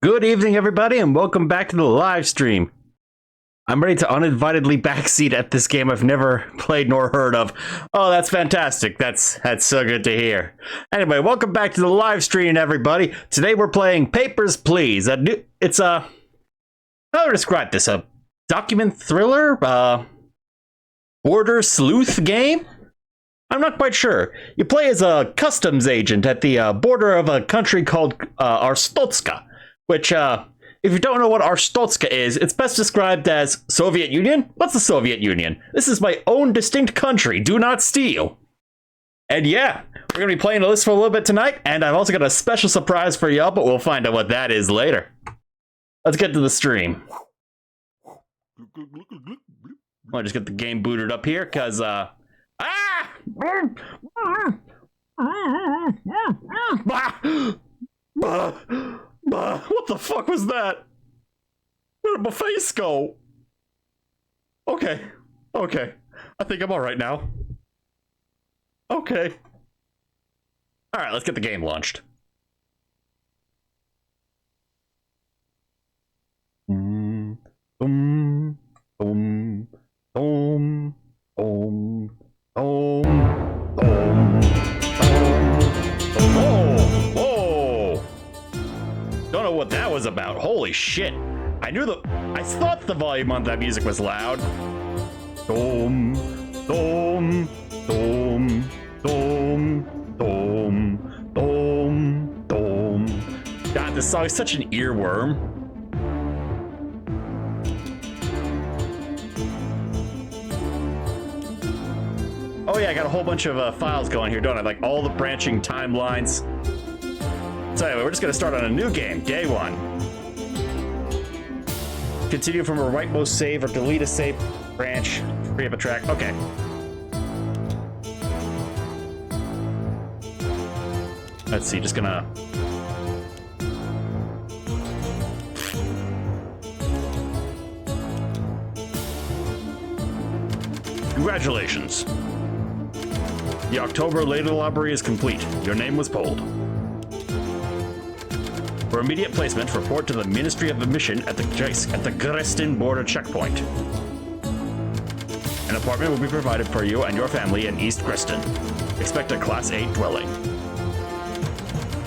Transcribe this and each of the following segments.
Good evening, everybody, and welcome back to the live stream. I'm ready to uninvitedly backseat at this game I've never played nor heard of. Oh, that's fantastic. That's so good to hear. Anyway, welcome back to the live stream, everybody. Today we're playing Papers, Please. It's a... how do I describe this? A document thriller? Border sleuth game? I'm not quite sure. You play as a customs agent at the border of a country called Arstotzka, which, if you don't know what Arstotzka is, it's best described as Soviet Union? What's the Soviet Union? This is my own distinct country. Do not steal. And yeah, we're going to be playing this for a little bit tonight, and I've also got a special surprise for y'all, but we'll find out what that is later. Let's get to the stream. I'll just get the game booted up here, because, what the fuck was that? Where did my face go? Okay. I think I'm alright now. Okay. Alright, let's get the game launched. Boom, boom, boom, boom, boom, boom. Don't know what that was about. Holy shit. I thought the volume on that music was loud. Dom, dom, dom, dom, dom, dom, dom. God, this song is such an earworm. Oh yeah, I got a whole bunch of files going here, don't I? Like all the branching timelines. So anyway, we're just gonna start on a new game, day one. Continue from a rightmost save or delete a save branch, free up a track. Okay. Let's see, just gonna... Congratulations. The October ladle robbery is complete. Your name was pulled. For immediate placement, report to the Ministry of Admission at the Grestin border checkpoint. An apartment will be provided for you and your family in East Grestin. Expect a Class 8 dwelling.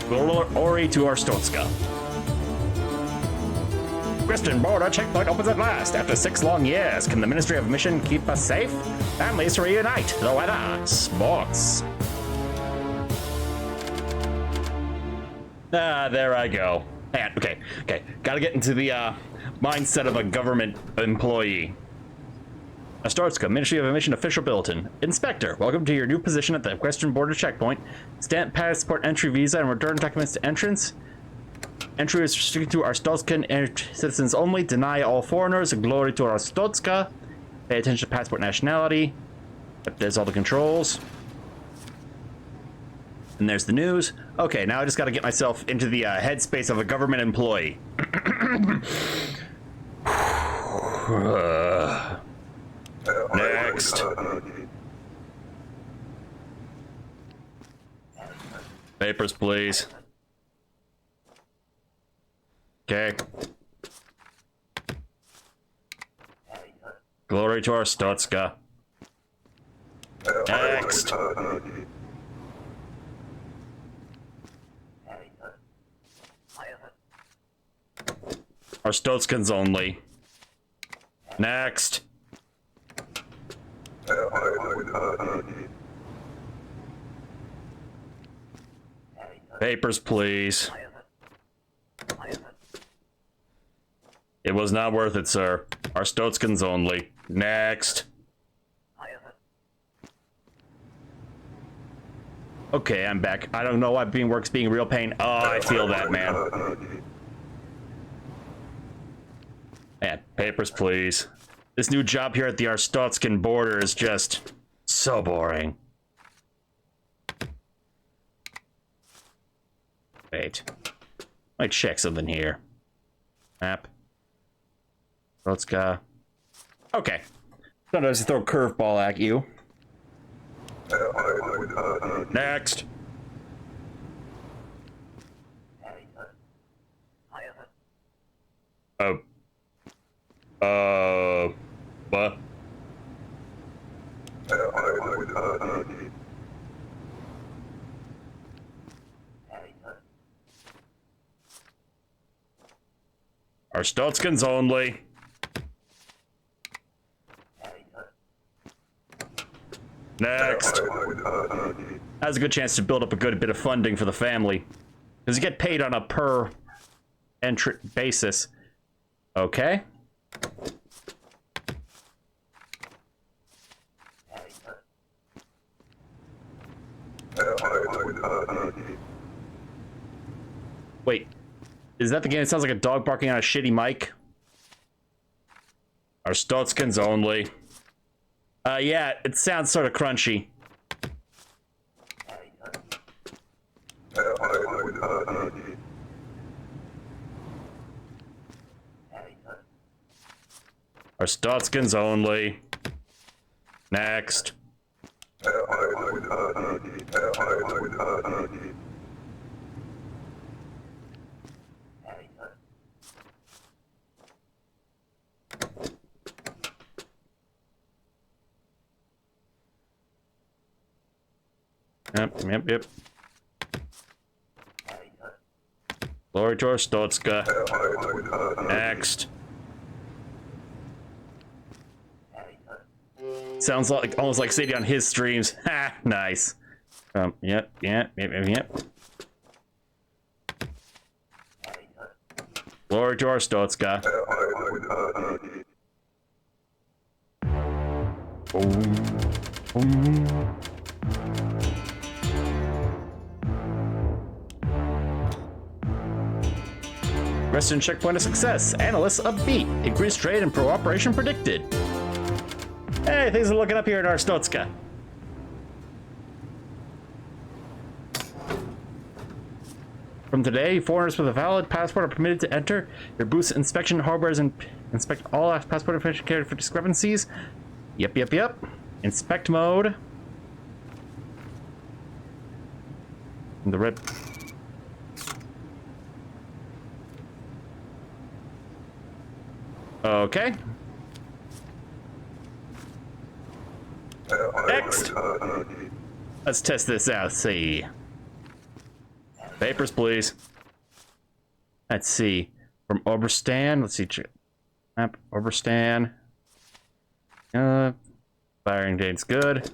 Glory to Arstotzka. Grestin border checkpoint opens at last. After 6 long years, can the Ministry of Admission keep us safe? Families reunite. The weather. Sports. There I go. Okay. Gotta get into the mindset of a government employee. Arstotzka, Ministry of Admission official bulletin. Inspector, welcome to your new position at the Western Border Checkpoint. Stamp passport entry visa and return documents to entrance. Entry is restricted to Arstotzkan citizens only. Deny all foreigners. Glory to Arstotzka. Pay attention to passport nationality. Yep, there's all the controls. And there's the news. Okay, now I just got to get myself into the headspace of a government employee. Next. Papers, please. Okay. Glory to Arstotzka. Next. Arstotzkans only. Next. Papers, please. It was not worth it, sir. Arstotzkans only. Next. Okay, I'm back. I don't know why work's being a real pain. Oh, I feel that, man. Man, papers, please. This new job here at the Arstotzkan border is just so boring. Wait. Might check something here. Map. Arstotzka. Okay. Sometimes I throw a curveball at you. Next. Oh. What? Our Stotskins only. Next. Has a good chance to build up a good bit of funding for the family. Because you get paid on a per entry basis. Okay. Wait. Is that the game that sounds like a dog barking on a shitty mic? Our Stotskins only. Yeah, it sounds sort of crunchy. Our Stotskins only. Next. Yep. Glory to our Stotska. Next. Sounds like almost like Sadie on his streams. Ha! Nice. Yep. Glory to our Stotska. Western checkpoint of success. Analysts upbeat. Increased trade and cooperation predicted. Hey, things are looking up here in Arstotzka. From today, foreigners with a valid passport are permitted to enter. Your booth's inspection hardware and inspect all passport information carried for discrepancies. Yep. Inspect mode. And the red. Okay. Next. Let's test this out. See. Papers, please. Let's see. From Oberstan. Let's see. Map Oberstan. Firing date's good.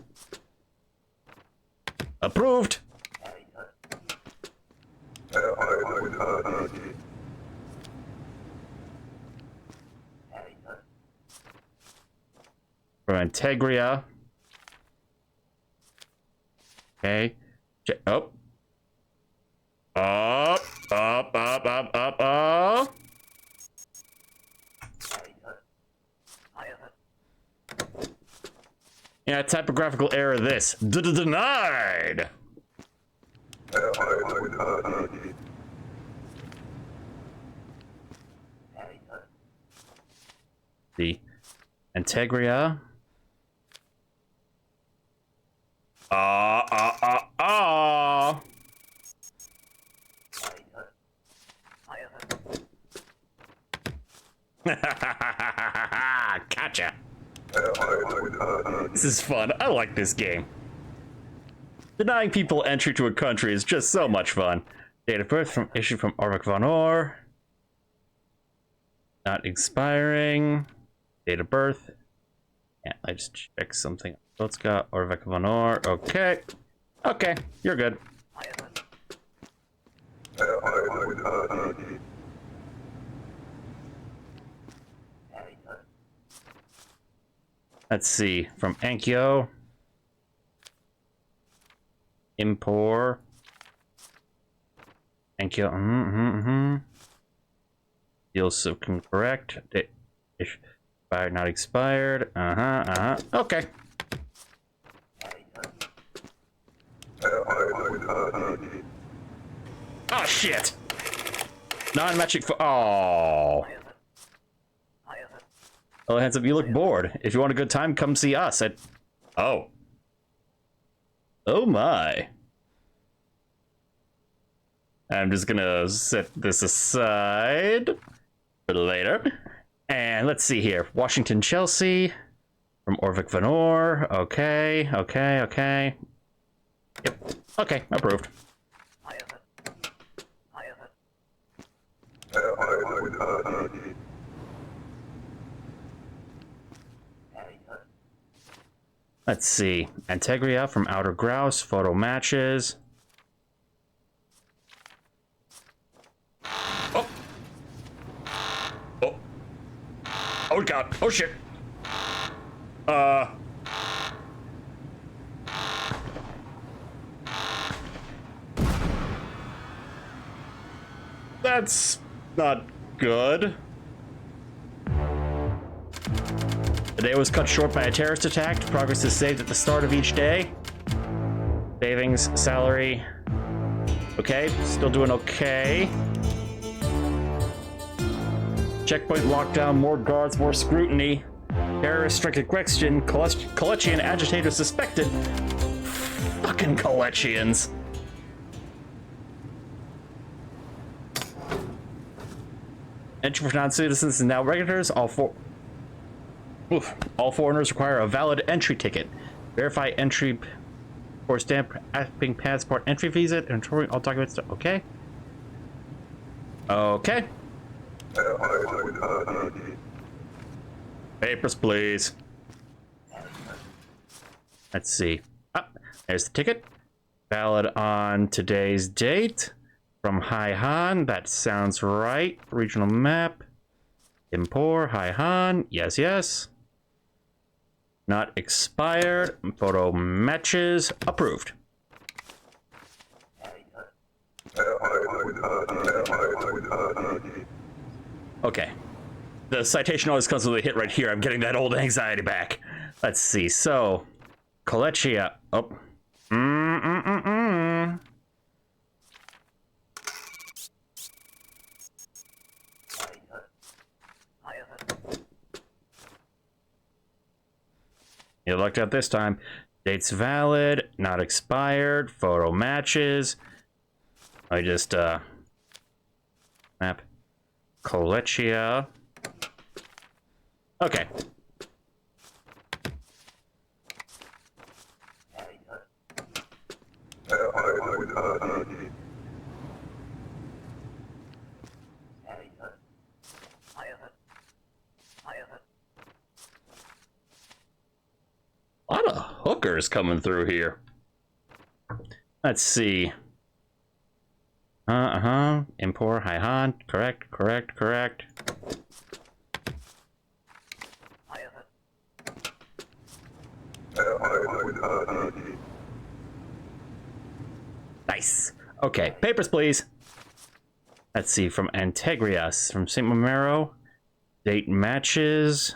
Approved. From Integria. Okay. Oh. Up. Yeah, typographical error this. Denied. The Integria. Gotcha. This is fun. I like this game. Denying people entry to a country is just so much fun. Date of birth from issued from Orvik von Orr. Not expiring. Date of birth. Yeah, I just checked something. Let's go Orvik von Orr. Okay. Okay, you're good. Let's see. From Ankyo. Impor. Ankyo. Deals so correct. Expired, not expired. Okay. Oh shit! Non-metric for. Oh, hands up! You look bored. If you want a good time, come see us at. Oh. Oh my. I'm just gonna set this aside. for later. And let's see here. Washington, Chelsea. From Orvik Vanor. Okay. Yep. Okay, approved. Let's see. Antegria from Outer Grouse. Photo matches. Oh. Oh. Oh god. Oh shit. That's not good. The day was cut short by a terrorist attack. Progress is saved at the start of each day. Savings, salary. Okay, still doing okay. Checkpoint lockdown, more guards, more scrutiny. Terrorist restricted question. Kolechian agitator suspected. Fucking Kolechians. Entry for non-citizens is now regulars. All foreigners require a valid entry ticket. Verify entry for stamping passport entry visa and entering all documents. Okay. Okay. Papers, please. Let's see. Ah, there's the ticket. Valid on today's date. From Hai Han. That sounds right. Regional map. Impor. Hai Han. Yes, yes. Not expired. Photo matches. Approved. Okay. The citation always comes with a hit right here. I'm getting that old anxiety back. Let's see. So, Kolechia. Oh. You lucked out this time. Date's valid, not expired, photo matches. I just, map. Kolechia. Okay. A lot of hookers coming through here. Let's see. Import, Hai Han. Correct. Nice. Okay, papers, please. Let's see, from Antegrias, from St. Momero. Date matches.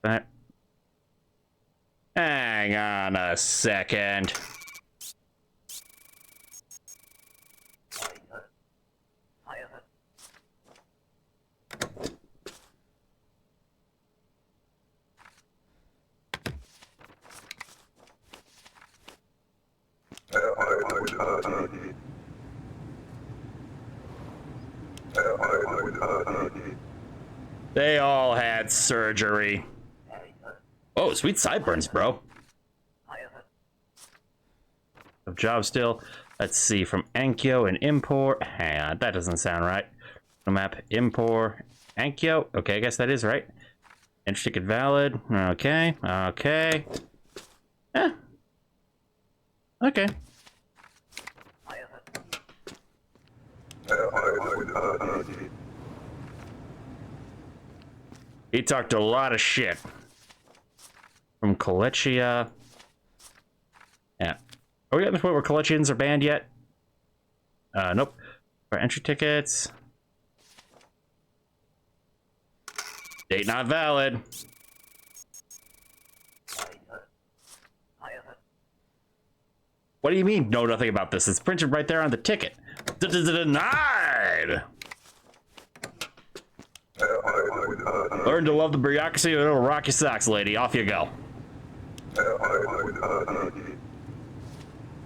That. Hang on a second. They all had surgery. Oh, sweet sideburns, bro. Job still. Let's see, from Ankyo and Import. Hang on, that doesn't sound right. Map, Import, Ankyo. Okay, I guess that is right. Entry ticket valid. Okay. Yeah. Okay. He talked a lot of shit. From Kolechia. Yeah. Are we at the point where Kolechians are banned yet? Nope. For entry tickets. Date not valid. What do you mean, know nothing about this? It's printed right there on the ticket. Denied! Learn to love the bureaucracy, or it'll rock your socks, lady. Off you go.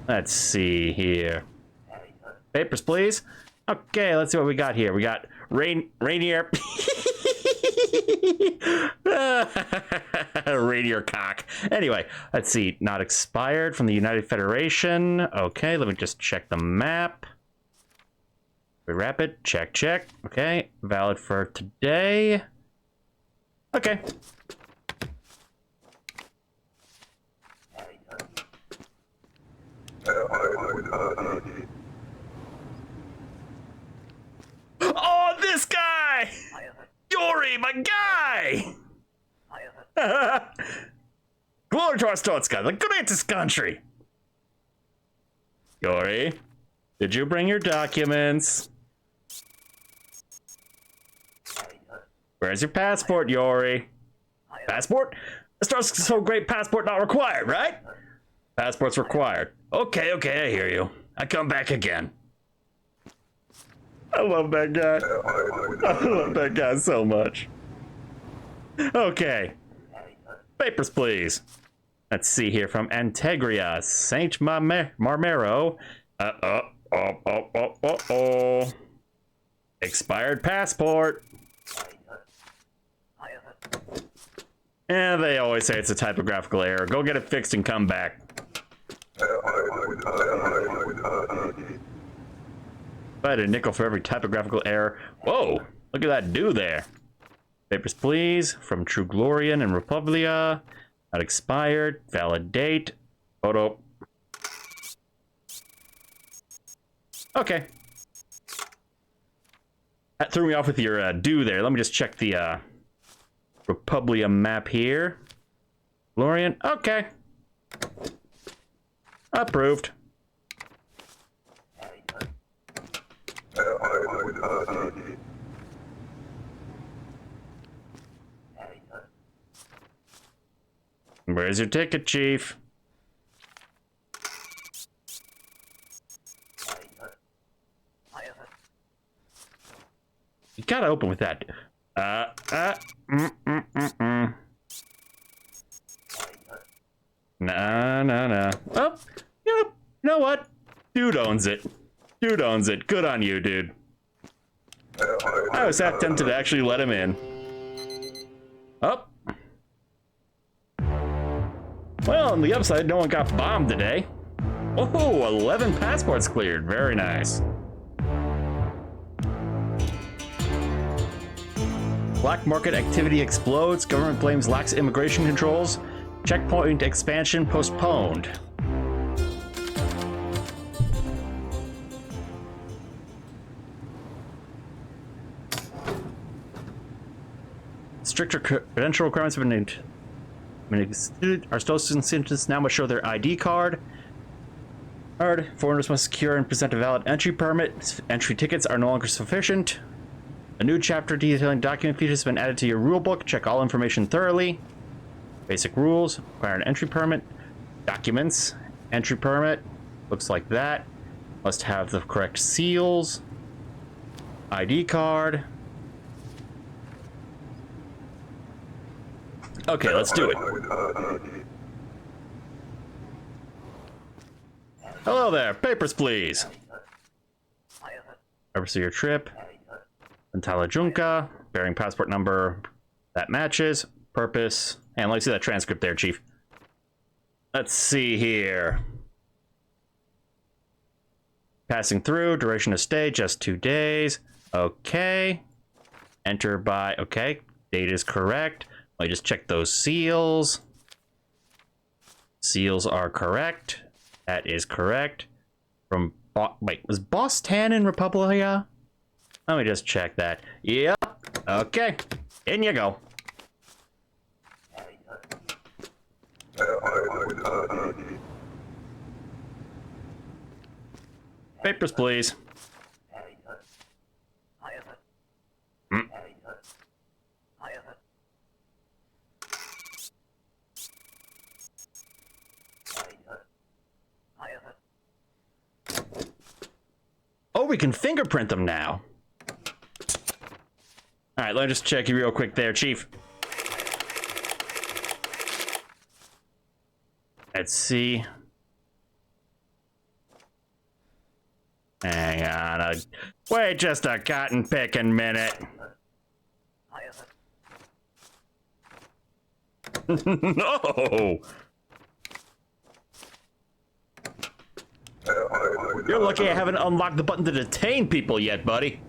Let's see here. Papers, please. Okay, let's see what we got here. We got Rainier. Read your cock. Anyway, let's see. Not expired from the United Federation. Okay, let me just check the map. Rapid. Check, check. Okay, valid for today. Okay. Oh, this guy! Yuri, my guy! Glory to our Stotska, the greatest country! Yuri, did you bring your documents? Where's your passport, Yuri? Passport? Star's so great, passport not required, right? Passport's required. Okay, okay, I hear you. I come back again. I love that guy. I love that guy so much. Okay. Papers, please. Let's see here from Antegria, Saint Marmero. Expired passport. And they always say it's a typographical error. Go get it fixed and come back. I had a nickel for every typographical error. Whoa, look at that do there. Papers, please, from True Glorian and Republia. Not expired. Valid date. Photo. Okay. That threw me off with your do there. Let me just check the Republia map here. Glorian. Okay. Approved. Where's your ticket, Chief? You gotta open with that. Nah. Oh, you know what? Dude owns it. Dude owns it. Good on you, dude. I was that tempted to actually let him in. Up. Well, on the upside, no one got bombed today. Oh, 11 passports cleared. Very nice. Black market activity explodes. Government blames lax immigration controls. Checkpoint expansion postponed. Stricter credential requirements have been instituted. Our students now must show their ID card. Foreigners must secure and present a valid entry permit. Entry tickets are no longer sufficient. A new chapter detailing document features has been added to your rulebook. Check all information thoroughly. Basic rules. Require an entry permit. Documents. Entry permit. Looks like that. Must have the correct seals. ID card. Okay, let's do it. Hello there. Papers, please. Purpose of your trip. Antala Junka. Bearing passport number that matches. Purpose. And let me see that transcript there, Chief. Let's see here. Passing through. Duration of stay, just 2 days. Okay. Enter by... Okay. Date is correct. Let me just check those seals. Seals are correct. That is correct. From... Wait, was Boss Tan in Republia? Let me just check that. Yep. Okay. In you go. Papers, please. Oh, we can fingerprint them now. All right, let me just check you real quick there, Chief. Let's see. Hang on. Wait just a cotton picking minute. No! You're lucky I haven't unlocked the button to detain people yet, buddy.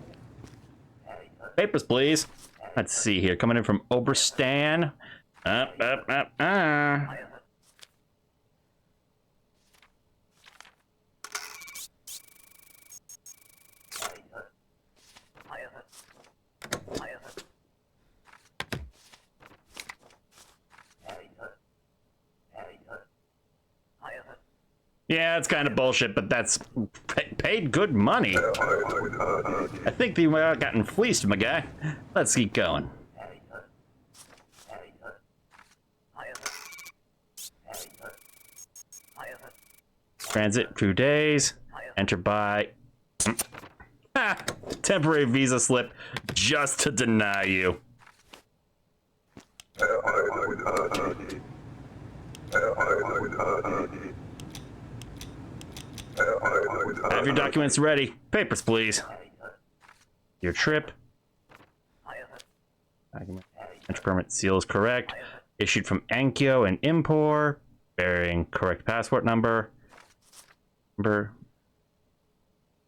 Papers, please. Let's see here. Coming in from Oberstan. Yeah, it's kind of bullshit, but that's paid good money. I think they gotten fleeced, my guy. Let's keep going. Transit 2 days. Enter by. Temporary visa slip just to deny you. Have your documents ready. Papers, please. Your trip. Entry permit seal is correct. Issued from Ankyo and Impor. Bearing correct passport number.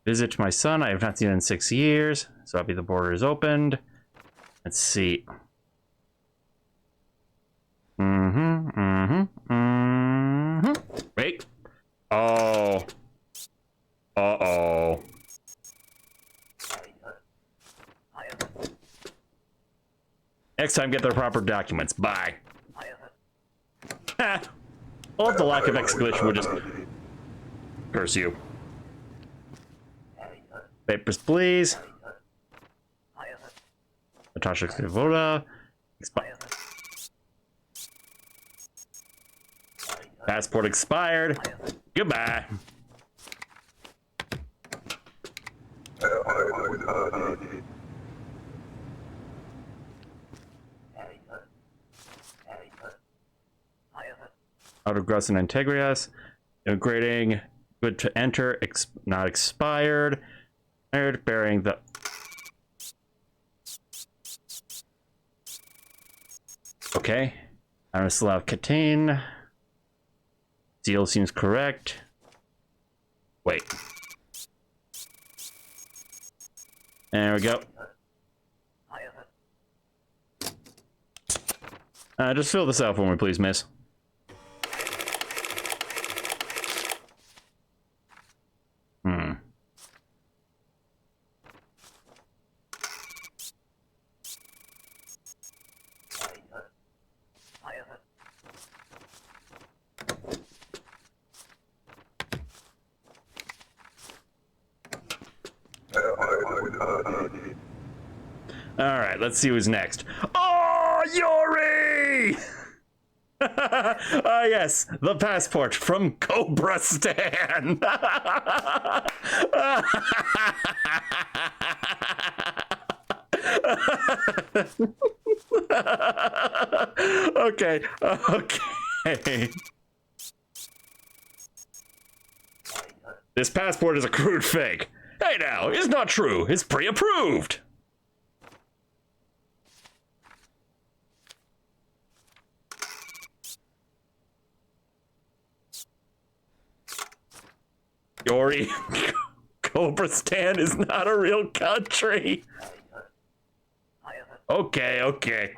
Visit my son. I have not seen him in 6 years. So I'll be the border is opened. Let's see. Wait. Oh. Uh-oh. Next time, get the proper documents. Bye. All of the lack of exclamation would just curse you. Papers, please. Natasha Voda. Passport expired. Goodbye. Out of Gross and Integrias. Integrating. Good to enter. Not expired. Bearing the. Okay. Arislav Katin. Seal seems correct. Wait. There we go. Just fill this out for me, please, miss. Alright, let's see who's next. Oh, Yuri! Ah, yes, the passport from Cobra Stan. Okay. This passport is a crude fake. Hey now, it's not true. It's pre-approved. Yori, Cobristan is not a real country. Okay.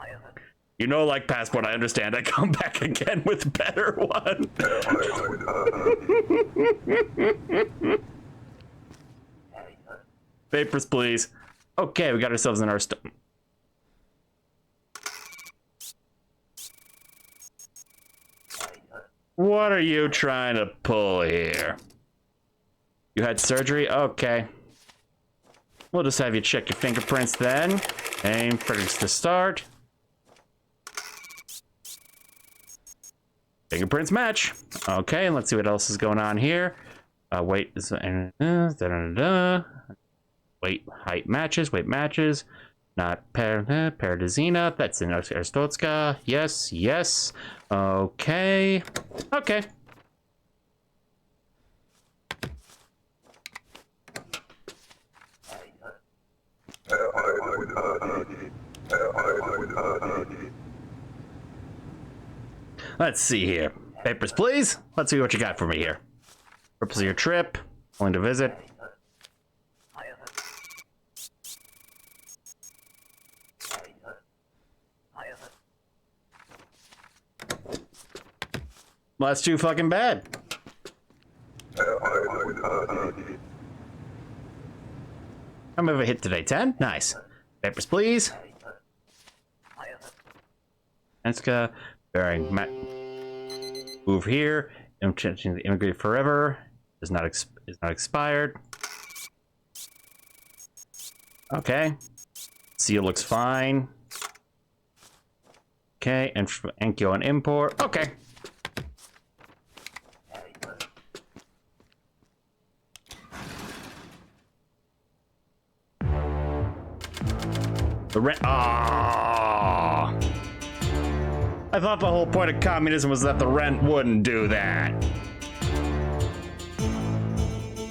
You know, like passport, I understand. I come back again with better one. Papers, please. Okay, we got ourselves in our stuff. What are you trying to pull here? You had surgery? Okay. We'll just have you check your fingerprints then. Aim for the start. Fingerprints match. Okay, let's see what else is going on here. Weight is weight height matches. Weight matches. Not Paradizina. That's in Arstotska. Yes. Okay. Let's see here. Papers, please. Let's see what you got for me here. Purpose of your trip. Willing to visit. Well, that's too fucking bad. How many have I hit today? 10? Nice. Papers, please. Enska, bearing move here. Intention to immigrate forever is not expired. Okay. Seal looks fine. Okay, and Enkyo and import. Okay. The rent. Ah. I thought the whole point of communism was that the rent wouldn't do that.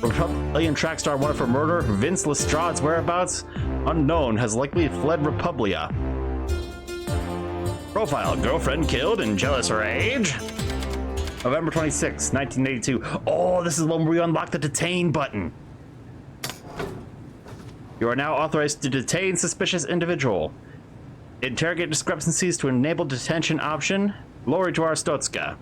Republican track star wanted for murder. Vince Lestrade's whereabouts unknown, has likely fled Republia. Profile: girlfriend killed in jealous rage. November 26, 1982. Oh, this is the one where we unlock the detain button. You are now authorized to detain suspicious individual. Interrogate discrepancies to enable detention option. Glory to our Stotska.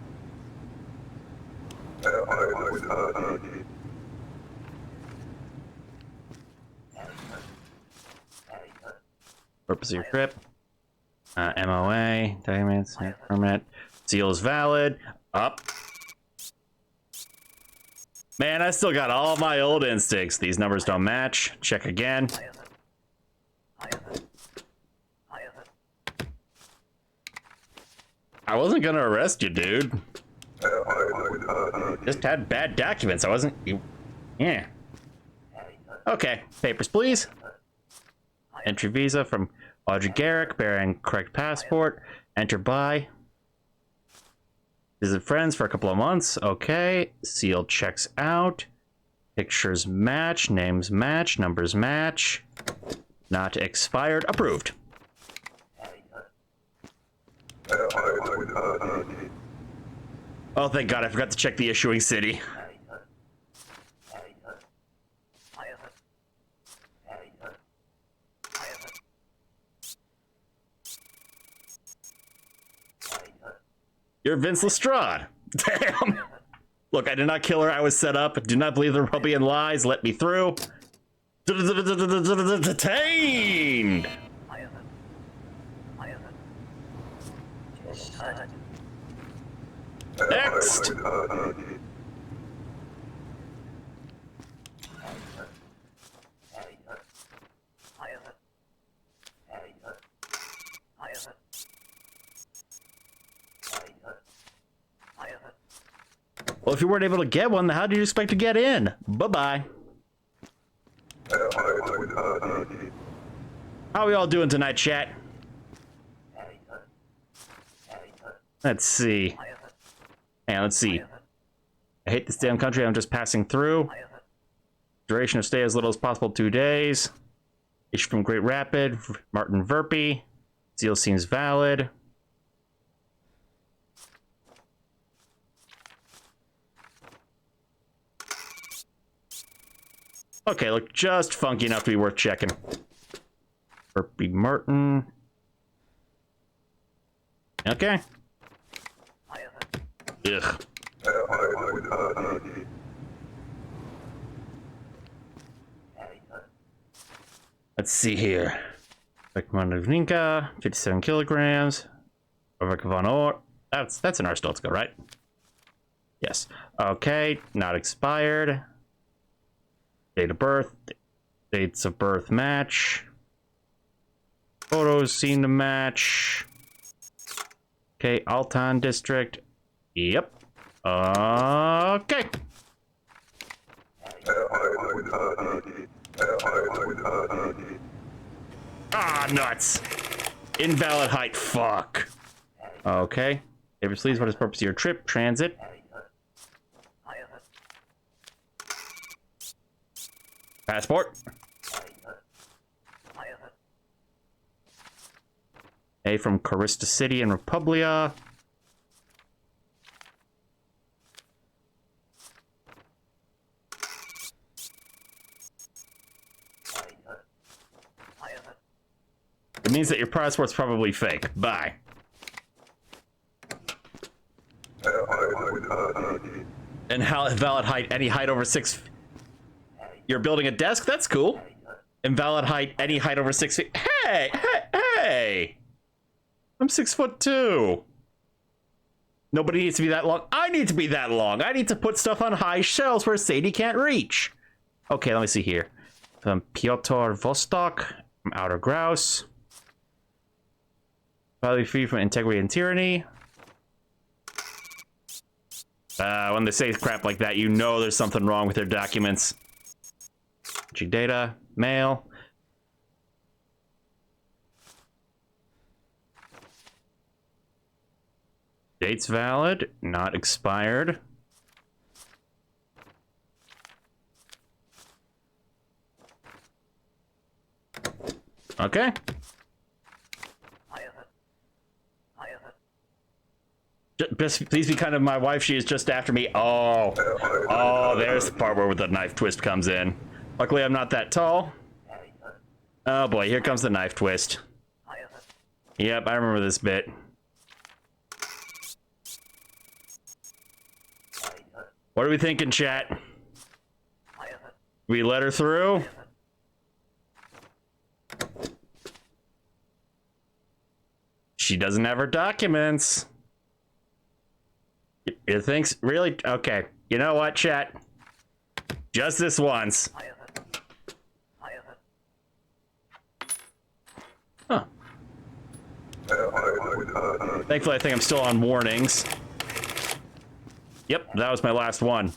Purpose of your trip. MOA. Documents. Permit. Seal is valid. Up. Man, I still got all my old instincts. These numbers don't match. Check again. I wasn't gonna arrest you, dude. Just had bad documents. I wasn't. Yeah. Okay. Papers, please. Entry visa from Audrey Garrick, bearing correct passport. Enter by. Visit friends for a couple of months. Okay. Seal checks out. Pictures match. Names match. Numbers match. Not expired. Approved. Oh, thank God. I forgot to check the issuing city. You're Vince Lestrade. Damn. Look, I did not kill her. I was set up. Do not believe the Republican lies. Let me through. Detained. Next. Well, if you weren't able to get one, then how do you expect to get in? Bye-bye. How are we all doing tonight, chat? Let's see. Hey, let's see. I hate this damn country. I'm just passing through. Duration of stay as little as possible, 2 days. Issue from Great Rapid, Martin Verpy. Seal seems valid. Okay, look just funky enough to be worth checking. Verpy Martin. Okay. Ugh. Let's see here. Rekmanivninka, 57 kilograms. Overkavon. That's an Arstotska, right? Yes. Okay, not expired. Date of birth. Dates of birth match. Photos seem to match. Okay, Altan district. Yep. Okay. Ah, nuts. Invalid height. Fuck. Okay. Papers, please. What is the purpose of your trip? Transit. Passport. A from Carista City in Republia. It means that your passport's probably fake. Bye. And how valid height, any height over 6. You're building a desk? That's cool. Invalid height, any height over 6 feet. Hey, hey, hey! I'm 6'2". Nobody needs to be that long. I need to be that long. I need to put stuff on high shelves where Sadie can't reach. Okay, let me see here. From Piotr Vostok, from Outer Grouse. Probably free from integrity and tyranny. When they say crap like that, you know there's something wrong with their documents. Data, mail. Date's valid, not expired. Okay. Please be kind of my wife. She is just after me. Oh, there's the part where the knife twist comes in. Luckily, I'm not that tall. Oh boy, here comes the knife twist. Yep, I remember this bit. What are we thinking, chat? We let her through? She doesn't have her documents. You think? Really? Okay. You know what, chat? Just this once. Huh. Thankfully, I think I'm still on warnings. Yep, that was my last one.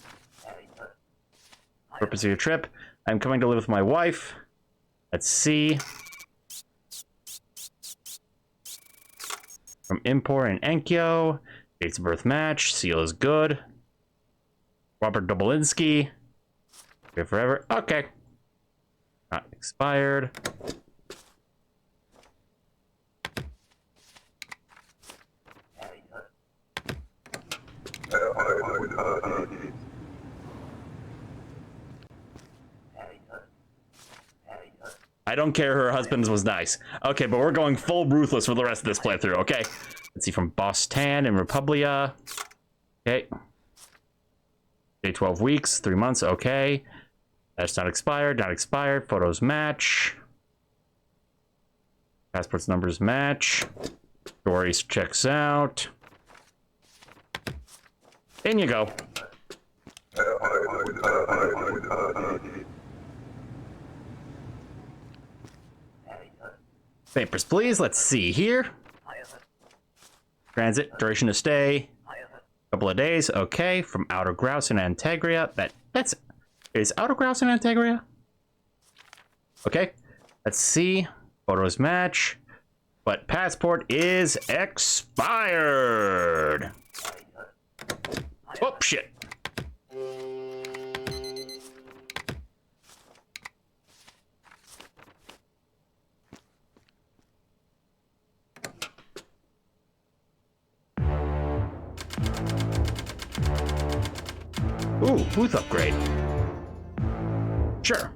Purpose of your trip. I'm coming to live with my wife. Let's see. From Impor and Enkyo. Dates of birth match. Seal is good. Robert Dobolinski. Good forever. Okay. Not expired. I don't care, her husband was nice. Okay, but we're going full ruthless for the rest of this playthrough, okay? Let's see, from Boss Tan and Republia. Okay. Day 12 weeks, 3 months, okay. That's not expired, not expired. Photos match. Passports numbers match. Stories checks out. In you go. Papers, please. Let's see here. Transit, duration of stay. Couple of days. Okay. From Outer Grouse and Antegria. That's is Outer Grouse and Antegria? Okay. Let's see. Photos match. But passport is expired. Oh, shit. Ooh, booth upgrade. Sure.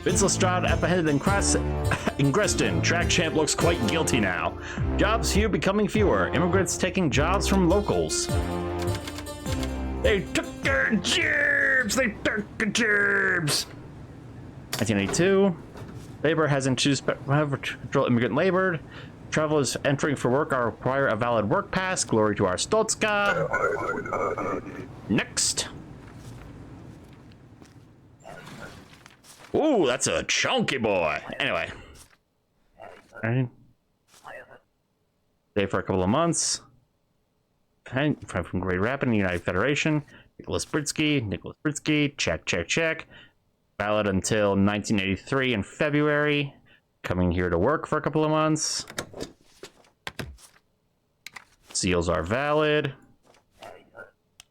Vince Lestrade apprehended in Greston. Track champ looks quite guilty now. Jobs few becoming fewer. Immigrants taking jobs from locals. They took their jobs! They took their jobs! 1982. Labor has introduced control immigrant labor. Travelers entering for work are require a valid work pass. Glory to our Stoltzka. Next. Ooh, that's a chunky boy. Anyway. Right. Stay for a couple of months. From Great Rapid, United Federation. Nicholas Britsky. Check. Valid until 1983 in February. Coming here to work for a couple of months. Seals are valid.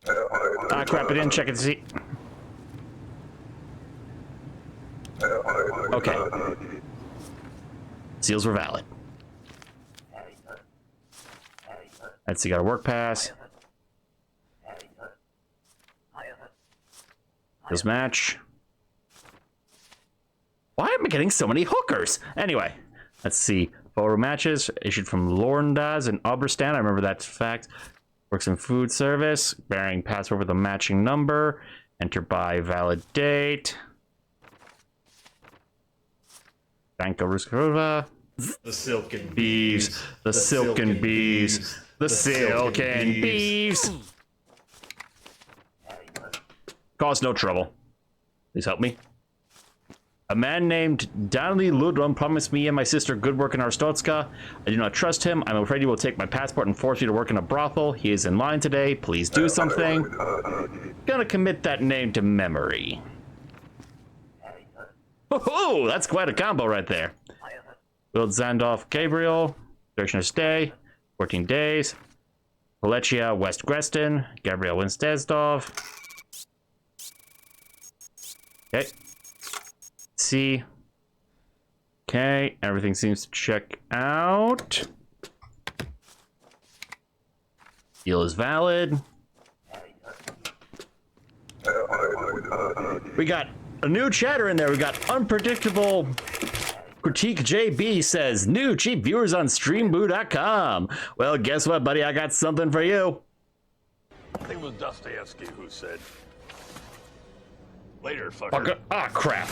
Ah, crap, I didn't check it to see. Okay. Seals were valid. Let's see, got a work pass. This match. Why am I getting so many hookers? Anyway, let's see. Photo matches issued from Lorndaz and Oberstan. I remember that fact. Works in food service. Bearing passport with a matching number. Enter by valid date. Banka Ruskova. The silken beeves. The silken beeves. The silken beeves. Cause no trouble. Please help me. A man named Donnelly Ludrum promised me and my sister good work in Arstotska. I do not trust him. I'm afraid he will take my passport and force me to work in a brothel. He is in line today. Please do something. Gonna commit that name to memory. Oh, that's quite a combo right there. Build Zandolf Gabriel. Duration of stay. 14 days. Polechia West Greston. Gabriel Winstedsdorf. Okay. See. Okay, everything seems to check out. Deal is valid. We got a new chatter in there. We got unpredictable. Critique JB says, new cheap viewers on streamboo.com. Well, guess what, buddy? I got something for you. I think it was Dostoevsky who said, later, fucker. Okay. Ah, crap.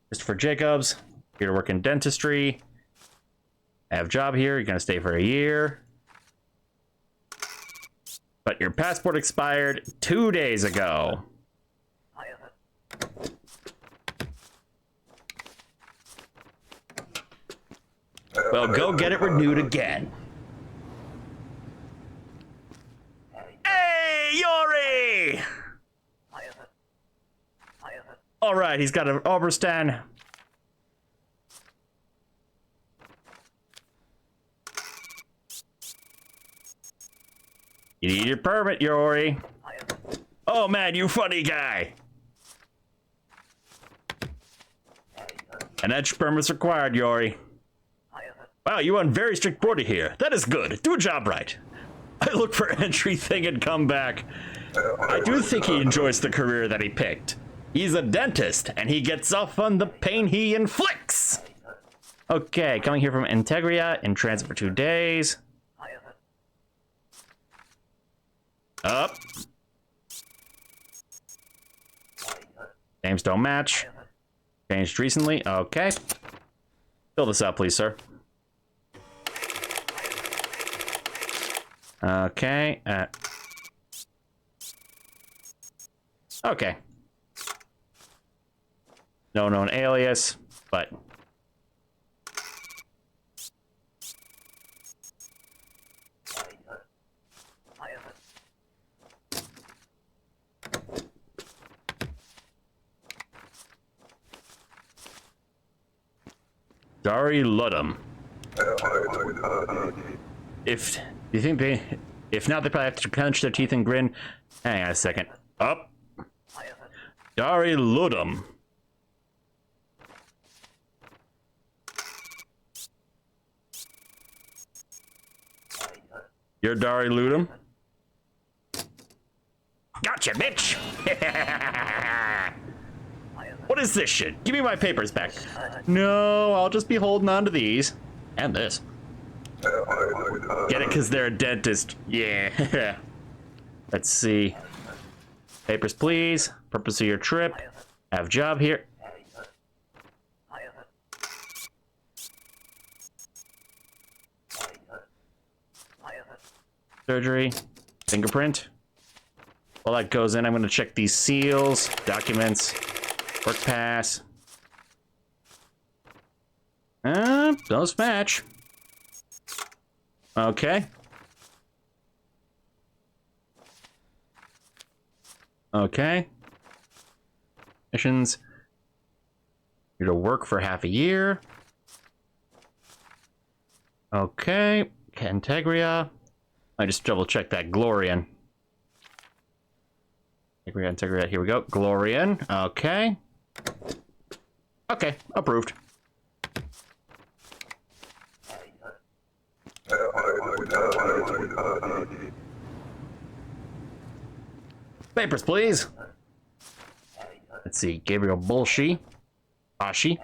Christopher Jacobs, here to work in dentistry. I have a job here. You're going to stay for a year. But your passport expired 2 days ago. Well, go get it renewed again. Hey, Yori! All right, he's got an Oberstan. You need your permit, Yori. Oh man, you funny guy. An edge permit's required, Yori. Wow, you on very strict border here. That is good. Do a job right. I look for entry thing and come back. I do think he enjoys the career that he picked. He's a dentist, and he gets off on the pain he inflicts. Okay, coming here from Integria, in transit for 2 days. Up. Names don't match. Changed recently. Okay. Fill this out, please, sir. Okay. Okay. No known alias, but... Dari Ludum. If you think they... If not, they probably have to clench their teeth and grin. Hang on a second. Up. Dari Ludum. You're Dari Ludum? Gotcha, bitch! What is this shit? Give me my papers back. No, I'll just be holding on to these. And this. Get it because they're a dentist. Yeah. Let's see. Papers, please. Purpose of your trip. Have job here. Surgery. Fingerprint. While that goes in, I'm going to check these seals, documents, work pass. Those match. Okay. Okay. Missions. You're to work for half a year. Okay. Integria. I just double check that Glorian. Integria, here we go. Glorian. Okay. Okay, approved. Papers, please. Let's see, Gabriel Bolshi. Ashi.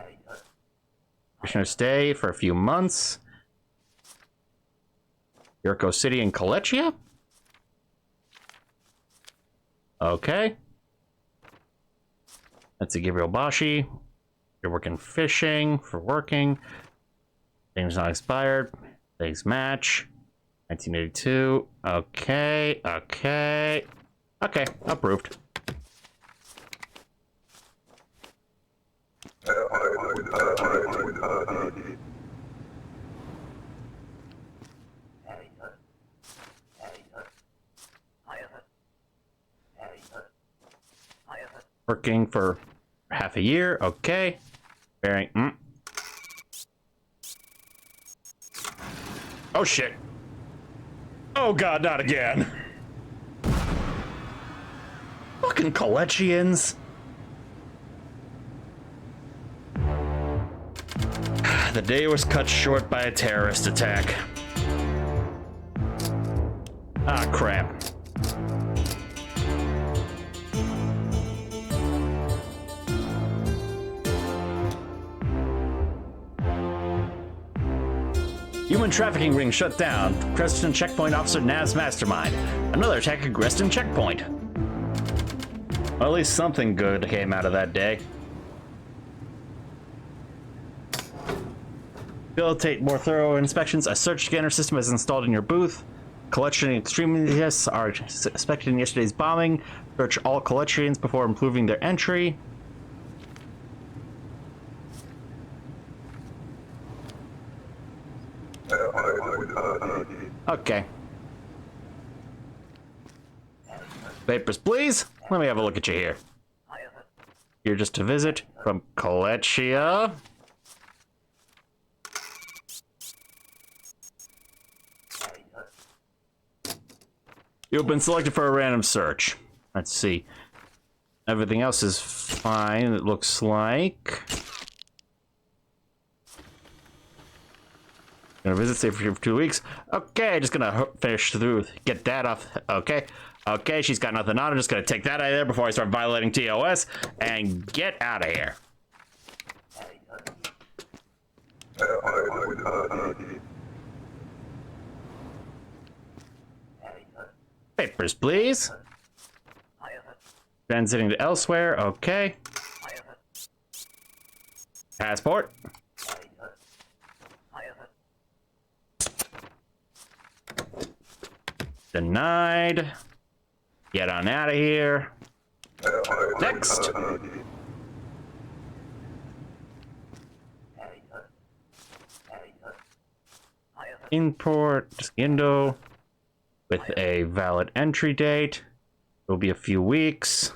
Commissioner stay for a few months. Yurko City and Kolechia? Okay. That's a Gabriel Bashi. You're working fishing for working. Things not expired. Things match. 1982. Okay. Okay. Okay. Approved. Working for half a year. Okay. Bearing. Oh shit. Oh god, not again. Fucking Kolechians. The day was cut short by a terrorist attack. Ah, crap. Human trafficking ring shut down. Creston checkpoint officer Nav's mastermind. Another attack at Creston checkpoint. Well, at least something good came out of that day. Facilitate more thorough inspections. A search scanner system is installed in your booth. Collection extremists are suspected in yesterday's bombing. Search all collections before improving their entry. Okay. Papers, please. Let me have a look at you here. You're just a visit from Kolechia. You've been selected for a random search. Let's see. Everything else is fine, it looks like. Gonna visit, stay for 2 weeks. Okay, just gonna finish through, get that off. Okay, okay, she's got nothing on. I'm just gonna take that out of there before I start violating TOS and get out of here. Papers, please. Transiting to elsewhere. Okay. Passport. Denied. Get on out of here. Next. Import Indo with a valid entry date. It'll be a few weeks.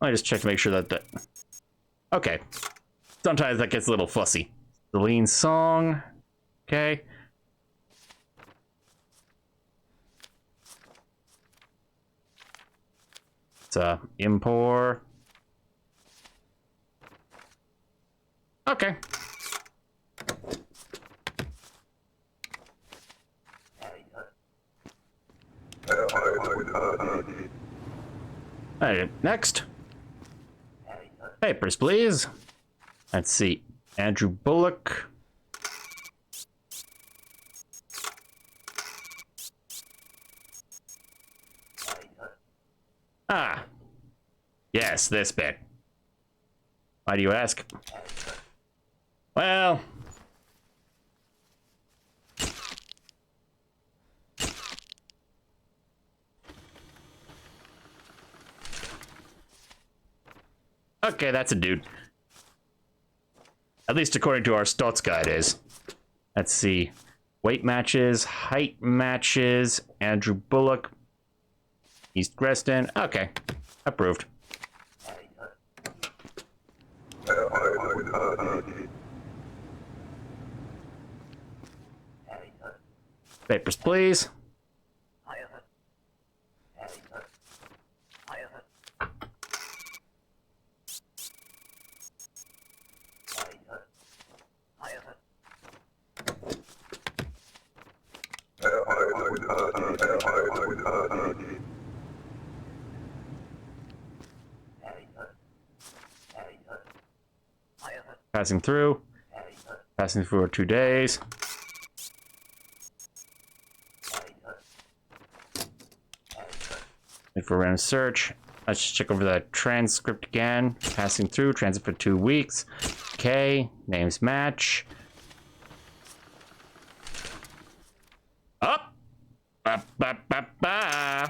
I just check to make sure that okay. Sometimes that gets a little fussy. The lean song. Okay. It's import. Okay. Alright, next. Papers, please. Let's see. Andrew Bullock. Ah. Yes, this bit. Why do you ask? Well. Okay, that's a dude. At least according to our Stotts guide is. Let's see. Weight matches, height matches, Andrew Bullock, East Creston. Okay, approved. Papers, please. Passing through. Passing through for 2 days. Wait for a random search. Let's just check over the transcript again. Passing through. Transit for 2 weeks. Okay. Names match. Up. Ba, ba, ba, ba.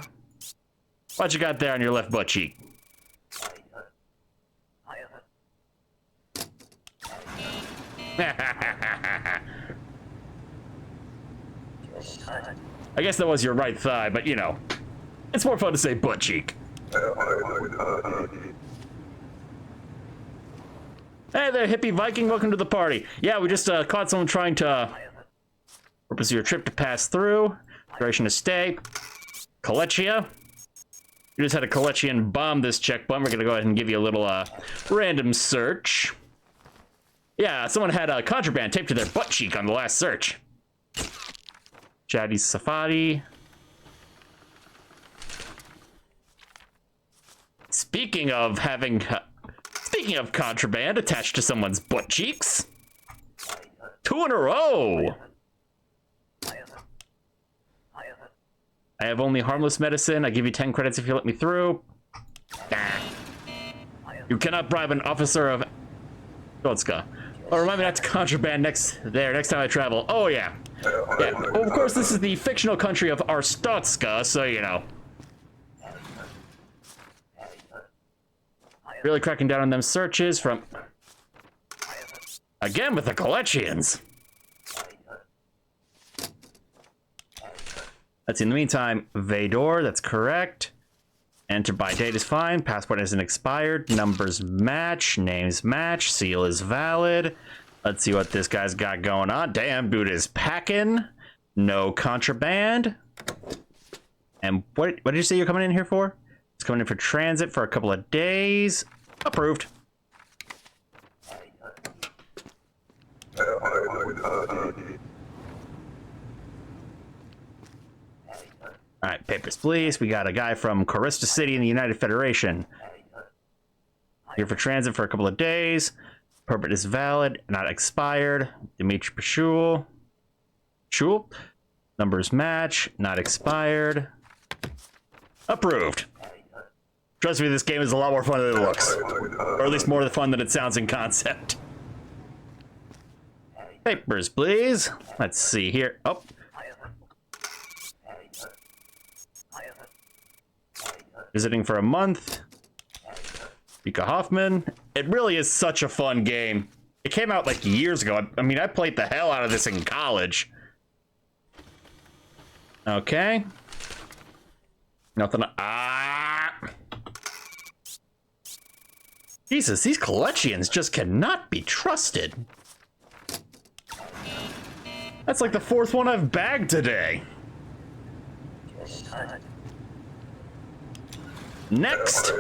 What you got there on your left butt cheek? I guess that was your right thigh, but you know, it's more fun to say butt cheek. Hey there, hippie Viking, welcome to the party. Yeah, we just caught someone trying to purpose of your trip to pass through, duration to stay, Kolechia. We just had a Kolechian bomb this checkpoint. We're gonna go ahead and give you a little random search. Yeah, someone had a contraband taped to their butt cheek on the last search. Jadi Safari. Speaking of contraband attached to someone's butt cheeks. 2 in a row. I have only harmless medicine. I give you 10 credits if you let me through. You cannot bribe an officer of Stotska. Oh, remind me not to contraband next time I travel. Oh, yeah. Yeah. Well, of course, this is the fictional country of Arstotska, so you know. Really cracking down on them searches from... Again with the Kolechians. Let's see, in the meantime, Vador, that's correct. Enter by date is fine. Passport isn't expired. Numbers match. Names match. Seal is valid. Let's see what this guy's got going on. Damn, dude is packing. No contraband. And what did you say you're coming in here for? It's coming in for transit for a couple of days. Approved. All right, papers, please. We got a guy from Corista City in the United Federation. Here for transit for a couple of days. Permit is valid, not expired. Dimitri Pashul. Shul. Numbers match, not expired. Approved. Trust me, this game is a lot more fun than it looks. Or at least more fun than it sounds in concept. Papers, please. Let's see here. Oh. Visiting for a month. Mika Hoffman. It really is such a fun game. It came out like years ago. I mean, I played the hell out of this in college. Okay. Nothing. Jesus, these Kolechians just cannot be trusted. That's like the 4th one I've bagged today. Next.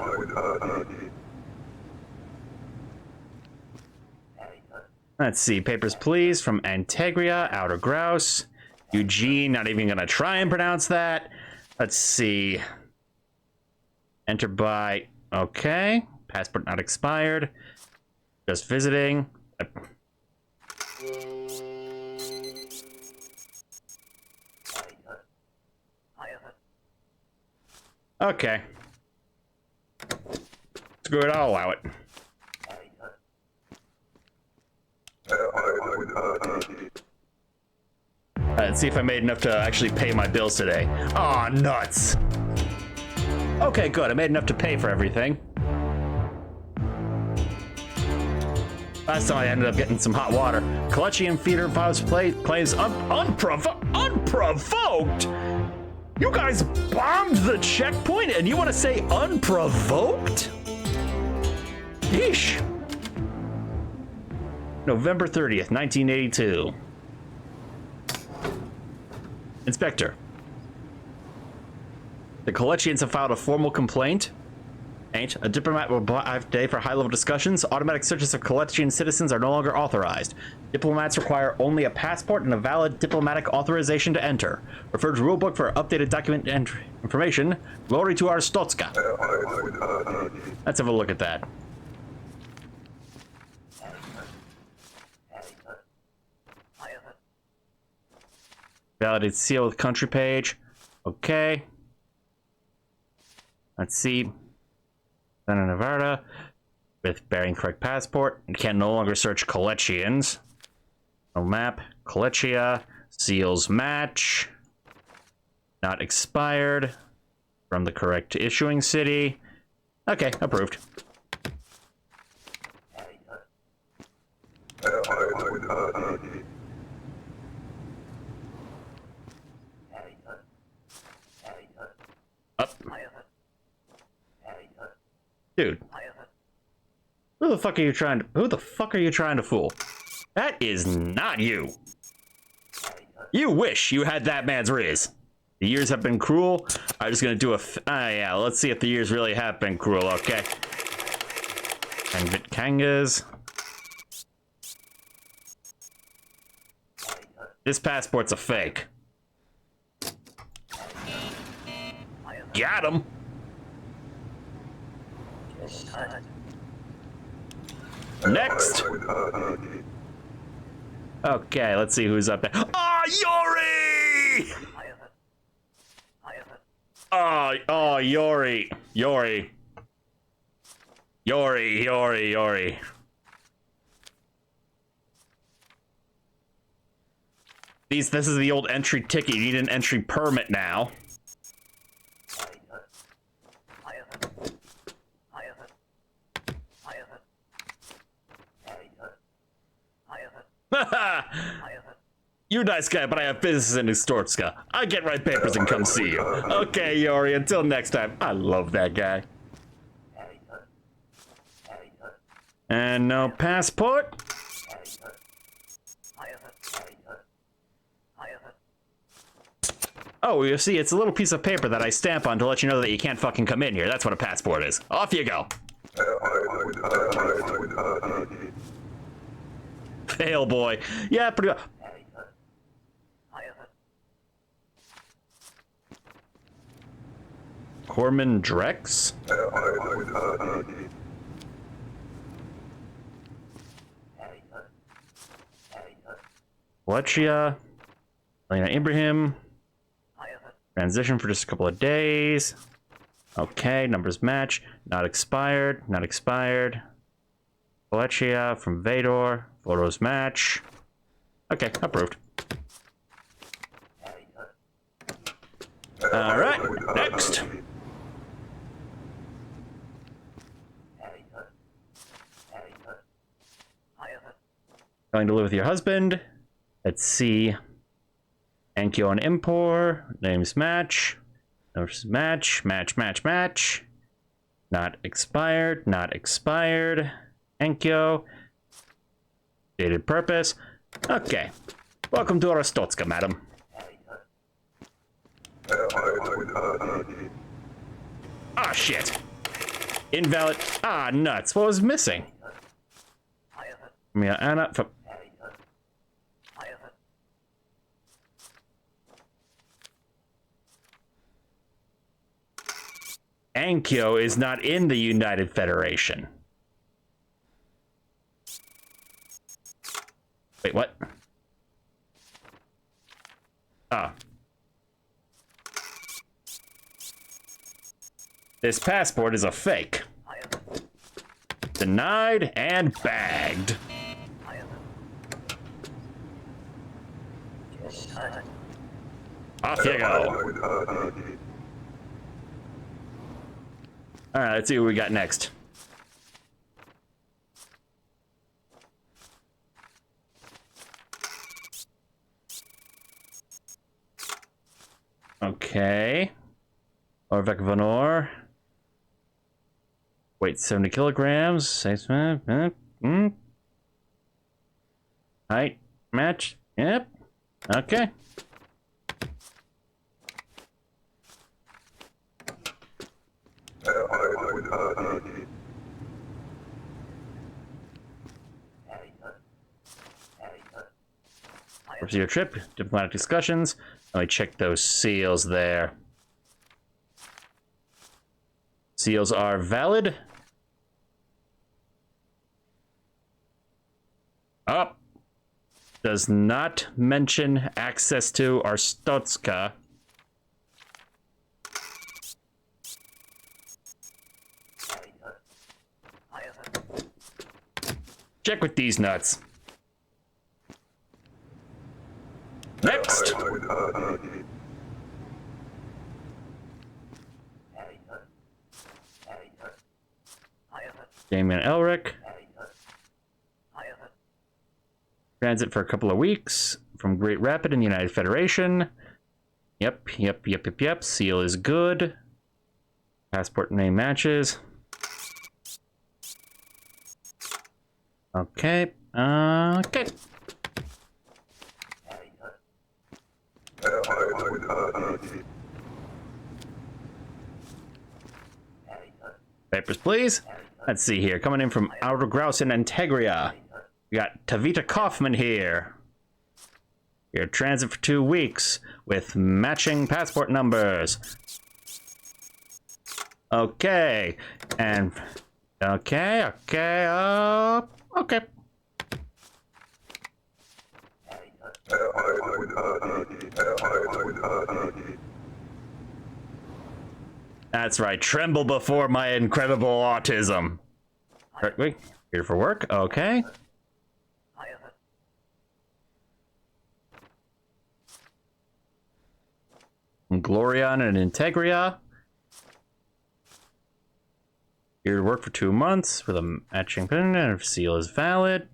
Let's see. Papers, please. From Antegria, Outer Grouse. Eugene, not even gonna try and pronounce that. Let's see. Enter by... Okay. Passport not expired. Just visiting. Okay. Screw it, I'll allow it. Let's see if I made enough to actually pay my bills today. Aw, nuts. Okay, good. I made enough to pay for everything. Last time I ended up getting some hot water. Kolechian feeder files claims unprovoked? You guys bombed the checkpoint and you want to say unprovoked? Yeesh. November 30th, 1982. Inspector. The Kolechians have filed a formal complaint. A diplomat will arrive today for high-level discussions. Automatic searches of Kolechian citizens are no longer authorized. Diplomats require only a passport and a valid diplomatic authorization to enter. Refer to rulebook for updated document entry information. Glory to our Stotska. Let's have a look at that. Validate seal with country page. Okay. Let's see. Then in Nevada. With bearing correct passport. You can no longer search Kolechians. No map. Kolechia. Seals match. Not expired. From the correct issuing city. Okay, approved. Up. Dude. Who the fuck are you trying to fool? That is not you. You wish you had that man's riz. The years have been cruel. I'm just gonna do yeah, let's see if the years really have been cruel, okay. And Vitkangas. This passport's a fake. Got him. Next. Okay, let's see who's up there. Ah, Yori! Oh, Yori. Yori. This is the old entry ticket. You need an entry permit now. You're a nice guy, but I have business in Istortska. I get right papers and come see you. Okay, Yori, until next time. I love that guy. And no passport. Oh, you see, it's a little piece of paper that I stamp on to let you know that you can't fucking come in here. That's what a passport is. Off you go. Fail boy. Yeah, pretty good. Corman Drex? Lechia. Elena Ibrahim. Transition for just a couple of days. Okay, numbers match. Not expired. Not expired. Lechia from Vador. Photos match. Okay, approved. Alright, next. Going to live with your husband. Let's see. Ankyo and Impor. Names match. Numbers match. Match. Not expired. Not expired. Ankyo. Stated purpose. Okay. Welcome to Arostotska, madam. Ah, shit. Invalid. Ah, nuts. What was missing? Mia Anna. Ankyo is not in the United Federation. Wait, what? Ah. This passport is a fake. Denied and bagged. Off you go. Alright, let's see what we got next. Okay. Orvek Vanor. Weight 70 kilograms. Height match. Yep. Okay. Your trip, diplomatic discussions. Let me check those seals there. Seals are valid. Up. does not mention access to Arstotzka. Check with these nuts. Next. Damien Elric. Transit for a couple of weeks from Great Rapid in the United Federation. Yep. Seal is good. Passport name matches. Okay. Okay. Papers, please. Let's see here. Coming in from Outer Grouse in Integria. We got Tavita Kaufman here. Your transit for 2 weeks with matching passport numbers. Okay. And okay. That's right. Tremble before my incredible autism. Wait, here for work? Okay. Glorion and Integria. Here to work for 2 months with a matching pin, and if seal is valid.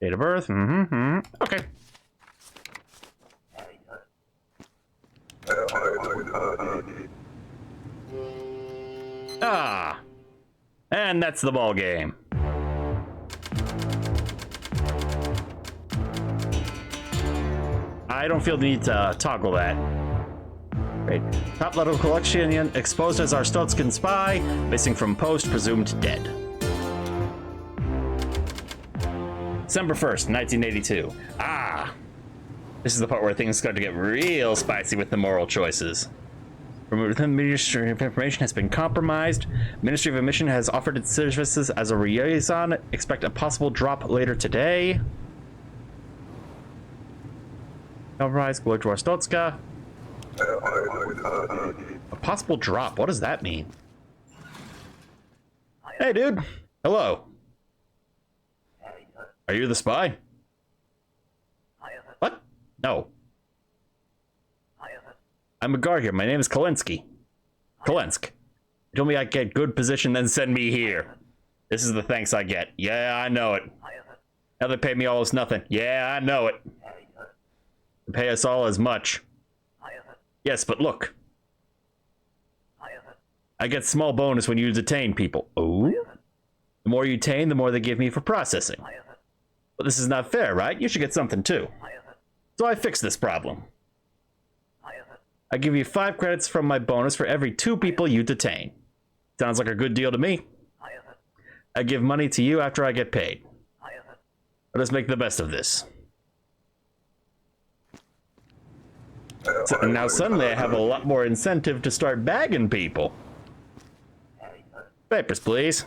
Date of birth. Okay. Ah, and that's the ball game. I don't feel the need to toggle that. Great. Top level collection exposed as our Stotskin spy, missing from post, presumed dead. December 1st, 1982. Ah, this is the part where things start to get real spicy with the moral choices. The Ministry of Information has been compromised. Ministry of Admission has offered its services as a liaison. Expect a possible drop later today. Rise, glory to Arstotzka. A possible drop. What does that mean? Hey, dude. Hello. Are you the spy? What? No. I'm a guard here. My name is Kalensk. You told me I'd get good position, then send me here. This is the thanks I get. Yeah, I know it. Now they pay me almost nothing. Yeah, I know it. They pay us all as much. Yes, but look. I get small bonus when you detain people. Oh? The more you detain, the more they give me for processing. But this is not fair, right? You should get something too. So I fixed this problem. I give you 5 credits from my bonus for every 2 people you detain. Sounds like a good deal to me. I give money to you after I get paid. Let us make the best of this. So now suddenly I have a lot more incentive to start bagging people. Papers, please.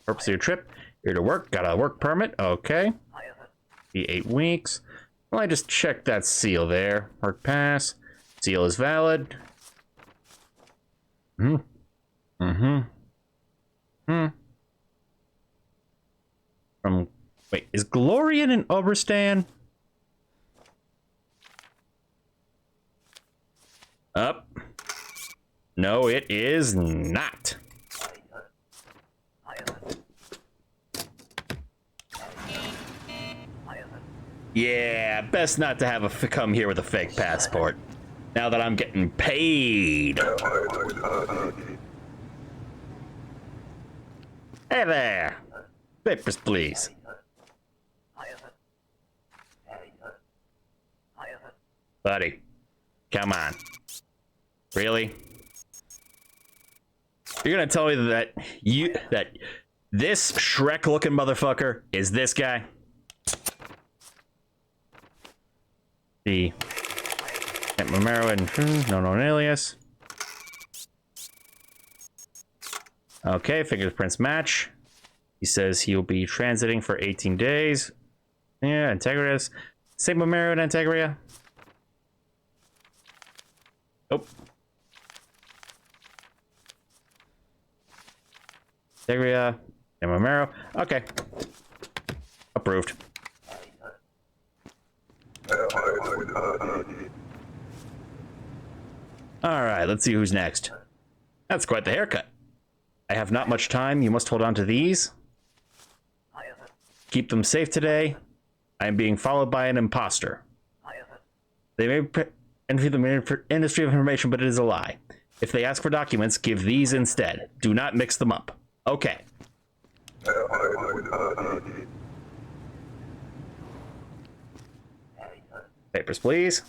Purpose of your trip. Here to work. Got a work permit. Okay. Be 8 weeks. Well, I just checked that seal there. Work pass. Seal is valid. Wait, is Glorian in Oberstan? Up. No, it is not. Yeah, best not to have a come here with a fake passport. Now that I'm getting paid. Hey there. Papers, please. Buddy, come on. Really? You're gonna tell me that this Shrek-looking motherfucker is this guy? The Romero and no known alias. Okay, fingerprints match. He says he'll be transiting for 18 days. Yeah, Integritas. Same with Mario and Integria. Oh. Integria. And Romero. Okay. Approved. Alright, let's see who's next. That's quite the haircut. I have not much time. You must hold on to these. Keep them safe today. I am being followed by an imposter. They may enter the industry of information, but it is a lie. If they ask for documents, give these instead. Do not mix them up. Okay. Papers, please.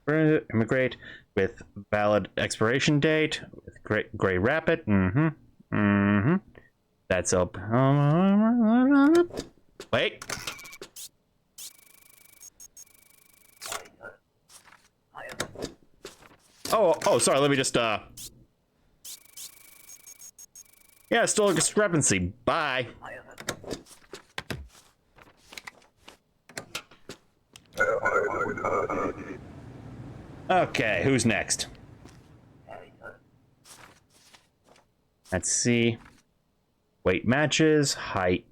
Immigrate with valid expiration date. With gray rapid. That's up. Wait. Oh, sorry. Let me just, yeah, still a discrepancy. Bye. Okay, who's next? Let's see. Weight matches, height.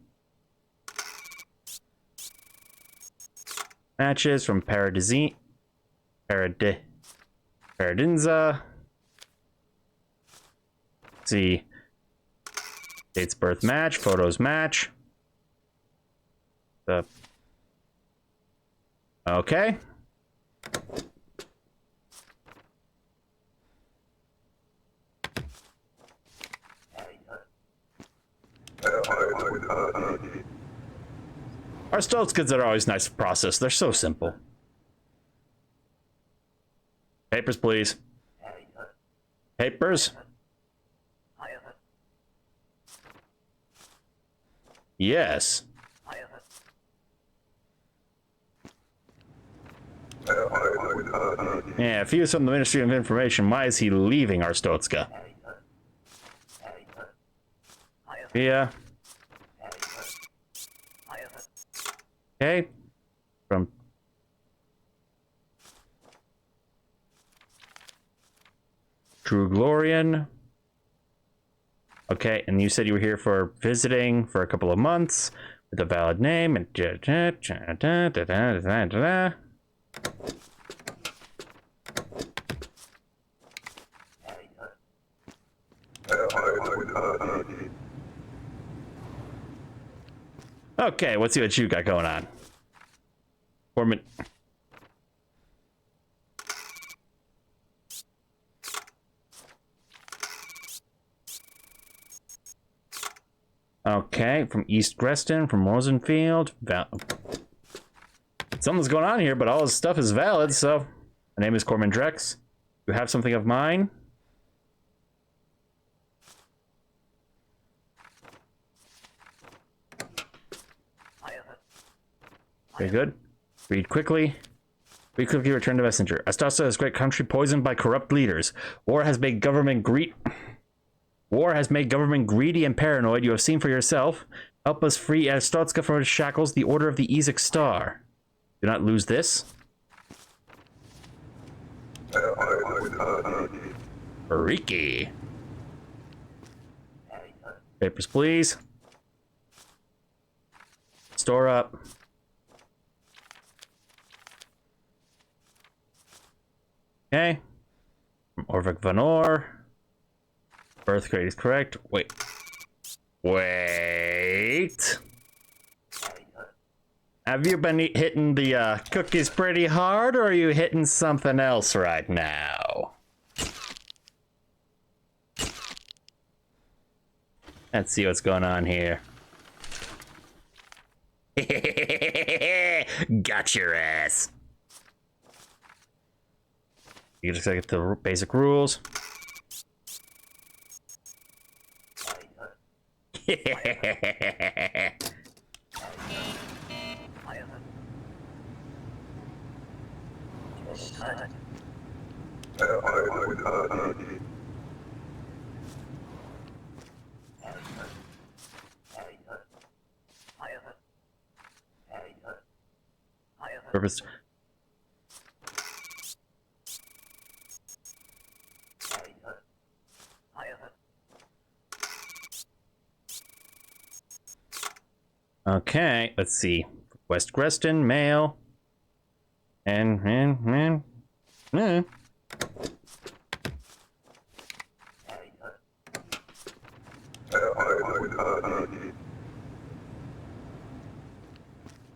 Matches from Paradinza. Let's see. Dates birth match, photos match. Okay. Our stealth kids are always nice to process. They're so simple. Papers, please. Papers. Yes. Yeah, if he was from the Ministry of Information, why is he leaving Arstotzka? Yeah. Okay. From True Glorian. Okay, and you said you were here for visiting for a couple of months with a valid name and okay, let's see what you got going on. Foreman. Okay, from East Greston, from Rosenfield. Something's going on here, but all his stuff is valid, so. My name is Corman Drex. You have something of mine? Very good. Read quickly. Read quickly, return to messenger. Astasa is great country poisoned by corrupt leaders. War has made government greedy and paranoid. You have seen for yourself. Help us free Astotska from his shackles, the Order of the Ezek Star. Do not lose this. Riki. Papers, please. Store up. Okay. From Orvik Vanor. Birth grade is correct. Wait. Have you been hitting the cookies pretty hard, or are you hitting something else right now? Let's see what's going on here. Got your ass. You just gotta get the basic rules. Purpose. Okay, let's see. West Greston, mail. And.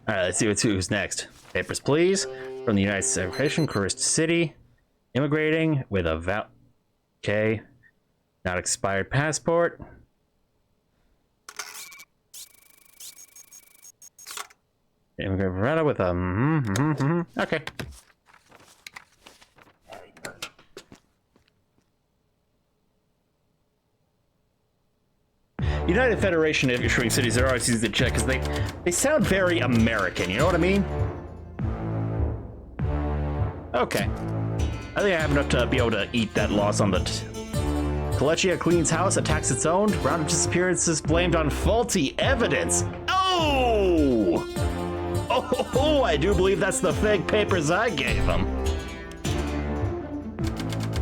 Alright, let's see who's next. Papers, please. From the United States Immigration, Tourist City. Immigrating with a Okay. Not expired passport. Immigrant Veretta with a Okay. United Federation of Issuing Cities are always easy to check because they sound very American, you know what I mean? Okay. I think I have enough to be able to eat that loss on the Colechia cleans house, attacks its own. Round of disappearances blamed on faulty evidence. Oh! Oh, I do believe that's the fake papers I gave them.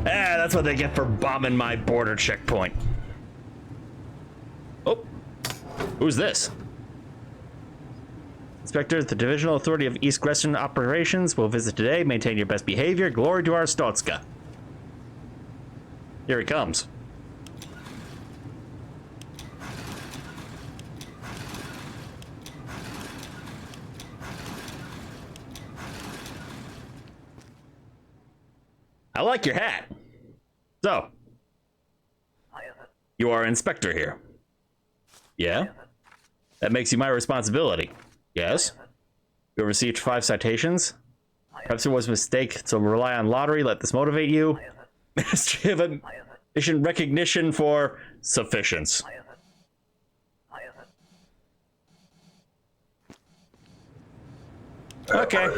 Ah, that's what they get for bombing my border checkpoint. Oh, who's this? Inspector, the Divisional Authority of East Greston Operations will visit today. Maintain your best behavior. Glory to our Stotska. Here he comes. I like your hat. So, you are inspector here. Yeah? That makes you my responsibility. Yes? You have received 5 citations. Perhaps it was a mistake to rely on lottery. Let this motivate you. Ministry of Mission recognition for sufficiency. Okay.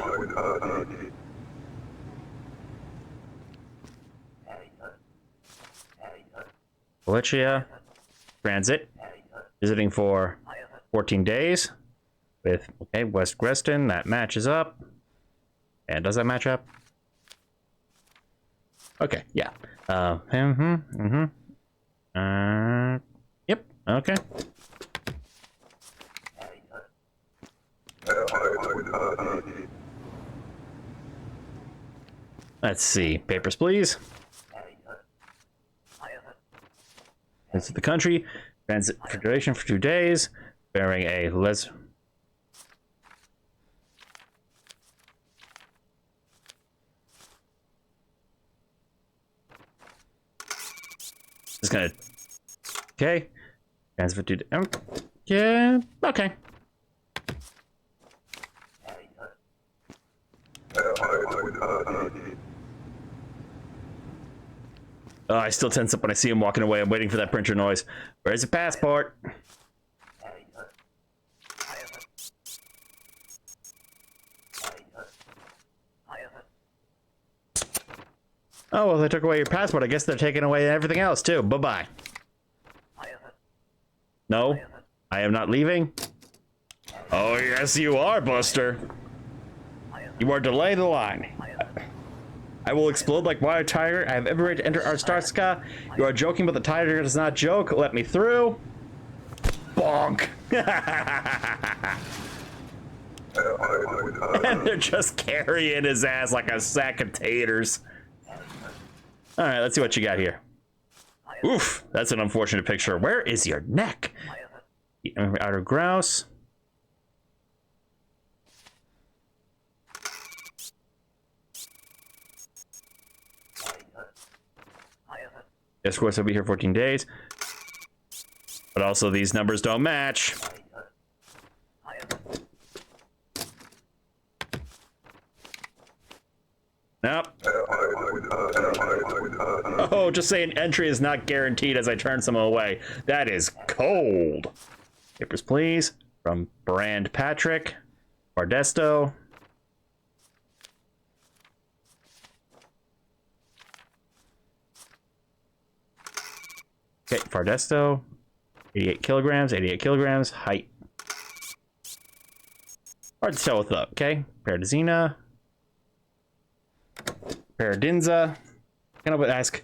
Colechia. Transit. Visiting for 14 days. With, okay, West Greston. That matches up. And does that match up? Okay, yeah. Yep, okay. Let's see. Papers, please. Visit the country. Transit for duration for 2 days. Bearing a Just gonna. Okay. Transfer to. Yeah. Okay. Oh, I still tense up when I see him walking away. I'm waiting for that printer noise. Where's the passport? Oh, well, they took away your passport. I guess they're taking away everything else, too. Bye-bye. No, I am not leaving. Oh, yes, you are, Buster. You are delaying the line. I will explode like Wild Tiger. I have every right to enter Arstarska. You are joking, but the tiger does not joke. Let me through. Bonk. And they're just carrying his ass like a sack of taters. All right, let's see what you got here. Oof, that's an unfortunate picture. Where is your neck? Outer grouse. Yes, of course, I'll be here 14 days. But also, these numbers don't match. Nope. Oh, just saying entry is not guaranteed as I turn some away. That is cold. Papers, please. From Brand Patrick. Bardesto. Okay, Fardesto. 88 kilograms, 88 kilograms. Height. Hard to tell with the, okay. Paradizina. Paradinza. Can I ask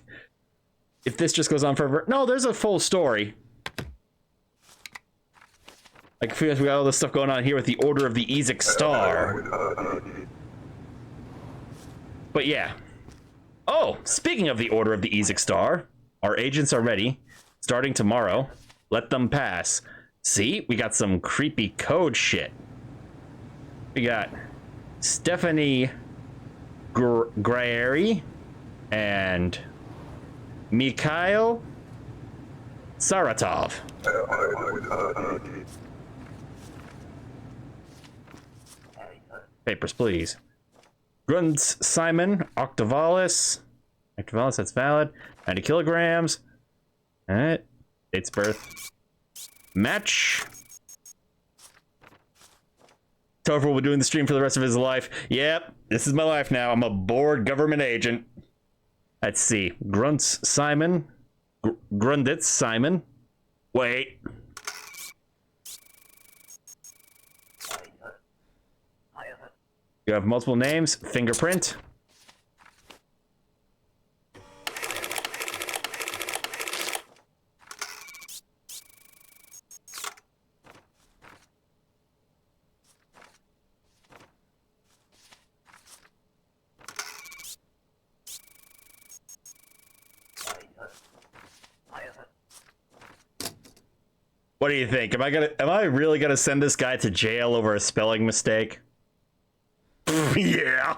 if this just goes on forever? No, there's a full story. Like, I feel like we got all this stuff going on here with the Order of the Ezek Star. But yeah. Oh, speaking of the Order of the Ezek Star, our agents are ready. Starting tomorrow. Let them pass. See, we got some creepy code shit. We got Stephanie Graeri and Mikhail Saratov. Papers, please. Grunds Simon Octavalis. Octavalis, that's valid. 90 kilograms. Alright. Date's birth. Match. Topher will be doing the stream for the rest of his life. Yep, this is my life now. I'm a bored government agent. Let's see. Grunts Simon. Grunditz Simon. Wait. You have multiple names. Fingerprint. What do you think? Am I really gonna send this guy to jail over a spelling mistake? Yeah.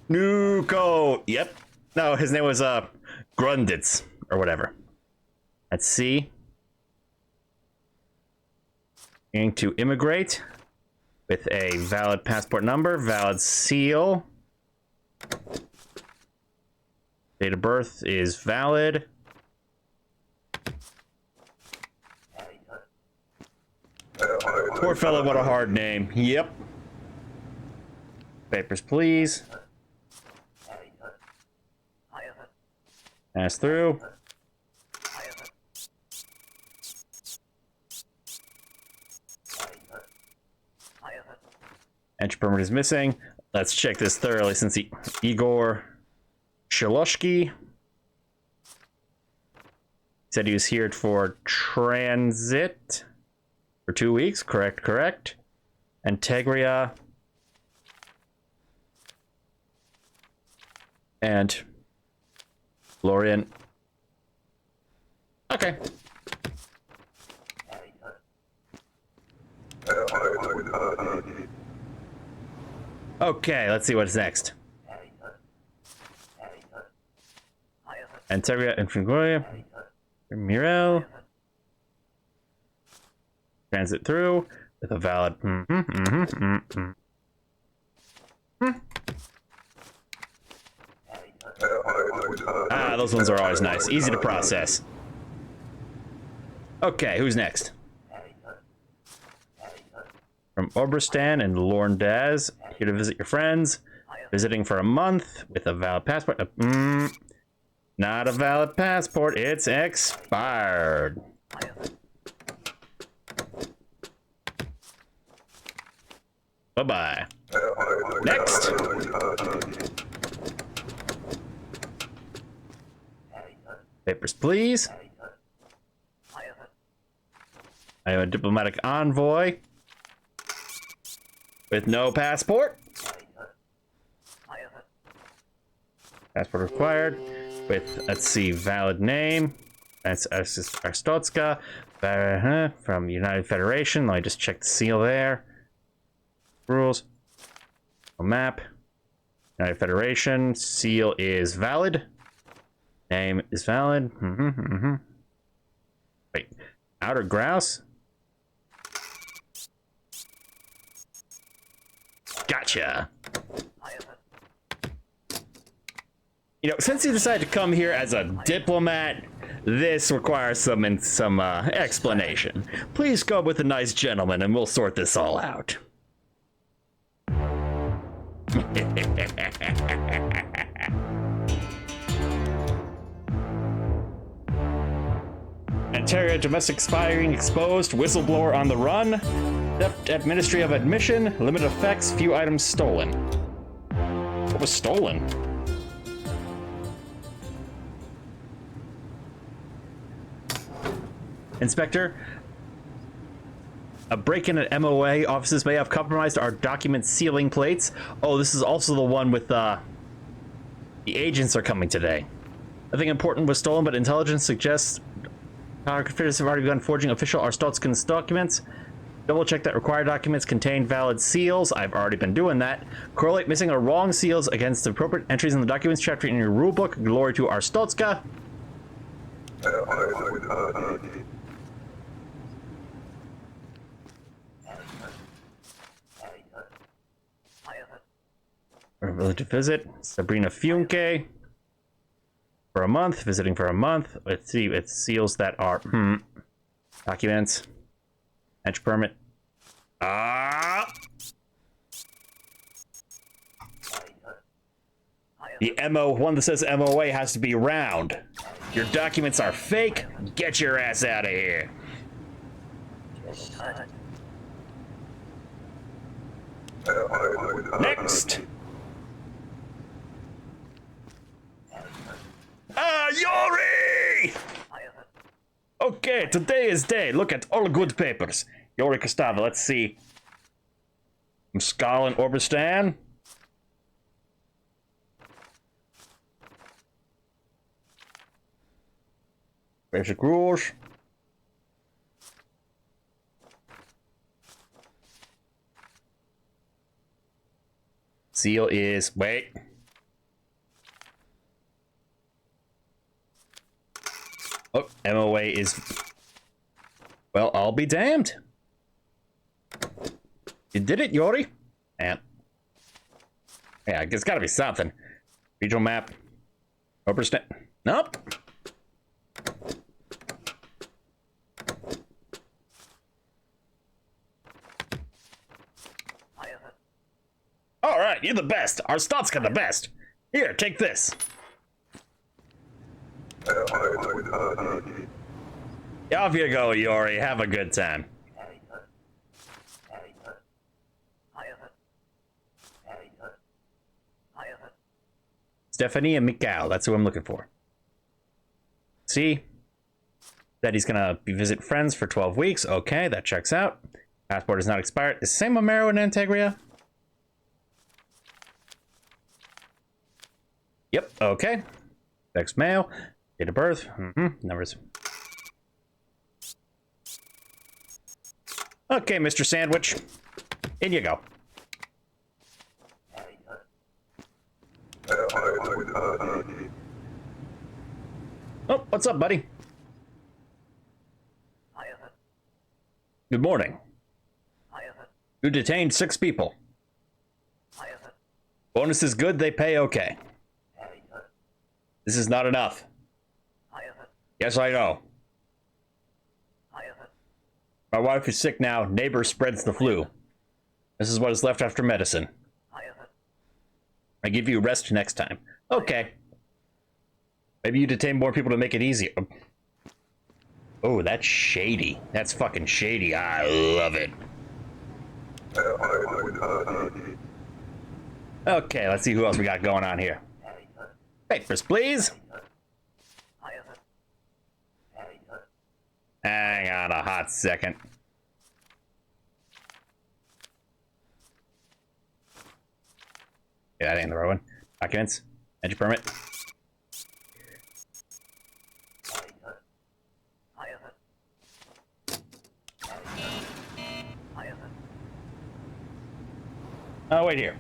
Nuko. Yep. No, his name was Grunditz or whatever. Let's see. Going to immigrate with a valid passport number, valid seal. Date of birth is valid. Poor fellow, what a hard name. Yep. Papers, please. Pass through. Entry permit is missing. Let's check this thoroughly since Igor Shaloshki said he was here for transit for 2 weeks. Correct. Integria and Lorient. Okay. Okay, let's see what's next. Integria and Fingoria. Mirel. Transit through with a valid. Ah, those ones are always nice. Easy to process. Okay, who's next? From Obristan and Lorndaz, here to visit your friends. Visiting for a month with a valid passport. Not a valid passport, it's expired. Bye-bye. Next. Papers, please. I am a diplomatic envoy with no passport. Passport required. With, let's see, valid name. That's Arstotska from United Federation. Let me just check the seal there. Rules. A map. United Federation. Seal is valid. Name is valid. Wait. Outer Grouse? Gotcha. You know, since you decided to come here as a diplomat, this requires some explanation. Please go with a nice gentleman and we'll sort this all out. Humanitarian domestic spying exposed. Whistleblower on the run. Theft at Ministry of Admission. Limited effects. Few items stolen. What was stolen? Inspector. A break-in at MOA offices may have compromised our document sealing plates. Oh, this is also the one with the agents are coming today. Nothing important was stolen, but intelligence suggests our conspirators have already begun forging official Arstotzkan's documents. Double check that required documents contain valid seals. I've already been doing that. Correlate missing or wrong seals against the appropriate entries in the documents chapter in your rulebook. Glory to Arstotzka. Ability to visit Sabrina Funke for a month. Visiting for a month. Let's see. It's seals that are documents. Entry permit. The one that says MOA has to be round. Your documents are fake. Get your ass out of here. Next. Yori! Okay, today is day. Look at all good papers. Yori Kostava, let's see. From Skal and Orbistan. Basic rules. Seal is, wait. Oh, MOA is, well, I'll be damned. You did it, Yori. And yeah, it's gotta be something. Regional map. Oberstan. Nope. All right, you're the best. Our Stotska the best. Here, take this. Off you go, Yori. Have a good time. Stephanie and Mikhail. That's who I'm looking for. See? That he's gonna be visit friends for 12 weeks. Okay, that checks out. Passport is not expired. Is same Amaro and Antegria? Yep, okay. Sex male. Date of birth. Numbers. Okay, Mr. Sandwich. In you go. Oh, what's up, buddy? Good morning. You detained 6 people. Bonus is good, they pay okay. This is not enough. Yes, I know. My wife is sick now. Neighbor spreads the flu. This is what is left after medicine. I give you rest next time. Okay. Maybe you detain more people to make it easier. Oh, that's shady. That's fucking shady. I love it. Okay, let's see who else we got going on here. Papers, please. Hang on a hot second. Yeah, that ain't the right one. Documents. Entry permit. Oh, wait here.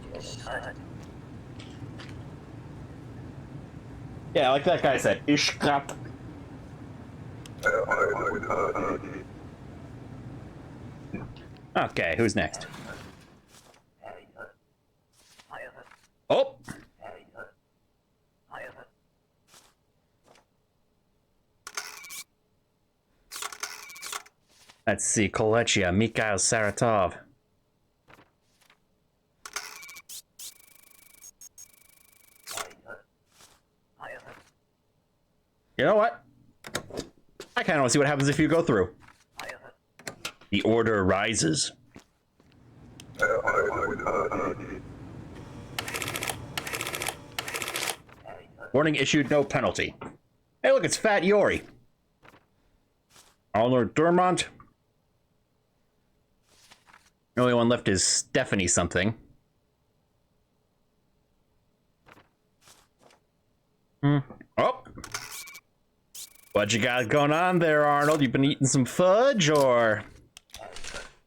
Yeah, like that guy said. Ishkat. Okay, who's next? Oh! Let's see, Kolechia, Mikhail Saratov. You know what? I I kind of want to see what happens if you go through. The order rises. Warning issued, no penalty. Hey, look, it's Fat Yori. Arnold Durmont. The only one left is Stephanie something. Oh. What you got going on there, Arnold? You been eating some fudge, or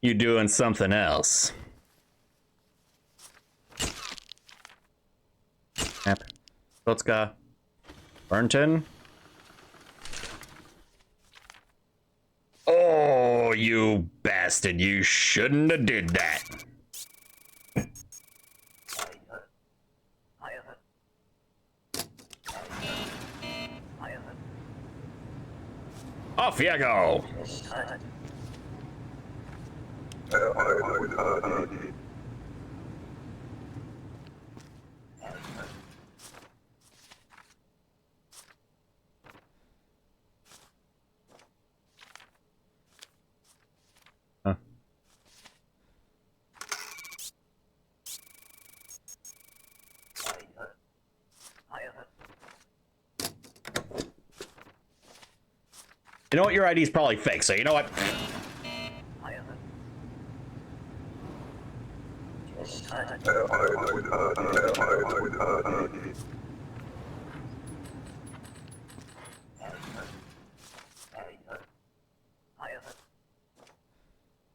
you doing something else? Snap. Lotska. Burnton. Oh, you bastard. You shouldn't have did that. Off you go. Huh. You know what? Your ID is probably fake, so you know what?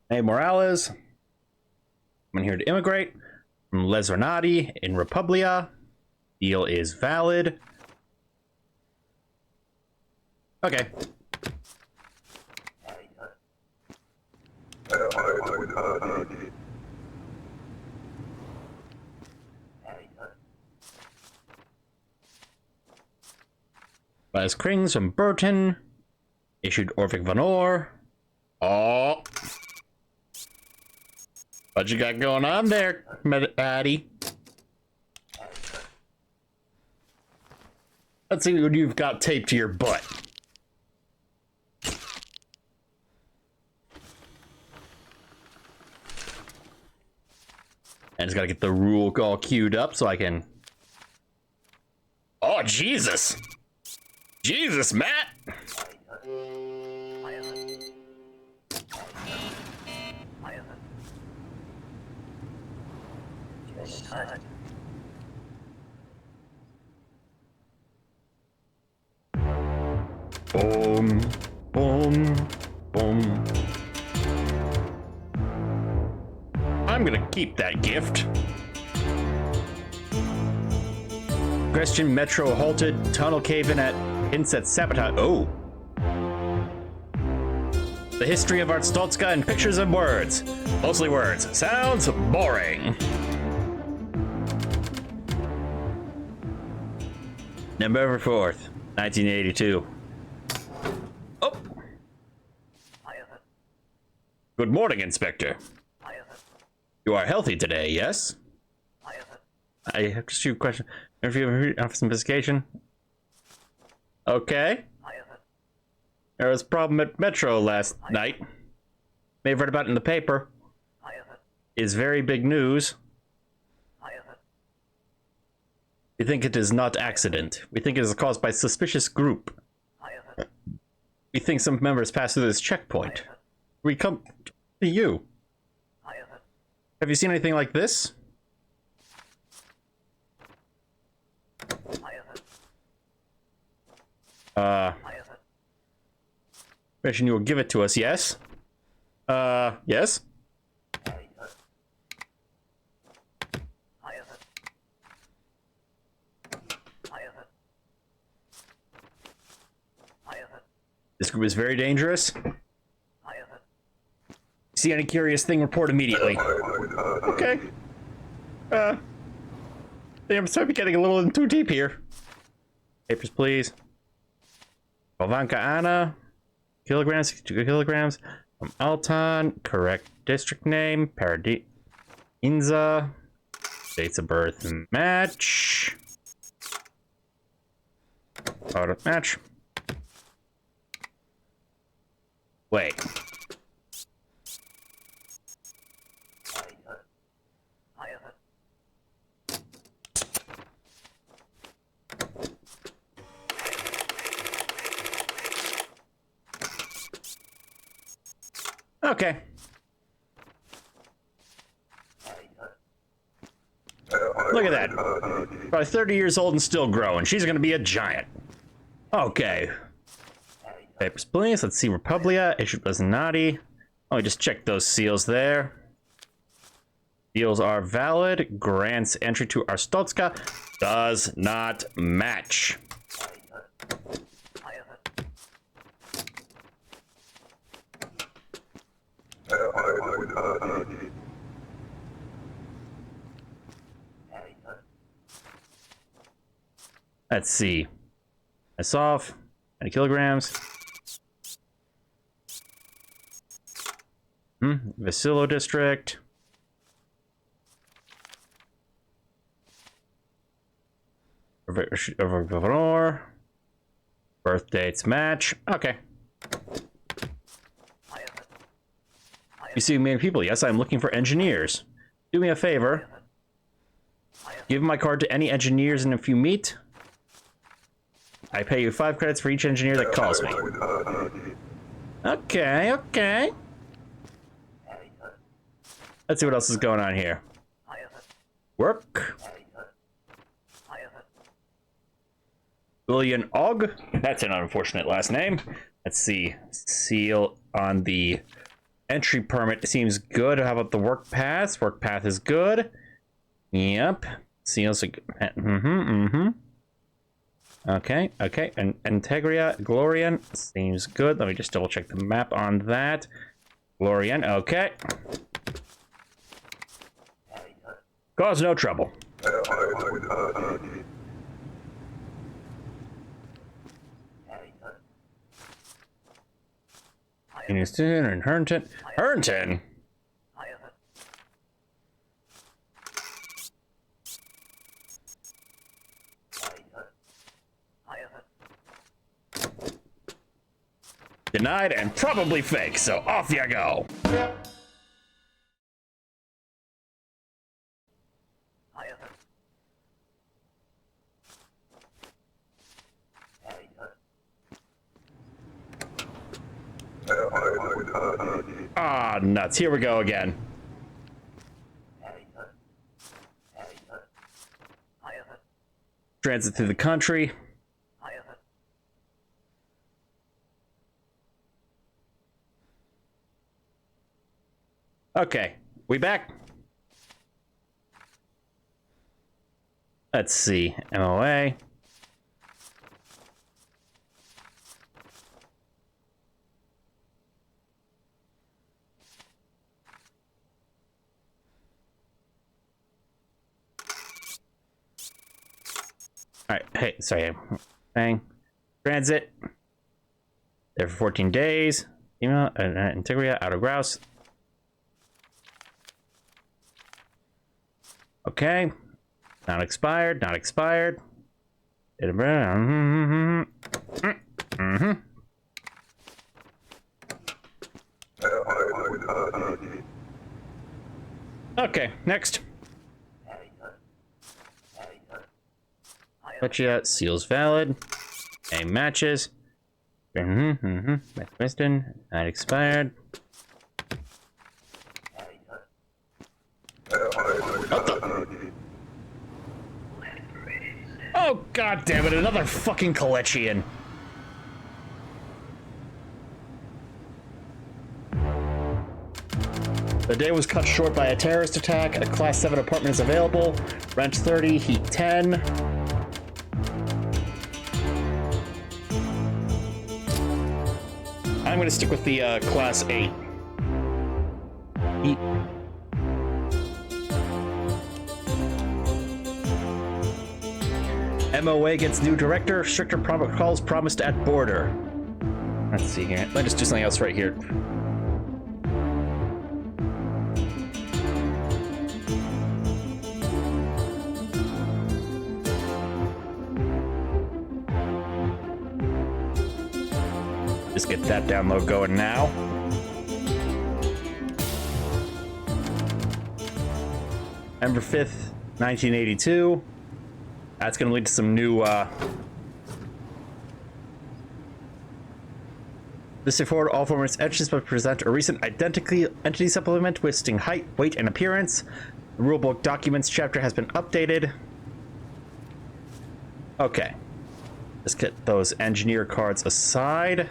Hey, Morales. I'm here to immigrate from Les Renati in Republia. Deal is valid. Okay. Buzz Krings from Burton. Issued Orvik Vanor. Oh. What you got going on there, Addy? Let's see what you've got taped to your butt. I just gotta get the rule all queued up so I can... Oh, Jesus! Jesus, Matt! Boom, boom, boom. I'm gonna keep that gift. Christian Metro halted, tunnel cave-in at Inset Sabotage. Oh. The history of Art Stoltzka in pictures and words. Mostly words. Sounds boring. November 4th, 1982. Oh. Good morning, Inspector. You are healthy today, yes? I have just a few questions. Interview office investigation. Okay. There was a problem at Metro last night. May have read about it in the paper. It's very big news. We think it is not accident. We think it is caused by suspicious group. We think some members passed through this checkpoint. We come to you. Have you seen anything like this? Mention you will give it to us, yes? Yes? This group is very dangerous. See any curious thing, report immediately. Okay. I'm starting to be getting a little too deep here. Papers, please. Bovanka Anna. Kilograms, 62 kilograms. From Alton. Correct district name. Paradis. Inza. Dates of birth match. Auto match. Wait. Okay. Look at that. Probably 30 years old and still growing. She's gonna be a giant. Okay. Papers, please. Let's see. Republia, issued Resonati. Oh, we just checked those seals there. Seals are valid. Grants entry to Arstotzka. Does not match. Let's see. That's off. 20 kilograms. Vasilo district. Governor. Birth dates match. Okay. You see many people. Yes, I'm looking for engineers. Do me a favor. Give my card to any engineers, and if you meet, I pay you 5 credits for each engineer that calls me. Okay, okay. Let's see what else is going on here. Work. William Og. That's an unfortunate last name. Let's see. Seal on the entry permit seems good. How about the work pass? Work path is good. Yep. Seals. Okay, okay. And Integria, Glorian seems good. Let me just double check the map on that. Glorian, okay. Cause no trouble. Houston and Herndon. Herndon? Denied and probably fake, so off you go. Ah, nuts. Here we go again. Transit through the country. Okay, we back. Let's see. MOA. All right. Hey, sorry. Bang. Transit. There for 14 days. Email. Integria. Outer Grouse. Okay. Not expired. Not expired. Okay. Next. Gotcha. Seals valid. A matches. Weston. Not expired. What the? Oh, god damn it, another fucking Kalechian. The day was cut short by a terrorist attack. A Class 7 apartment is available. Rent 30, heat 10. I'm gonna stick with the Class 8. Heat. MOA gets new director. Stricter protocols promised at border. Let's see here. Let me just do something else right here. Just get that download going now. November 5th, 1982. That's going to lead to some new, This forward all formats etches but present a recent identity supplement listing height, weight, and appearance. The rulebook documents chapter has been updated. Okay. Let's get those engineer cards aside.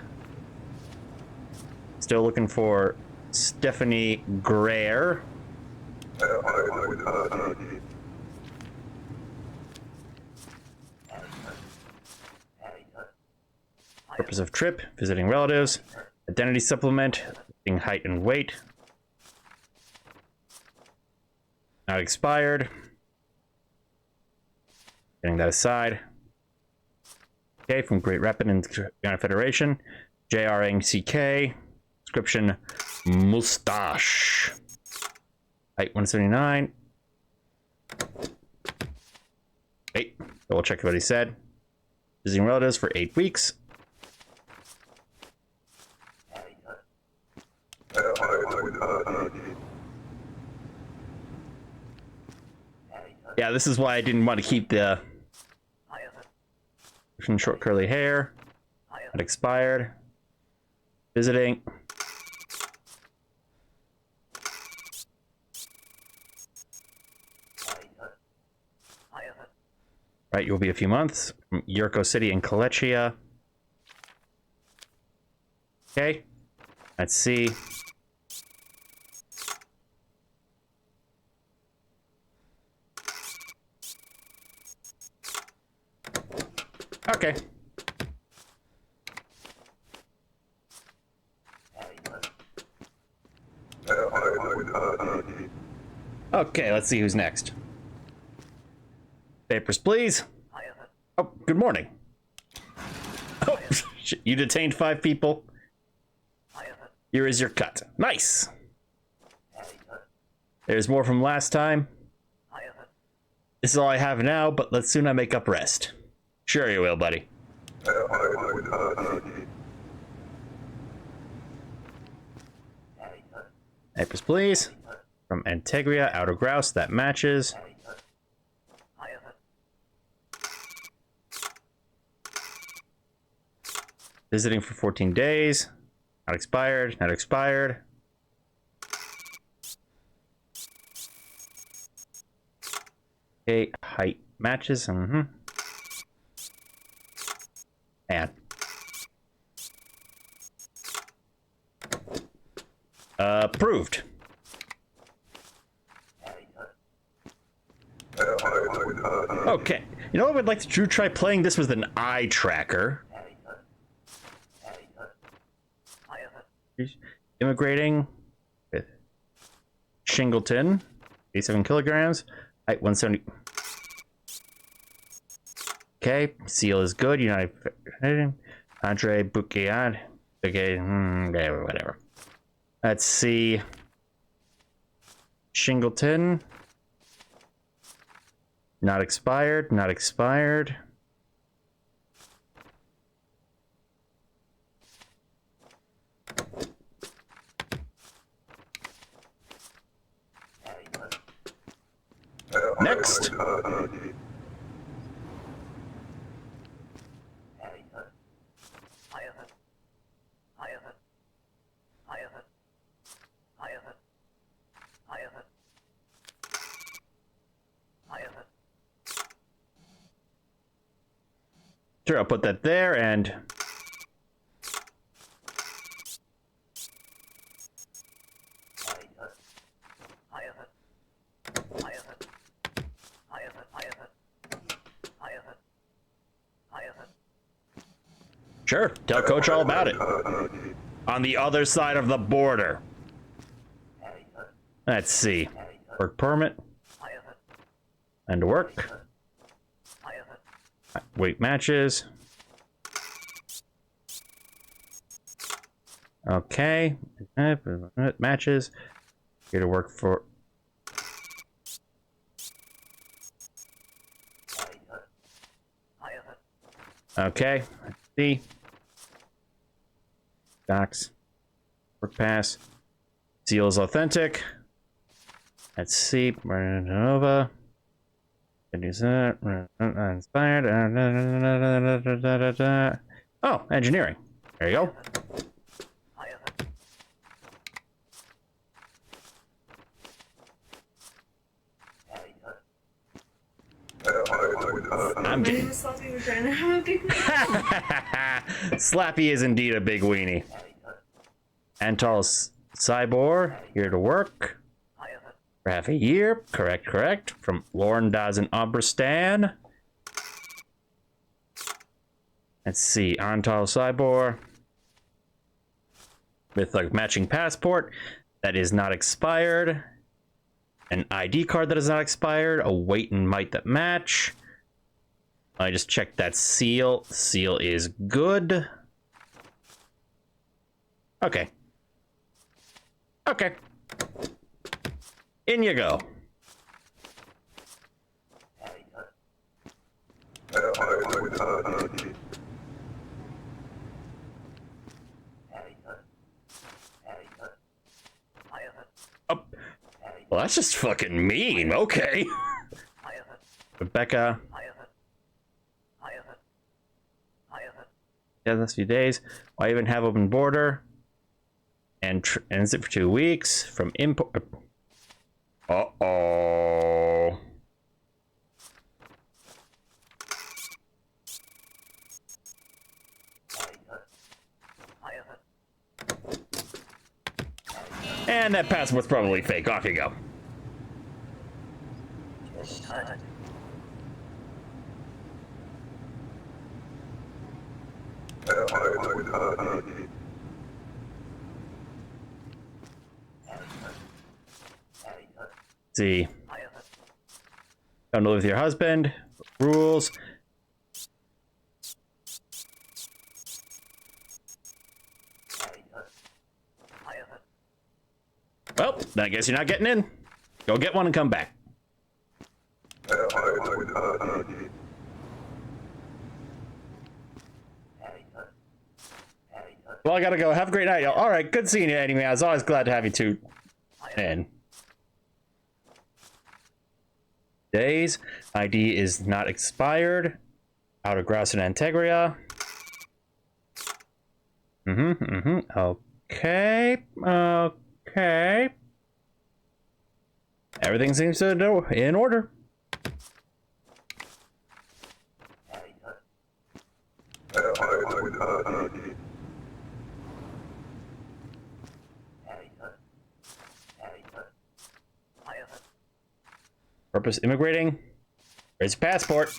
Still looking for Stephanie Greer. Purpose of trip, visiting relatives, identity supplement, listing height and weight. Not expired. Getting that aside. Okay, from Great Rapid Indiana Federation. JRNCK. Description, mustache. Height 179. Hey, double check what he said. Visiting relatives for 8 weeks. Yeah, this is why I didn't want to keep the short curly hair. Not expired. Visiting. Right, you'll be a few months. From Yurko City in Kalechia. Okay. Let's see. Okay. Okay, let's see who's next. Papers, please. Oh, good morning. Oh, you detained 5 people. Here is your cut. Nice. There's more from last time. This is all I have now, but let's soon I make up rest. Sure you will, buddy. Papers, please. From Antegria, Outer Grouse, that matches. Visiting for 14 days. Not expired, not expired. Okay, height matches. Man. Approved. Okay. You know what I would like to try playing this with an eye tracker. Immigrating with Shingleton, 87 kilograms, height 170. Okay, seal is good. United Andre Bouquet. Okay, whatever. Let's see. Shingleton. Not expired, not expired. Next. Sure, I'll put that there and sure, tell Coach all about it. On the other side of the border. Let's see. Work permit. And work. Weight matches. Okay. Matches. Here to work for. Okay. Let's see. Docs. Work pass. Seal is authentic. Let's see. Nova. Inspired. Oh, engineering. There you go. I'm getting... Slappy is indeed a big weenie. Antal's Cybor, here to work. For half a year. Correct. From Lauren Dawes and Obristan. Let's see. Antal Cybor. With a matching passport that is not expired. An ID card that is not expired. A weight and might that match. I just checked that seal. Seal is good. Okay. In you go. Oh. Well, that's just fucking mean. Okay. Rebecca. Yeah, that's a few days. Why even have open border? And ends it for 2 weeks from import. Uh-oh. And that passport's probably fake. Off you go. See. Don't live with your husband. Rules. Well, then I guess you're not getting in. Go get one and come back. Well, I gotta go. Have a great night, y'all. All right, good seeing you anyway. I was always glad to have you two in. Days. ID is not expired. Out of Grass and Antegria. Okay. Everything seems to go in order. Purpose immigrating. Where's your passport?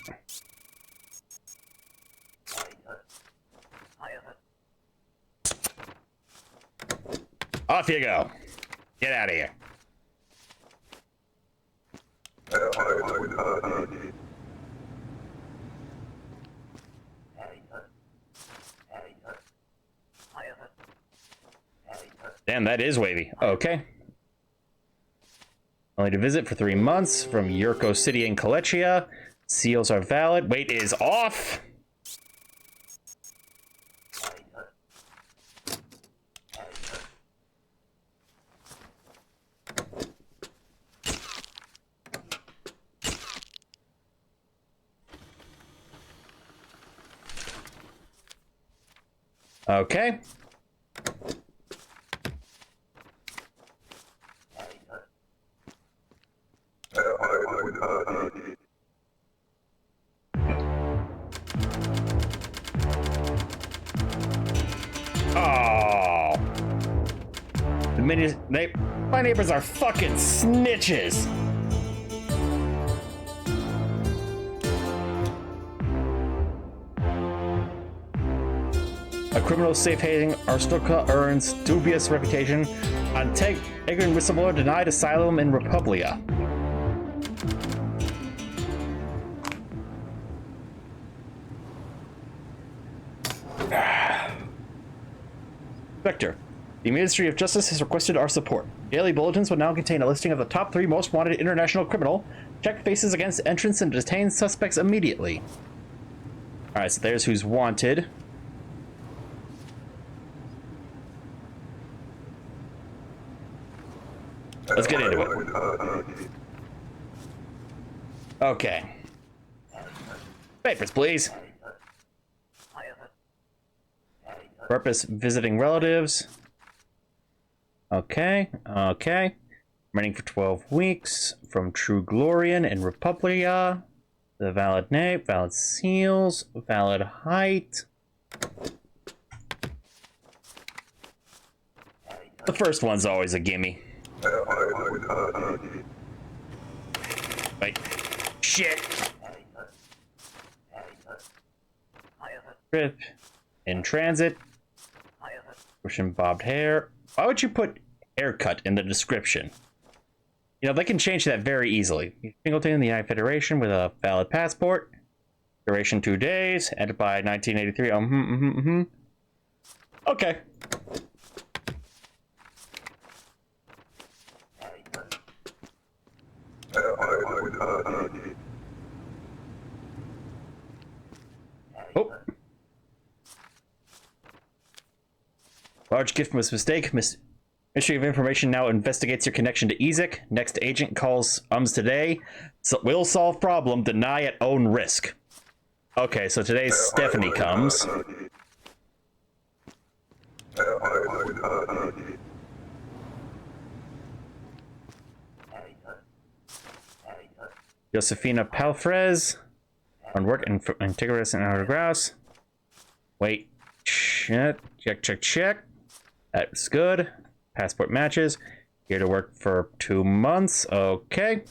Off you go. Get out of here. Damn, that is wavy. Okay. Only to visit for 3 months from Yurko City and Kolechia. Seals are valid. Weight is off. Okay. Oh. My neighbors are fucking snitches. A criminal safe haven, Arstoka earns dubious reputation. Ignorant whistleblower denied asylum in Republia. Vector. The Ministry of Justice has requested our support. Daily bulletins will now contain a listing of the top 3 most wanted international criminal. Check faces against entrance and detain suspects immediately. Alright, so there's who's wanted. Okay. Papers, please. Purpose, visiting relatives. Okay, okay. Running for 12 weeks. From True Glorian and Republia. The valid name, valid seals, valid height. The first one's always a gimme. Wait. Shit! Trip. In transit. Pushing bobbed hair. Why would you put haircut in the description? You know, they can change that very easily. Singleton in the United Federation with a valid passport. Duration 2 days. Entered by 1983. Okay. Oh. Large gift was mistake. Mystery of Information now investigates your connection to Ezek. Next agent calls today. So will solve problem. Deny at own risk. Okay, so today Stephanie comes. Josefina Palfrez. On work in Antigoras and Autographs. Wait. Shit. Check. That's good. Passport matches. Here to work for 2 months. Okay.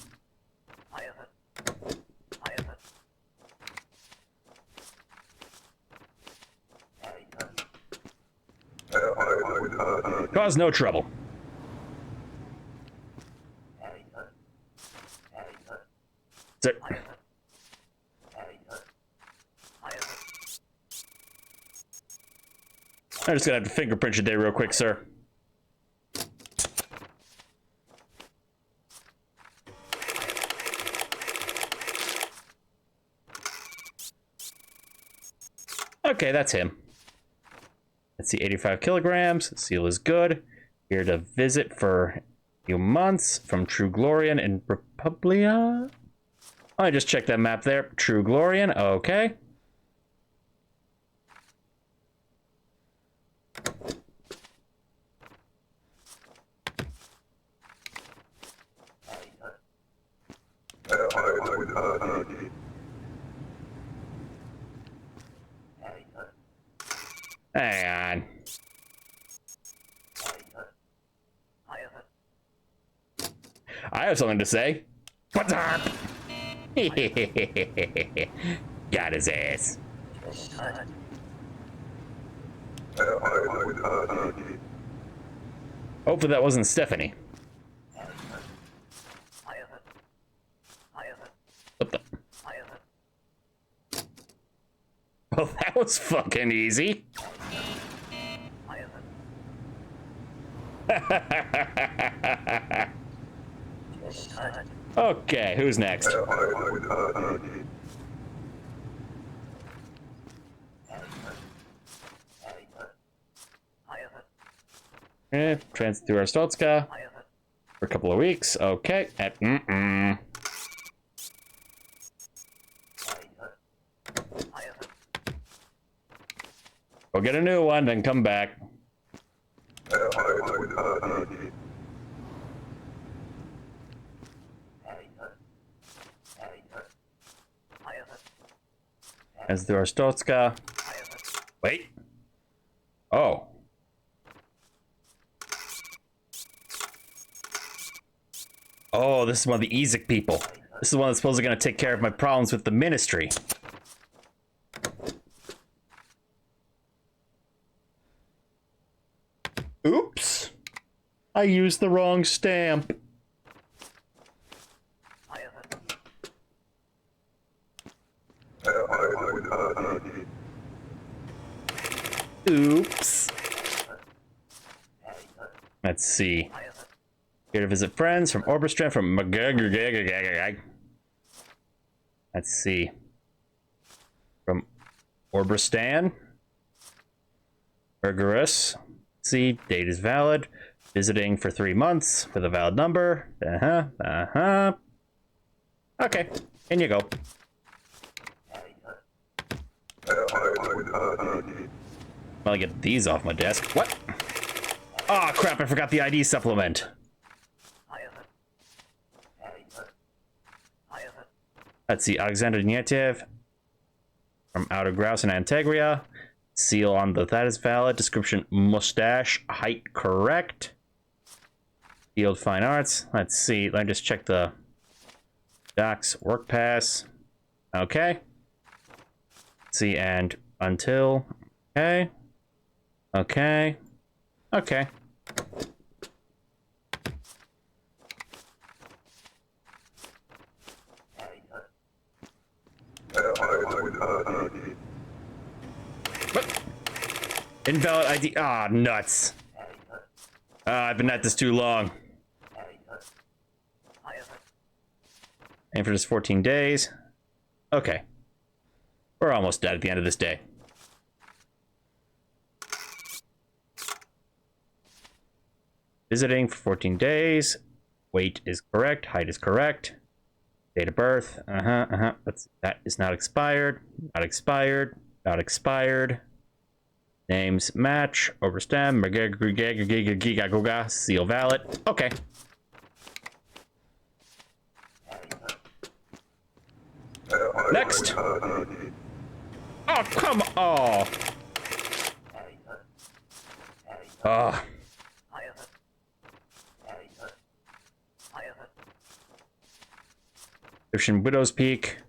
Cause no trouble. Sir. I'm just gonna have to fingerprint your day real quick, sir. Okay, that's him. Let's see, 85 kilograms. Seal is good. Here to visit for a few months from True Glorian and Republia. I just checked that map there. True Glorian, okay. Hang on. I have something to say. What's up? Got his ass. Hopefully that wasn't Stephanie. What the? Well, that was fucking easy. Okay, who's next? Transit through Arstotzka for a couple of weeks. Okay. Go get a new one, then come back. As through Arstotzka. Wait. Oh. Oh, this is one of the Ezek people. This is one that's supposedly going to take care of my problems with the ministry. Oops. I used the wrong stamp. Oops. Let's see. Here to visit friends from Orbestrand from Let's see. From Orbristan. Bergerus. See, date is valid. Visiting for 3 months with a valid number. Okay. In you go. I'll get these off my desk. What? Oh crap, I forgot the ID supplement. Let's see, Alexander Nietev from Outer Grouse and Antegria. Seal on that is valid. Description, mustache. Height, correct. Field, fine arts. Let's see, let me just check the docs. Work pass. Okay. Let's see, and until. Okay. Okay. Okay. What? Invalid ID. Ah, nuts. I've been at this too long. Aim for just 14 days. Okay. We're almost dead at the end of this day. Visiting for 14 days. Weight is correct. Height is correct. Date of birth. That is not expired. Not expired. Not expired. Names match. Overstem. Seal valid. Okay. Next. Oh, come on. Oh. Egyptian Widow's Peak.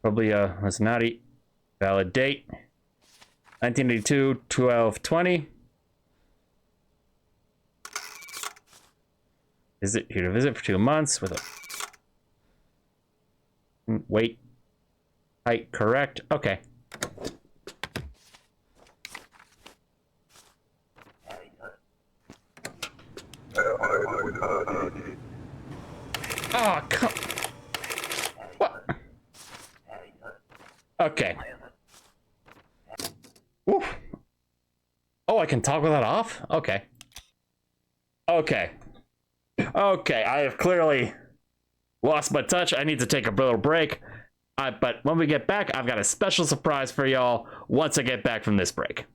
Probably that's naughty. Valid date. 1982, 12/20. Visit here to visit for 2 months with a weight, height correct. Okay. Oh, come. What? Okay. Woo. Oh, I can toggle that off? Okay. Okay. Okay, I have clearly lost my touch. I need to take a little break. But when we get back, I've got a special surprise for y'all once I get back from this break.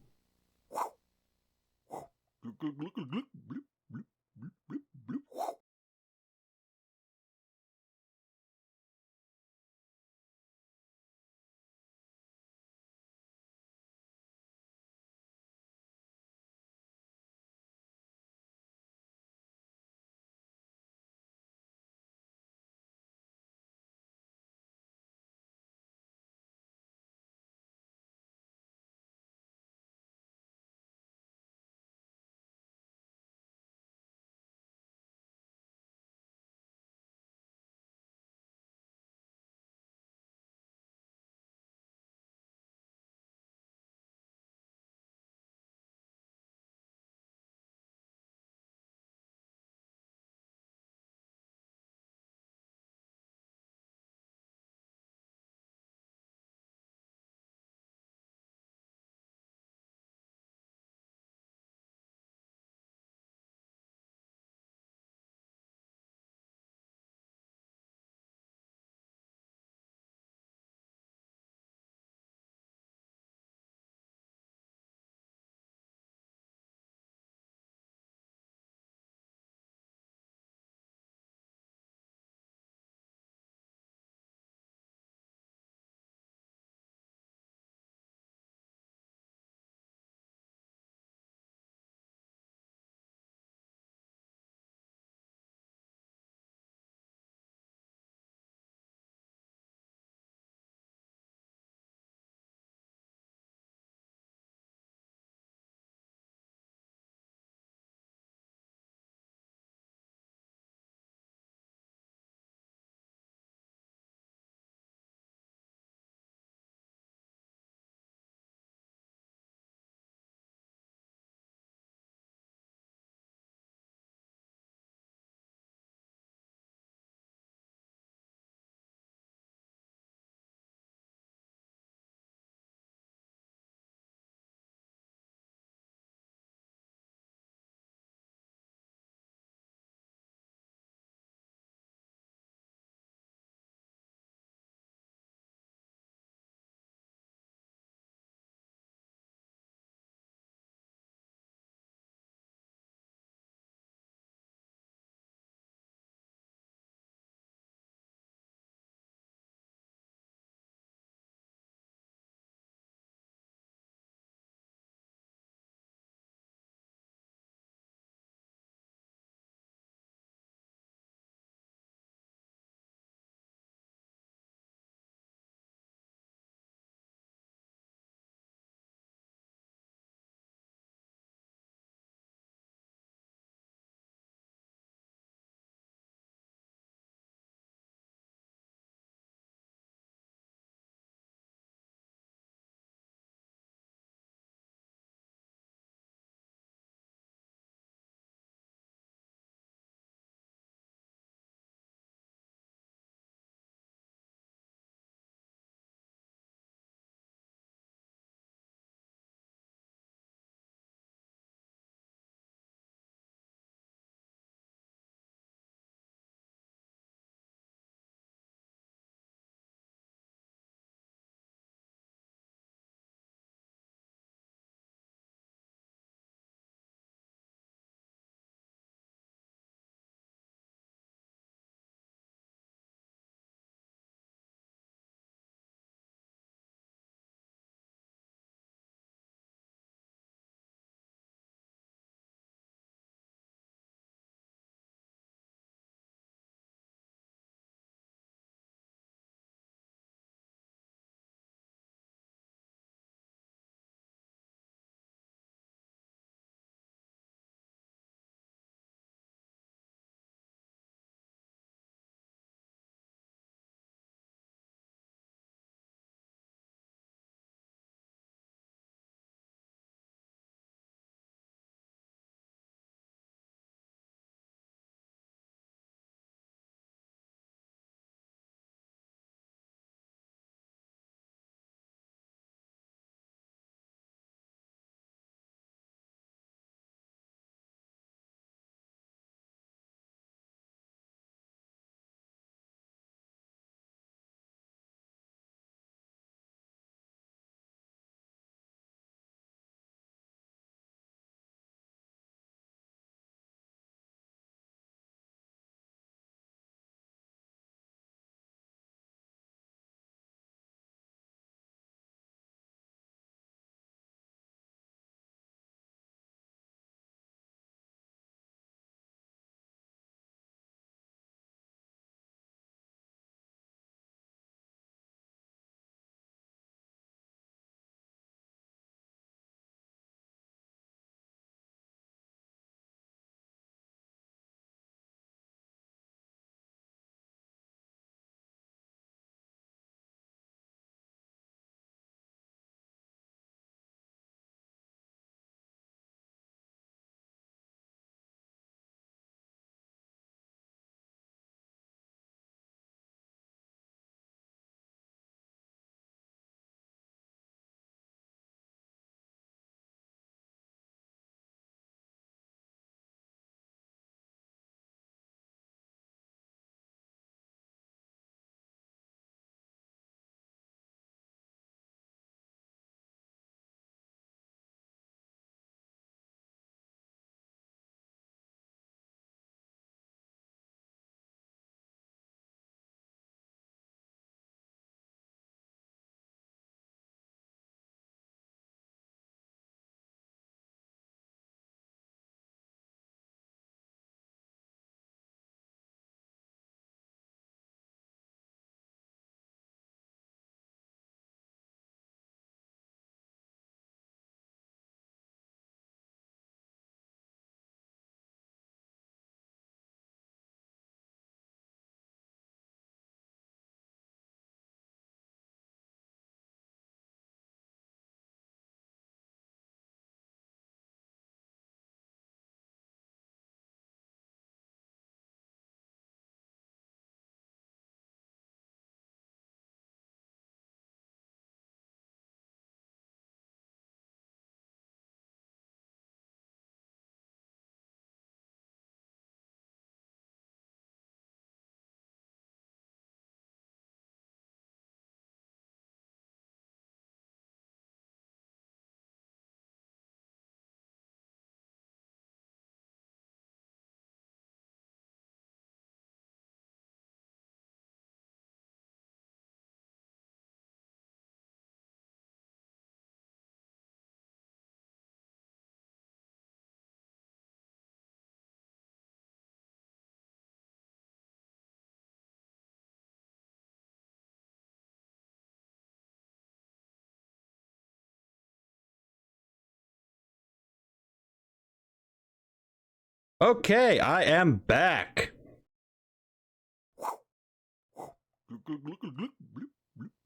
Okay, I am back.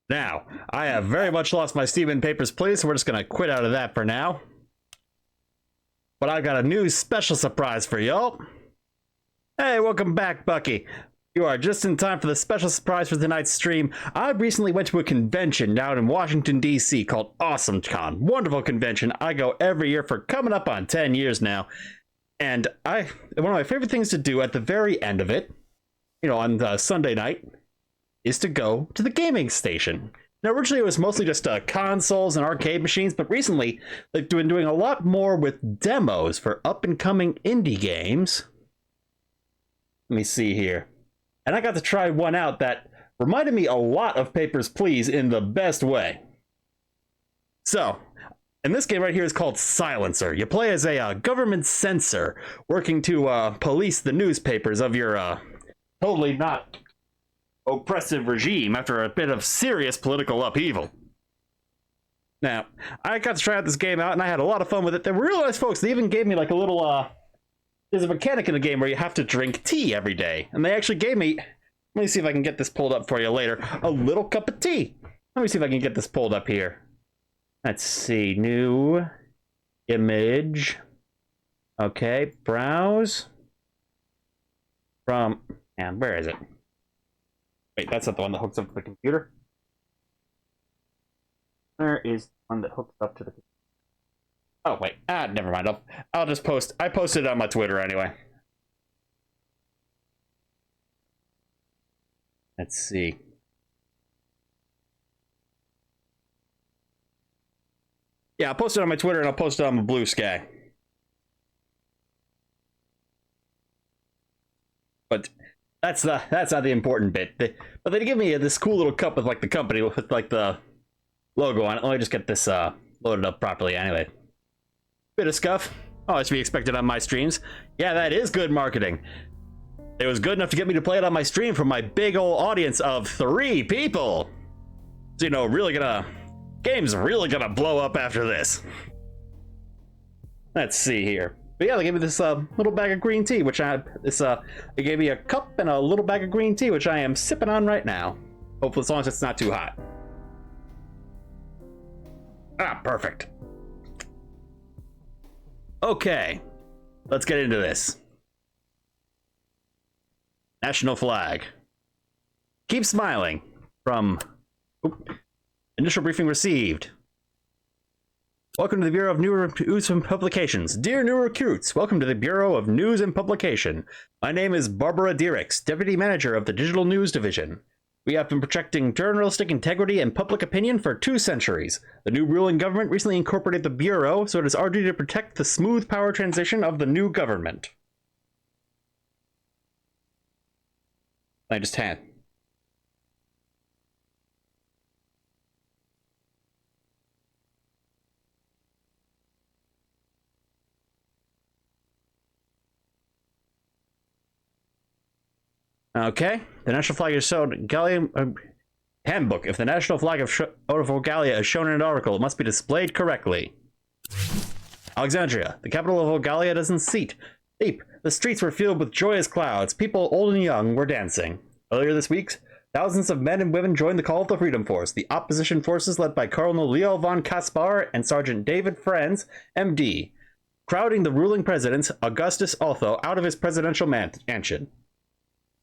Now, I have very much lost my Steam and Papers, Please, so we're just gonna quit out of that for now. But I've got a new special surprise for y'all. Hey, welcome back, Bucky. You are just in time for the special surprise for tonight's stream. I recently went to a convention down in Washington, D.C. called AwesomeCon. Wonderful convention. I go every year for coming up on 10 years now. And one of my favorite things to do at the very end of it, on the Sunday night, is to go to the gaming station. Now, originally it was mostly just consoles and arcade machines, but recently they've been doing a lot more with demos for up-and-coming indie games. Let me see here. And I got to try one out that reminded me a lot of Papers, Please in the best way. So, and this game right here is called Silencer. You play as a government censor working to police the newspapers of your totally not oppressive regime after a bit of serious political upheaval. Now, I got to try out this game out and I had a lot of fun with it. They were real nice folks. They even gave me like a little there's a mechanic in the game where you have to drink tea every day. And they actually gave me, let me see if I can get this pulled up for you later, a little cup of tea. Let me see if I can get this pulled up here. Let's see, new image. Okay, browse. From, and where is it? Wait, that's not the one that hooks up to the computer. Where is the one that hooks up to the computer? Oh, wait. Never mind. I'll just post. I posted it on my Twitter anyway. Let's see. Yeah, I'll post it on my Twitter and I'll post it on my Blue Sky. But that's not the important bit. But they give me this cool little cup with like the company with like the logo on it. Let me just get this loaded up properly anyway. Bit of scuff. Oh, it's to be expected on my streams. Yeah, that is good marketing. It was good enough to get me to play it on my stream for my big old audience of 3 people. So, game's really gonna blow up after this. Let's see here. But yeah, they gave me this little bag of green tea, which they gave me a cup and a little bag of green tea, which I am sipping on right now. Hopefully, as long as it's not too hot. Perfect. Okay, let's get into this. National flag. Keep smiling. From initial briefing received. Welcome to the Bureau of News and Publications. Dear new recruits, welcome to the Bureau of News and Publication. My name is Barbara Dierix, Deputy Manager of the Digital News Division. We have been protecting journalistic integrity and public opinion for 2 centuries. The new ruling government recently incorporated the Bureau, so it is our duty to protect the smooth power transition of the new government. I just had. Okay, the national flag is shown. Handbook. If the national flag of Bulgaria is shown in an article, it must be displayed correctly. Alexandria, the capital of Bulgaria, doesn't sleep. The streets were filled with joyous clouds. People, old and young, were dancing. Earlier this week, thousands of men and women joined the call of the Freedom Force, the opposition forces led by Colonel Leo von Kaspar and Sergeant David Franz, MD, crowding the ruling president, Augustus Otho, out of his presidential mansion.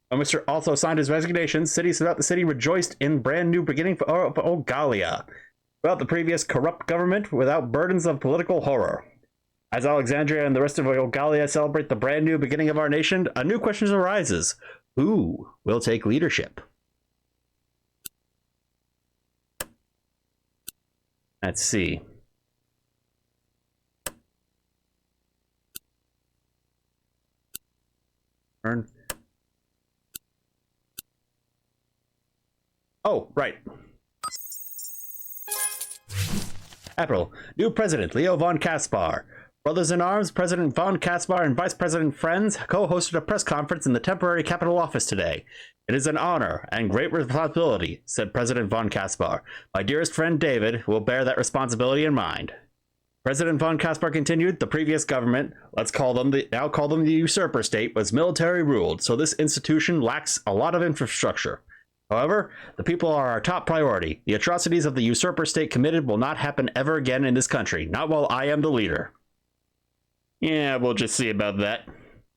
When Mr. Otho signed his resignation, cities throughout the city rejoiced in brand new beginning for Bulgaria, without the previous corrupt government, without burdens of political horror. As Alexandria and the rest of Bulgaria celebrate the brand new beginning of our nation, a new question arises. Who will take leadership? Let's see. Oh, right. April. New President Leo von Kaspar. Brothers in Arms, President von Kaspar and Vice President Franz co-hosted a press conference in the temporary capital office today. It is an honor and great responsibility, said President von Kaspar. My dearest friend David will bear that responsibility in mind. President von Kaspar continued, the previous government, now call them the usurper state, was military ruled, so this institution lacks a lot of infrastructure. However, the people are our top priority. The atrocities of the usurper state committed will not happen ever again in this country, not while I am the leader. Yeah, we'll just see about that.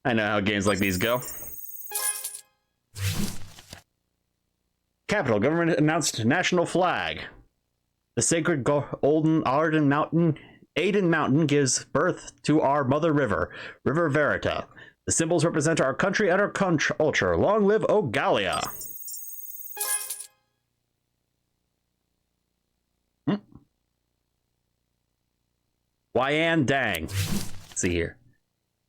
I know how games like these go. Capital government announced national flag. The sacred Aden Mountain gives birth to our mother river, River Verita. The symbols represent our country and our culture. Long live Ogalia! Wyan Dang. Let's see here.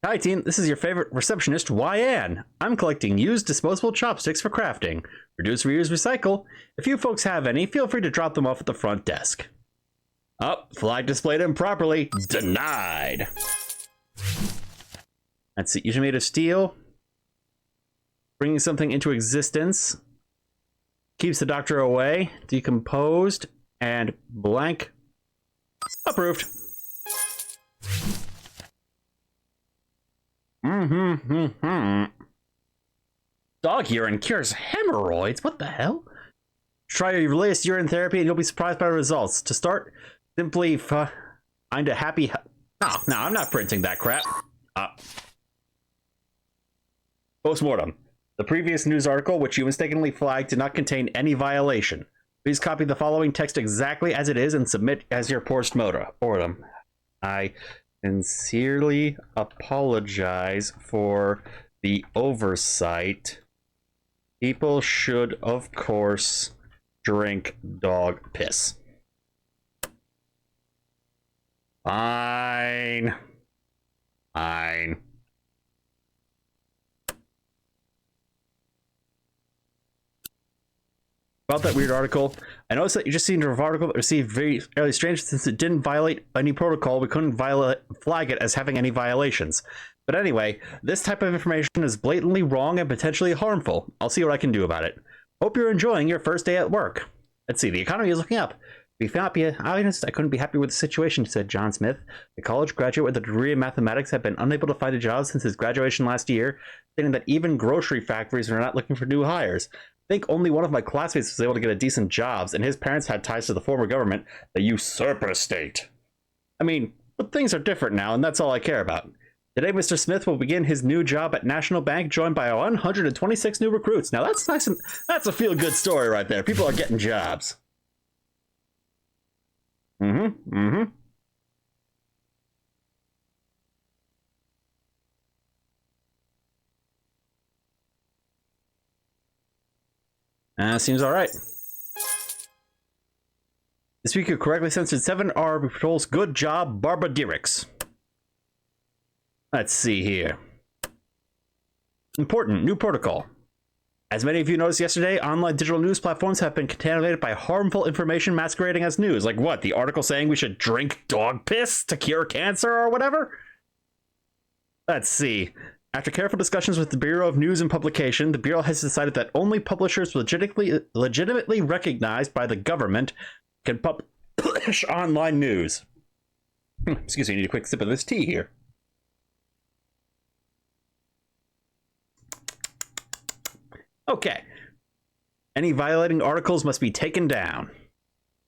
Hi team, this is your favorite receptionist, Wyan. I'm collecting used disposable chopsticks for crafting. Reduce, reuse, recycle. If you folks have any, feel free to drop them off at the front desk. Oh, flag displayed improperly. Denied. That's it. Usually made of steel. Bringing something into existence. Keeps the doctor away. Decomposed. And blank. Approved. Dog urine cures hemorrhoids? What the hell? Try your latest urine therapy and you'll be surprised by the results. To start, simply find a happy... No, I'm not printing that crap. Postmortem. The previous news article, which you mistakenly flagged, did not contain any violation. Please copy the following text exactly as it is and submit as your postmortem. I sincerely apologize for the oversight. People should, of course, drink dog piss. Fine. About that weird article, I noticed that you just seen an article that received very fairly strange since it didn't violate any protocol. We couldn't flag it as having any violations. But anyway, this type of information is blatantly wrong and potentially harmful. I'll see what I can do about it. Hope you're enjoying your first day at work. Let's see, the economy is looking up. I couldn't be happy with the situation, said John Smith. The college graduate with a degree in mathematics had been unable to find a job since his graduation last year, stating that even grocery factories are not looking for new hires. I think only one of my classmates was able to get a decent job, and his parents had ties to the former government, the usurper state. I mean, but things are different now, and that's all I care about. Today, Mr. Smith will begin his new job at National Bank, joined by 126 new recruits. Now, that's nice, and that's a feel-good story right there. People are getting jobs. Seems all right. This week you correctly censored 7 Army patrols. Good job, Barbara Dirks. Let's see here. Important new protocol. As many of you noticed yesterday, online digital news platforms have been contaminated by harmful information masquerading as news. Like what? The article saying we should drink dog piss to cure cancer or whatever? Let's see. After careful discussions with the Bureau of News and Publication, the Bureau has decided that only publishers legitimately recognized by the government can publish online news. Excuse me, I need a quick sip of this tea here. Okay. Any violating articles must be taken down.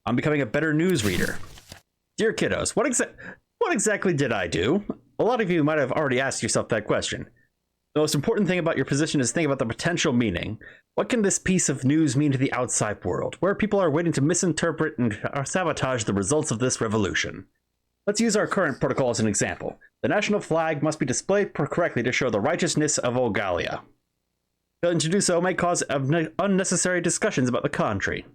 I'm becoming a better news reader. Dear kiddos, what exactly did I do? A lot of you might have already asked yourself that question. The most important thing about your position is think about the potential meaning. What can this piece of news mean to the outside world, where people are waiting to misinterpret and sabotage the results of this revolution? Let's use our current protocol as an example. The national flag must be displayed correctly to show the righteousness of Ogalia. Failing to do so may cause unnecessary discussions about the country.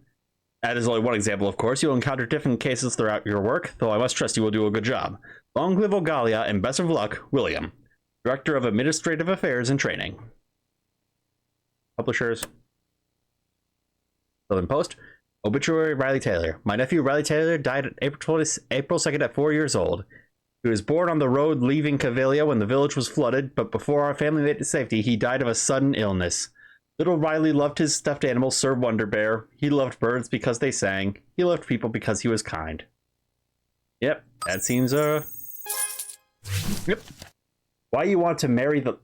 That is only one example, of course. You'll encounter different cases throughout your work, though I must trust you will do a good job. Long live Ogalia, and best of luck, William, Director of Administrative Affairs and Training. Publishers. Southern Post. Obituary, Riley Taylor. My nephew Riley Taylor died on April 2nd at 4 years old. He was born on the road leaving Cavalia when the village was flooded, but before our family made it to safety, he died of a sudden illness. Little Riley loved his stuffed animal, Sir Wonder Bear. He loved birds because they sang. He loved people because he was kind. Yep, that seems, Yep. Why you want to marry the...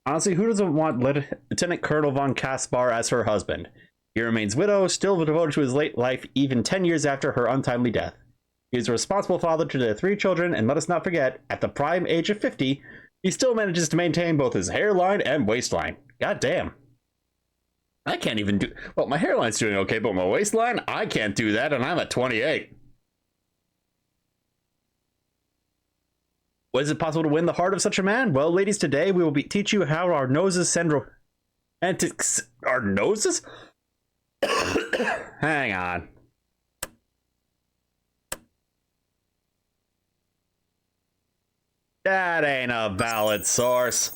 Honestly, who doesn't want Lieutenant Colonel von Kaspar as her husband? He remains widow, still devoted to his late life, even 10 years after her untimely death. He is a responsible father to their 3 children, and let us not forget, at the prime age of 50, he still manages to maintain both his hairline and waistline. God damn. I can't even do... Well, my hairline's doing okay, but my waistline? I can't do that, and I'm at 28. Was it possible to win the heart of such a man? Well, ladies, today we will teach you how our noses send romantics... Our noses? Hang on. That ain't a valid source.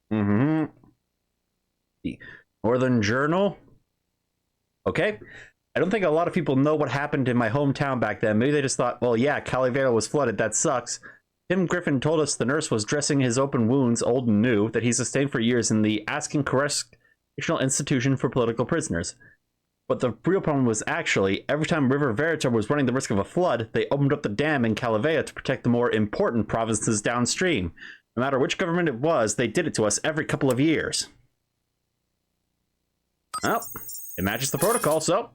The Northern Journal. Okay. I don't think a lot of people know what happened in my hometown back then. Maybe they just thought, well, yeah, Calavera was flooded. That sucks. Tim Griffin told us the nurse was dressing his open wounds, old and new, that he sustained for years in the Asking Correctional Institution for Political Prisoners. But the real problem was actually, every time River Veritar was running the risk of a flood, they opened up the dam in Calavera to protect the more important provinces downstream. No matter which government it was, they did it to us every couple of years. Well, it matches the protocol, so...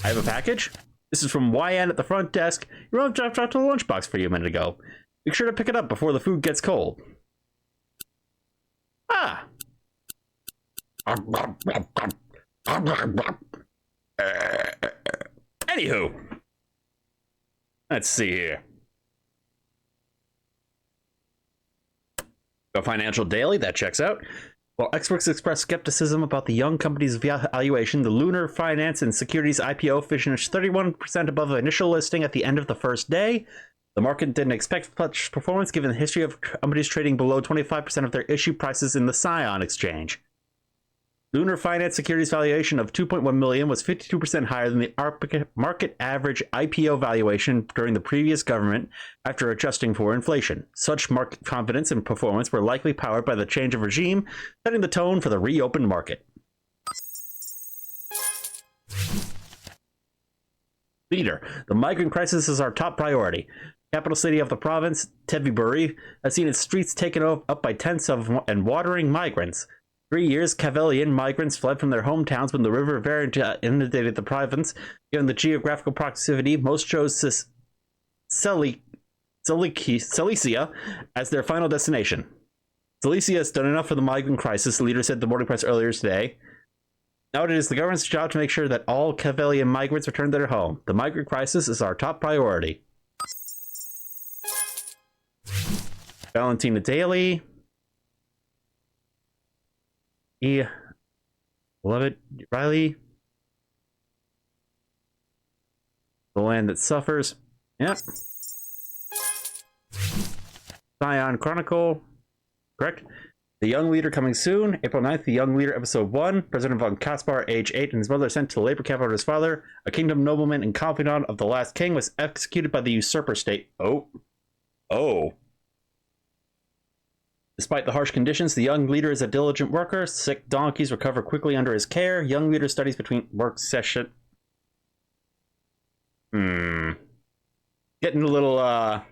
I have a package. This is from YN at the front desk. Your own dropped a lunchbox for you a minute ago. Make sure to pick it up before the food gets cold. Ah! Anywho. Let's see here. A financial daily, that checks out. While experts express skepticism about the young company's valuation, the Lunar Finance and Securities IPO finished 31% above the initial listing at the end of the first day. The market didn't expect such performance given the history of companies trading below 25% of their issue prices in the Scion exchange. Lunar Finance Securities valuation of $2.1 million was 52% higher than the market average IPO valuation during the previous government after adjusting for inflation. Such market confidence and performance were likely powered by the change of regime, setting the tone for the reopened market. Leader, the migrant crisis is our top priority. Capital city of the province, Teviburi, has seen its streets taken up by tents of and watering migrants. 3 years, Cavalian migrants fled from their hometowns when the river Verita inundated the province. Given the geographical proximity, most chose Silesia as their final destination. Silesia has done enough for the migrant crisis, the leader said to the Morning Press earlier today. Now it is the government's job to make sure that all Cavalian migrants return to their home. The migrant crisis is our top priority. Valentina Daily. Love it, Riley. The land that suffers. Yep. Scion Chronicle. Correct. The Young Leader coming soon. April 9th, The Young Leader Episode 1. President von Kaspar, age 8, and his mother sent to the labor camp of his father. A kingdom nobleman and confidant of the last king was executed by the usurper state. Oh. Despite the harsh conditions, the young leader is a diligent worker. Sick donkeys recover quickly under his care. Young leader studies between work session. Getting a little,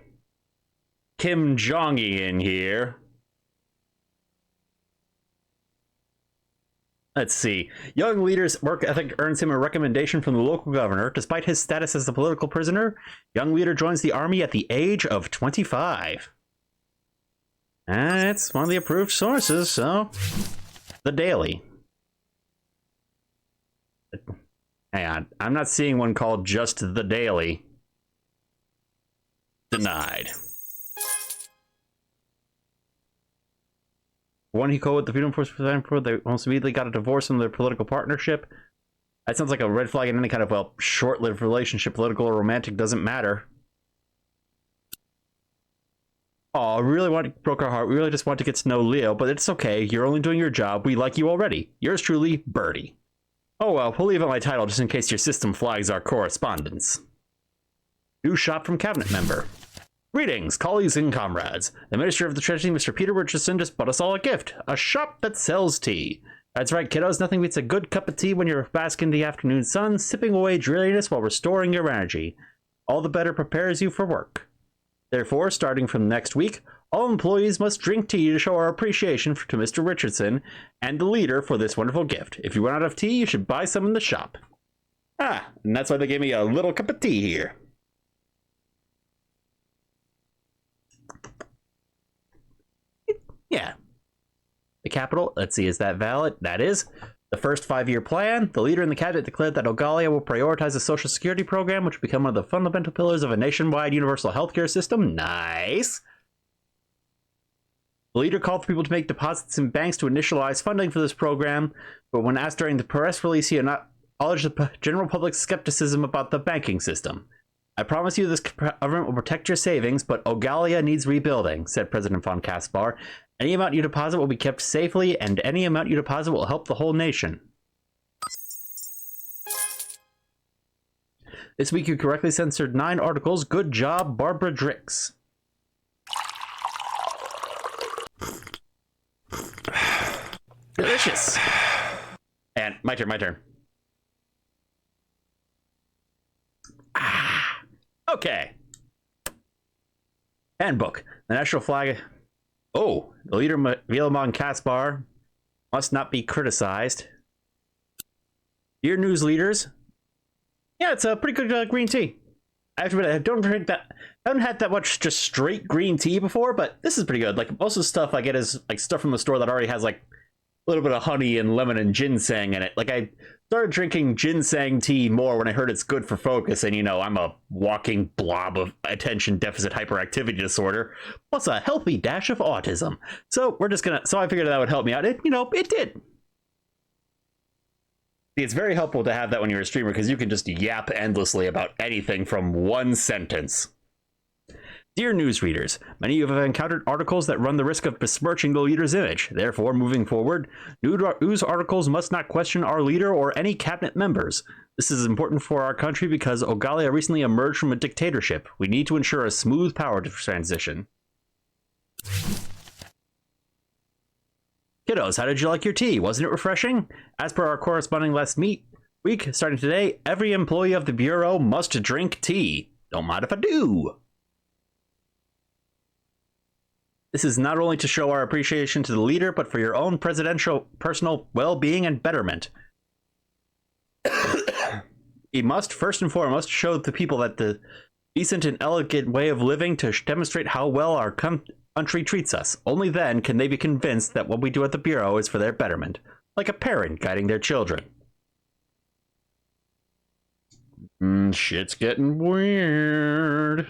Kim Jong-y in here. Let's see. Young leader's work ethic earns him a recommendation from the local governor. Despite his status as a political prisoner, young leader joins the army at the age of 25. That's one of the approved sources, so... The Daily. Hang on. I'm not seeing one called just The Daily. Denied. One he co with the Freedom Force for they almost immediately got a divorce from their political partnership. That sounds like a red flag in any kind of, well, short-lived relationship. Political or romantic doesn't matter. Oh, broke our heart. We really just want to get to know Leo, but it's okay. You're only doing your job. We like you already. Yours truly, Birdie. Oh well, we'll leave out my title just in case your system flags our correspondence. New shop from cabinet member. Greetings, colleagues and comrades. The Minister of the Treasury, Mr. Peter Richardson, just bought us all a gift. A shop that sells tea. That's right, kiddos. Nothing beats a good cup of tea when you're basking in the afternoon sun, sipping away dreariness while restoring your energy. All the better prepares you for work. Therefore, starting from next week, all employees must drink tea to show our appreciation to Mr. Richardson and the leader for this wonderful gift. If you run out of tea, you should buy some in the shop. Ah, and that's why they gave me a little cup of tea here. Yeah. The capital, let's see, is that valid? That is. The first 5-year plan, the leader in the cabinet declared that Ogalia will prioritize a social security program, which will become one of the fundamental pillars of a nationwide universal healthcare system. Nice. The leader called for people to make deposits in banks to initialize funding for this program, but when asked during the press release, he acknowledged the general public's skepticism about the banking system. I promise you this government will protect your savings, but Ogalia needs rebuilding, said President von Kaspar. Any amount you deposit will be kept safely, and any amount you deposit will help the whole nation. This week you correctly censored 9 articles. Good job, Barbara Drix. Delicious. And my turn. Okay. Handbook. The national flag. Oh, the leader, Vielman Kaspar, must not be criticized. Dear news leaders. Yeah, it's a pretty good green tea. I have to admit, I don't drink that. I haven't had that much just straight green tea before, but this is pretty good. Like, most of the stuff I get is like stuff from the store that already has like a little bit of honey and lemon and ginseng in it. Like, I started drinking ginseng tea more when I heard it's good for focus, and you know, I'm a walking blob of attention deficit hyperactivity disorder, plus a healthy dash of autism. So I figured that would help me out. It did. See, it's very helpful to have that when you're a streamer, because you can just yap endlessly about anything from one sentence. Dear newsreaders, many of you have encountered articles that run the risk of besmirching the leader's image. Therefore, moving forward, news articles must not question our leader or any cabinet members. This is important for our country because Ogalia recently emerged from a dictatorship. We need to ensure a smooth power transition. Kiddos, how did you like your tea? Wasn't it refreshing? As per our corresponding last week, starting today, every employee of the Bureau must drink tea. Don't mind if I do. This is not only to show our appreciation to the leader, but for your own presidential personal well-being and betterment. He must, first and foremost, show the people that the decent and elegant way of living to demonstrate how well our country treats us. Only then can they be convinced that what we do at the Bureau is for their betterment, like a parent guiding their children. Shit's getting weird.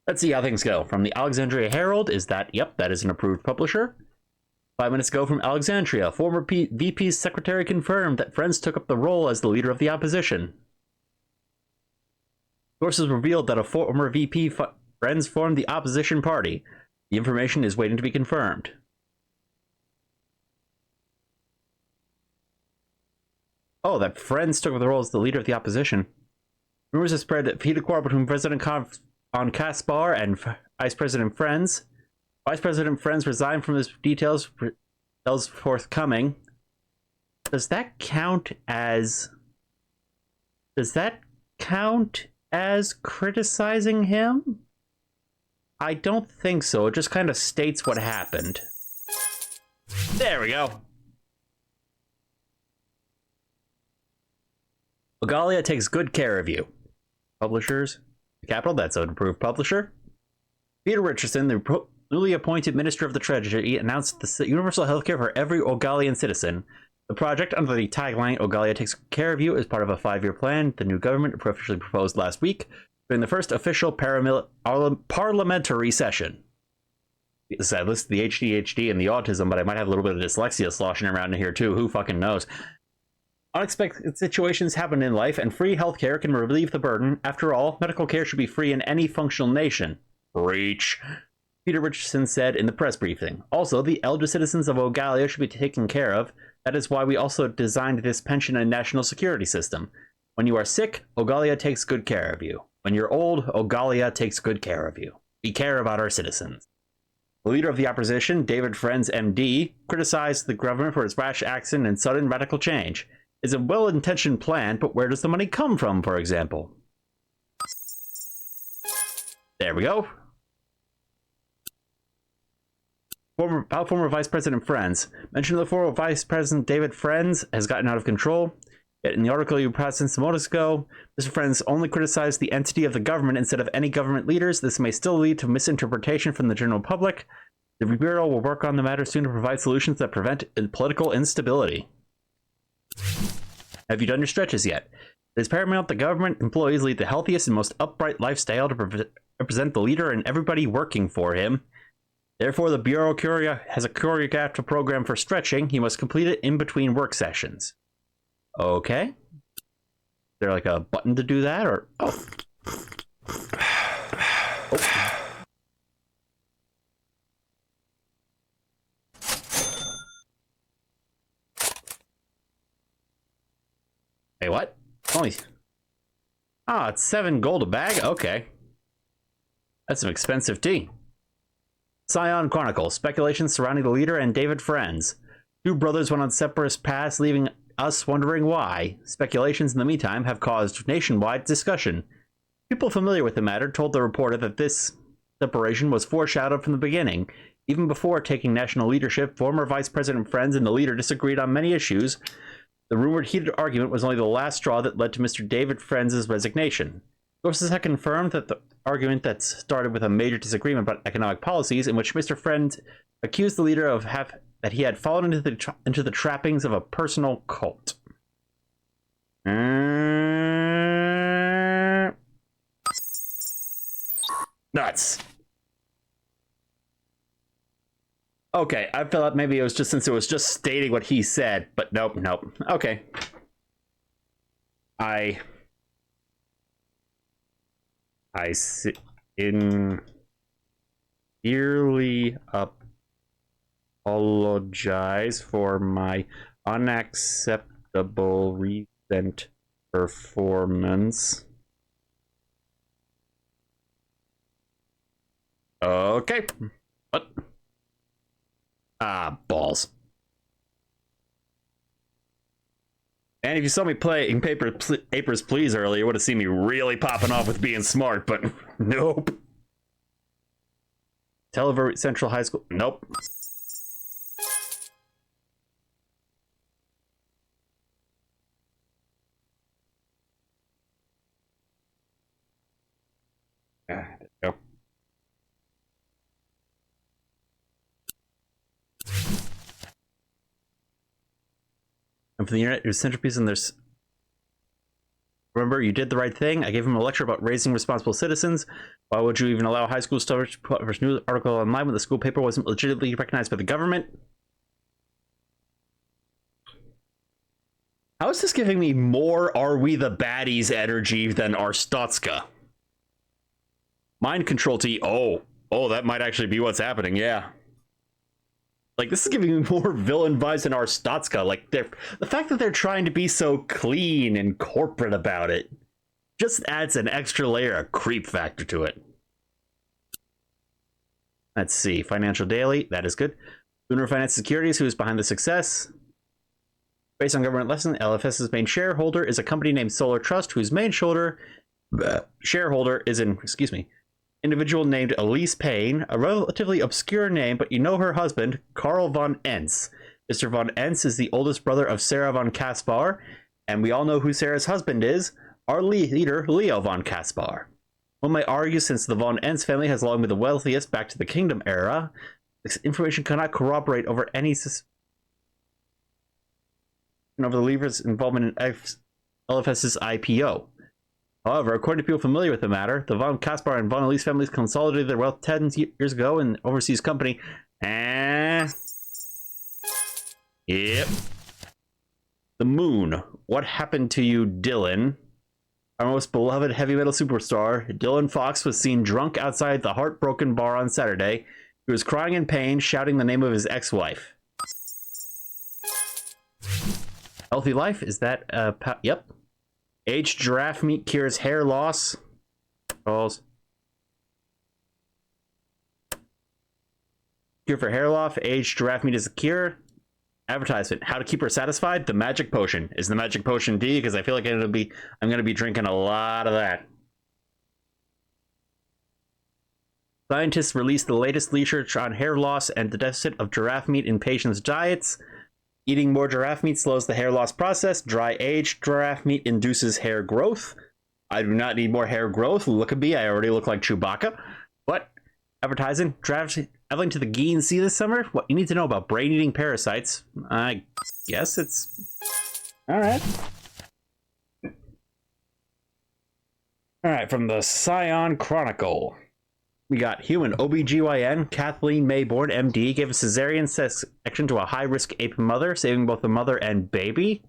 Let's see how things go. From the Alexandria Herald is that, yep, that is an approved publisher. 5 minutes ago from Alexandria, former VP's secretary confirmed that Friends took up the role as the leader of the opposition. Sources revealed that a former VP Friends formed the opposition party. The information is waiting to be confirmed. Oh, that Friends took up the role as the leader of the opposition. Rumors have spread that heated quarrel between President on Kaspar and Vice President Friends. Vice President Friends resigned from his details forthcoming. Does that count as criticizing him? I don't think so. It just kind of states what happened. There we go. Ogalia takes good care of you. Publishers. The Capital, that's an approved publisher. Peter Richardson, the newly appointed Minister of the Treasury, announced the universal healthcare for every Ogalian citizen. The project, under the tagline "Ogalia takes care of you," is part of a 5-year plan the new government officially proposed last week during the first official parliamentary session. Yes, I listed the ADHD and the autism, but I might have a little bit of dyslexia sloshing around in here too. Who fucking knows? Unexpected situations happen in life, and free healthcare can relieve the burden. After all, medical care should be free in any functional nation. Preach. Peter Richardson said in the press briefing. Also, the elder citizens of Ogalia should be taken care of. That is why we also designed this pension and national security system. When you are sick, Ogalia takes good care of you. When you're old, Ogalia takes good care of you. We care about our citizens. The leader of the opposition, David Friends, MD, criticized the government for its rash action and sudden radical change. It's a well-intentioned plan, but where does the money come from, for example? There we go. Former Vice President Friends. Mention of the former Vice President David Friends has gotten out of control. Yet in the article you passed some moments ago, Mr. Friends only criticized the entity of the government instead of any government leaders. This may still lead to misinterpretation from the general public. The Bureau will work on the matter soon to provide solutions that prevent political instability. Have you done your stretches yet? It is paramount that government employees lead the healthiest and most upright lifestyle to represent the leader and everybody working for him. Therefore, the Bureau has a choreographed program for stretching. He must complete it in between work sessions. Okay. Is there like a button to do that, or oh. Hey, what? Only. Ah, it's 7 gold a bag? Okay. That's some expensive tea. Scion Chronicles. Speculations surrounding the leader and David Friends. Two brothers went on separate paths, leaving us wondering why. Speculations in the meantime have caused nationwide discussion. People familiar with the matter told the reporter that this separation was foreshadowed from the beginning. Even before taking national leadership, former Vice President Friends and the leader disagreed on many issues. The rumored heated argument was only the last straw that led to Mr. David Friends' resignation. Sources have confirmed that the argument that started with a major disagreement about economic policies, in which Mr. Friends accused the leader of that he had fallen into the trappings of a personal cult. Nuts. Okay, I felt maybe it was just since it was just stating what he said, but nope. Okay. I sincerely apologize for my unacceptable recent performance. Okay. What? Ah, balls. And if you saw me playing Papers, Please earlier, you would have seen me really popping off with being smart, but nope. Telever Central High School, nope. There you go. And for the internet, your centerpiece, and there's. Remember, you did the right thing. I gave him a lecture about raising responsible citizens. Why would you even allow high school students to publish a news article online when the school paper wasn't legitimately recognized by the government? How is this giving me more Are We the Baddies energy than Arstotzka? Mind control T. Oh, that might actually be what's happening, yeah. Like, this is giving me more villain vibes than Arstotzka. Like, the fact that they're trying to be so clean and corporate about it just adds an extra layer of creep factor to it. Let's see. Financial Daily. That is good. Lunar Finance Securities, who is behind the success. Based on government lesson, LFS's main shareholder is a company named Solar Trust, whose main shareholder is an individual named Elise Payne, a relatively obscure name, but you know her husband, Karl von Entz. Mr. von Entz is the oldest brother of Sarah von Kaspar, and we all know who Sarah's husband is, our leader, Leo von Kaspar. One may argue, since the von Entz family has long been the wealthiest back to the Kingdom era, this information cannot corroborate over any suspicion over the leader's involvement in LFS's IPO. However, according to people familiar with the matter, the von Kaspar and von Elise families consolidated their wealth 10 years ago in an overseas company. Yep. The moon. What happened to you, Dylan? Our most beloved heavy metal superstar, Dylan Fox, was seen drunk outside the Heartbroken Bar on Saturday. He was crying in pain, shouting the name of his ex-wife. Healthy life? Is that, yep. Aged giraffe meat cures hair loss. Balls. cure for hair loss. Aged giraffe meat is a cure. Advertisement: how to keep her satisfied. The magic potion. Is the magic potion D? Because I feel like I'm gonna be drinking a lot of that. Scientists released the latest research on hair loss and the deficit of giraffe meat in patients' diets. Eating more giraffe meat slows the hair loss process. Dry aged giraffe meat induces hair growth. I do not need more hair growth. Look at me, I already look like Chewbacca. But advertising: traveling to the Gene Sea this summer. What you need to know about brain-eating parasites. I guess it's all right. All right, from the Scion Chronicle. We got human OBGYN Kathleen Mayborn, MD, gave a cesarean section to a high-risk ape mother, saving both the mother and baby.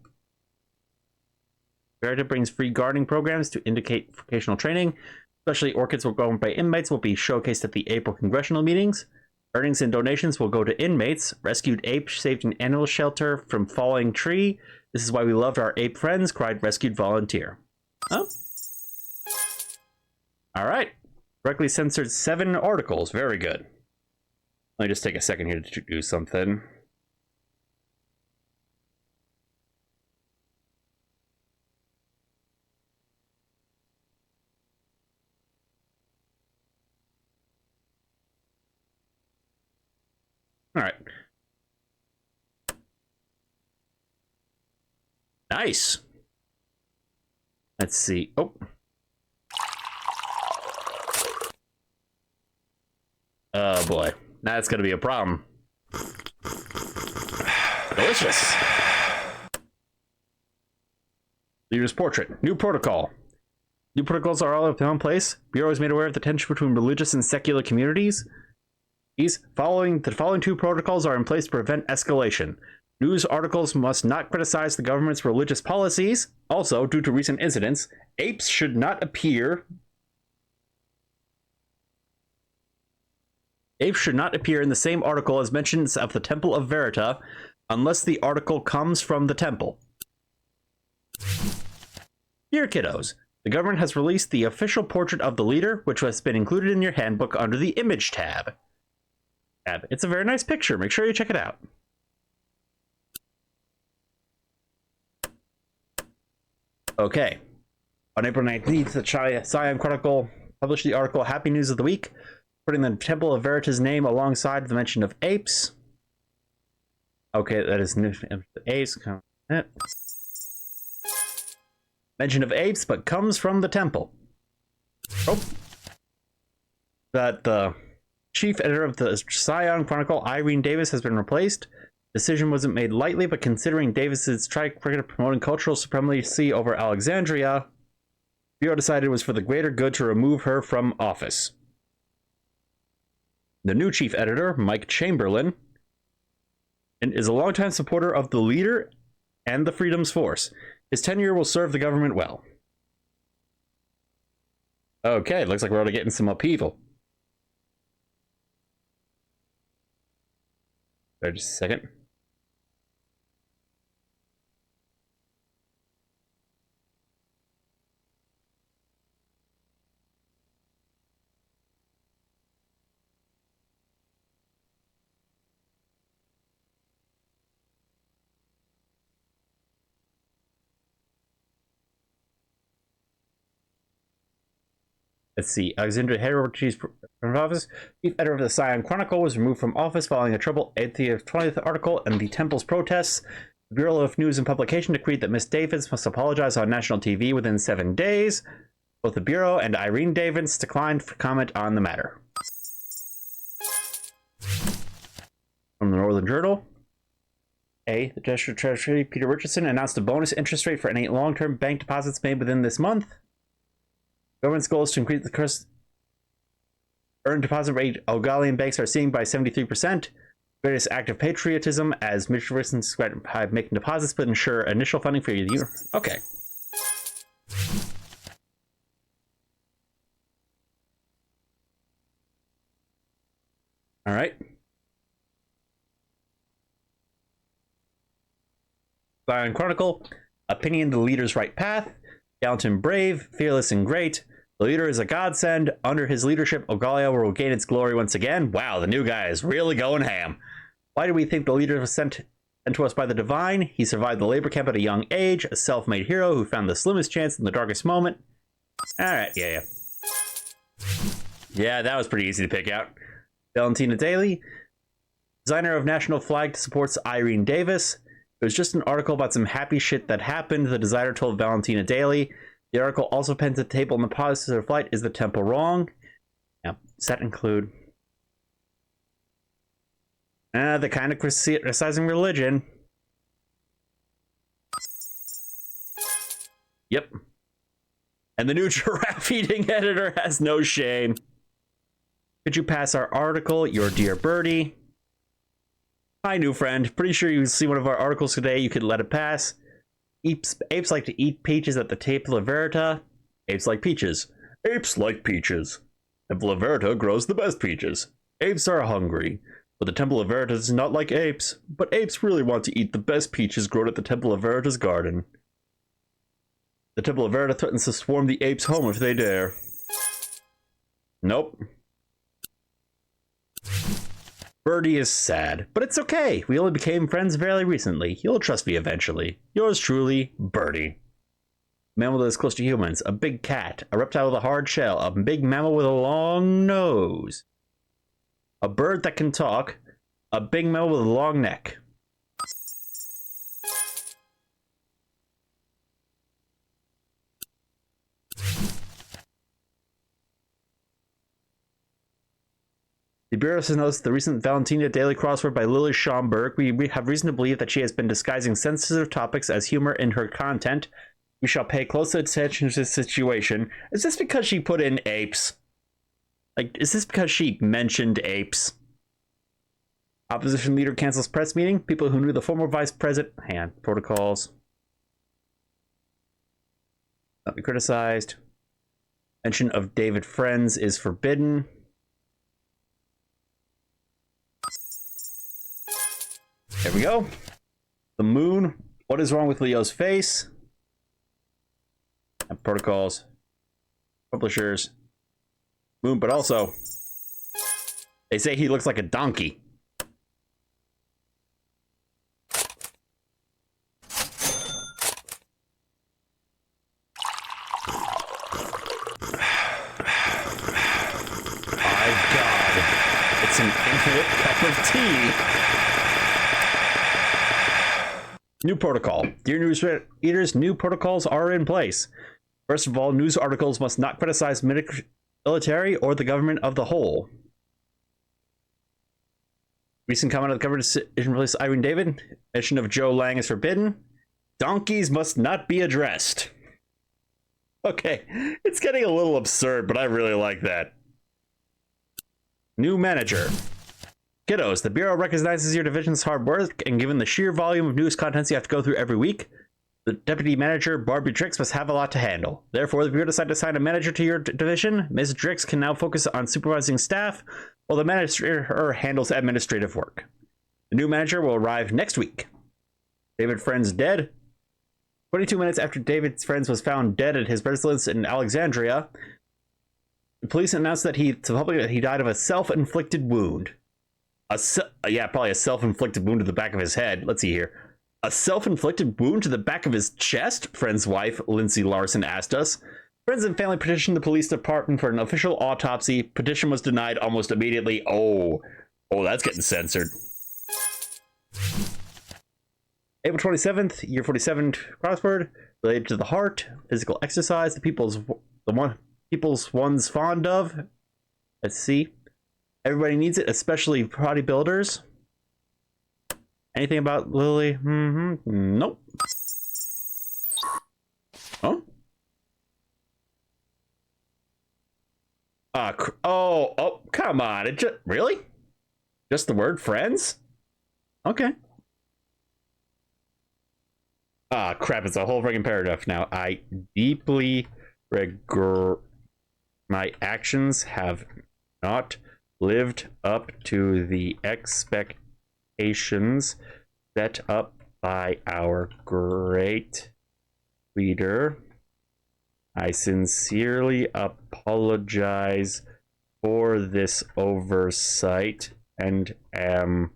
Verita brings free gardening programs to indicate vocational training. Especially orchids will grown by inmates will be showcased at the April congressional meetings. Earnings and donations will go to inmates. Rescued ape saved an animal shelter from falling tree. This is why we loved our ape friends, cried rescued volunteer. Oh. All right. Correctly censored 7 articles. Very good. Let me just take a second here to do something. All right. Nice. Let's see. Oh. Oh boy, that's gonna be a problem. Delicious. Leader's portrait. New protocol. New protocols are all in place. Bureau is made aware of the tension between religious and secular communities. The following 2 protocols are in place to prevent escalation. News articles must not criticize the government's religious policies. Also, due to recent incidents, apes should not appear. Apes should not appear in the same article as mentions of the Temple of Verita, unless the article comes from the temple. Dear kiddos, the government has released the official portrait of the leader, which has been included in your handbook under the Image tab. It's a very nice picture. Make sure you check it out. Okay. On April 19th, the Scion Chronicle published the article Happy News of the Week, putting the Temple of Verita's name alongside the mention of apes. Okay, that is new. Apes. Mention of apes, but comes from the temple. Oh. That the chief editor of the Scion Chronicle, Irene Davis, has been replaced. Decision wasn't made lightly, but considering Davis's track record of promoting cultural supremacy over Alexandria, the Bureau decided it was for the greater good to remove her from office. The new chief editor, Mike Chamberlain, is a longtime supporter of the leader and the Freedom's Force. His tenure will serve the government well. Okay, looks like we're already getting some upheaval. Wait just a second. Let's see. Alexandria Hayward, chief office, chief editor of the Scion Chronicle, was removed from office following a troubled 20th article and the temple's protests. The Bureau of News and Publication decreed that Miss Davis must apologize on national TV within 7 days. Both the Bureau and Irene Davis declined for comment on the matter. From the Northern Journal. The District Treasury, Peter Richardson, announced a bonus interest rate for any long-term bank deposits made within this month. Government's goal is to increase the earned deposit rate Ogalian banks are seeing by 73%. Greatest act of patriotism as Mr. Richardson described making deposits but ensure initial funding for the year. Okay. All right. Scion Chronicle. Opinion: the leader's right path. Gallant and brave, fearless and great. The leader is a godsend. Under his leadership, Ogalia will regain its glory once again. Wow, the new guy is really going ham. Why do we think the leader was sent to us by the divine? He survived the labor camp at a young age, a self-made hero who found the slimmest chance in the darkest moment. Alright, yeah. Yeah, that was pretty easy to pick out. Valentina Daly, designer of national flag, supports Irene Davis. It was just an article about some happy shit that happened, the designer told Valentina Daly. The article also pens a table in the positive of flight. Is the temple wrong? Now, does that include the kind of criticizing religion? Yep. And the new giraffe eating editor has no shame. Could you pass our article, your dear birdie? Hi, new friend. Pretty sure you see one of our articles today. You could let it pass. Apes like to eat peaches at the Temple of Verita. Apes like peaches. Apes like peaches. Temple of Verita grows the best peaches. Apes are hungry, but the Temple of Verita is not like apes. But apes really want to eat the best peaches grown at the Temple of Verita's garden. The Temple of Verita threatens to swarm the apes home if they dare. Nope. Birdie is sad, but it's okay. We only became friends fairly recently. You'll trust me eventually. Yours truly, Birdie. Mammal that is close to humans. A big cat. A reptile with a hard shell. A big mammal with a long nose. A bird that can talk. A big mammal with a long neck. The Bureau has noticed the recent Valentina Daily crossword by Lily Schomburg. We have reason to believe that she has been disguising sensitive topics as humor in her content. We shall pay close attention to this situation. Is this because she put in apes? Like, is this because she mentioned apes? Opposition leader cancels press meeting. People who knew the former vice president. Hang on. Protocols. Not be criticized. Mention of David Friends is forbidden. There we go. The moon. What is wrong with Leo's face? And protocols. Publishers. Moon, but also they say he looks like a donkey. My God. It's an infinite cup of tea. New protocol. Dear news readers, new protocols are in place. First of all, news articles must not criticize military or the government of the whole. Recent comment of the government decision release Irene David. Mention of Joe Lang is forbidden. Donkeys must not be addressed. Okay, it's getting a little absurd, but I really like that. New manager. Kiddos, the Bureau recognizes your division's hard work, and given the sheer volume of news contents you have to go through every week, the deputy manager, Barbie Drix, must have a lot to handle. Therefore, the Bureau decided to assign a manager to your division. Ms. Drix can now focus on supervising staff, while the manager handles administrative work. The new manager will arrive next week. David Friends dead. 22 minutes after David's Friends was found dead at his residence in Alexandria, the police announced that he died of a self-inflicted wound. Probably a self-inflicted wound to the back of his head. Let's see here. A self-inflicted wound to the back of his chest? Friend's wife, Lindsay Larson, asked us. Friends and family petitioned the police department for an official autopsy. Petition was denied almost immediately. Oh, that's getting censored. April 27th, year 47 crossword related to the heart, physical exercise, the one's fond of. Let's see. Everybody needs it, especially bodybuilders. Anything about Lily? Nope. Oh? Oh, come on. It just, really? Just the word friends? Okay. Crap, it's a whole friggin' paragraph now. I deeply regret my actions have not lived up to the expectations set up by our great leader. I sincerely apologize for this oversight and am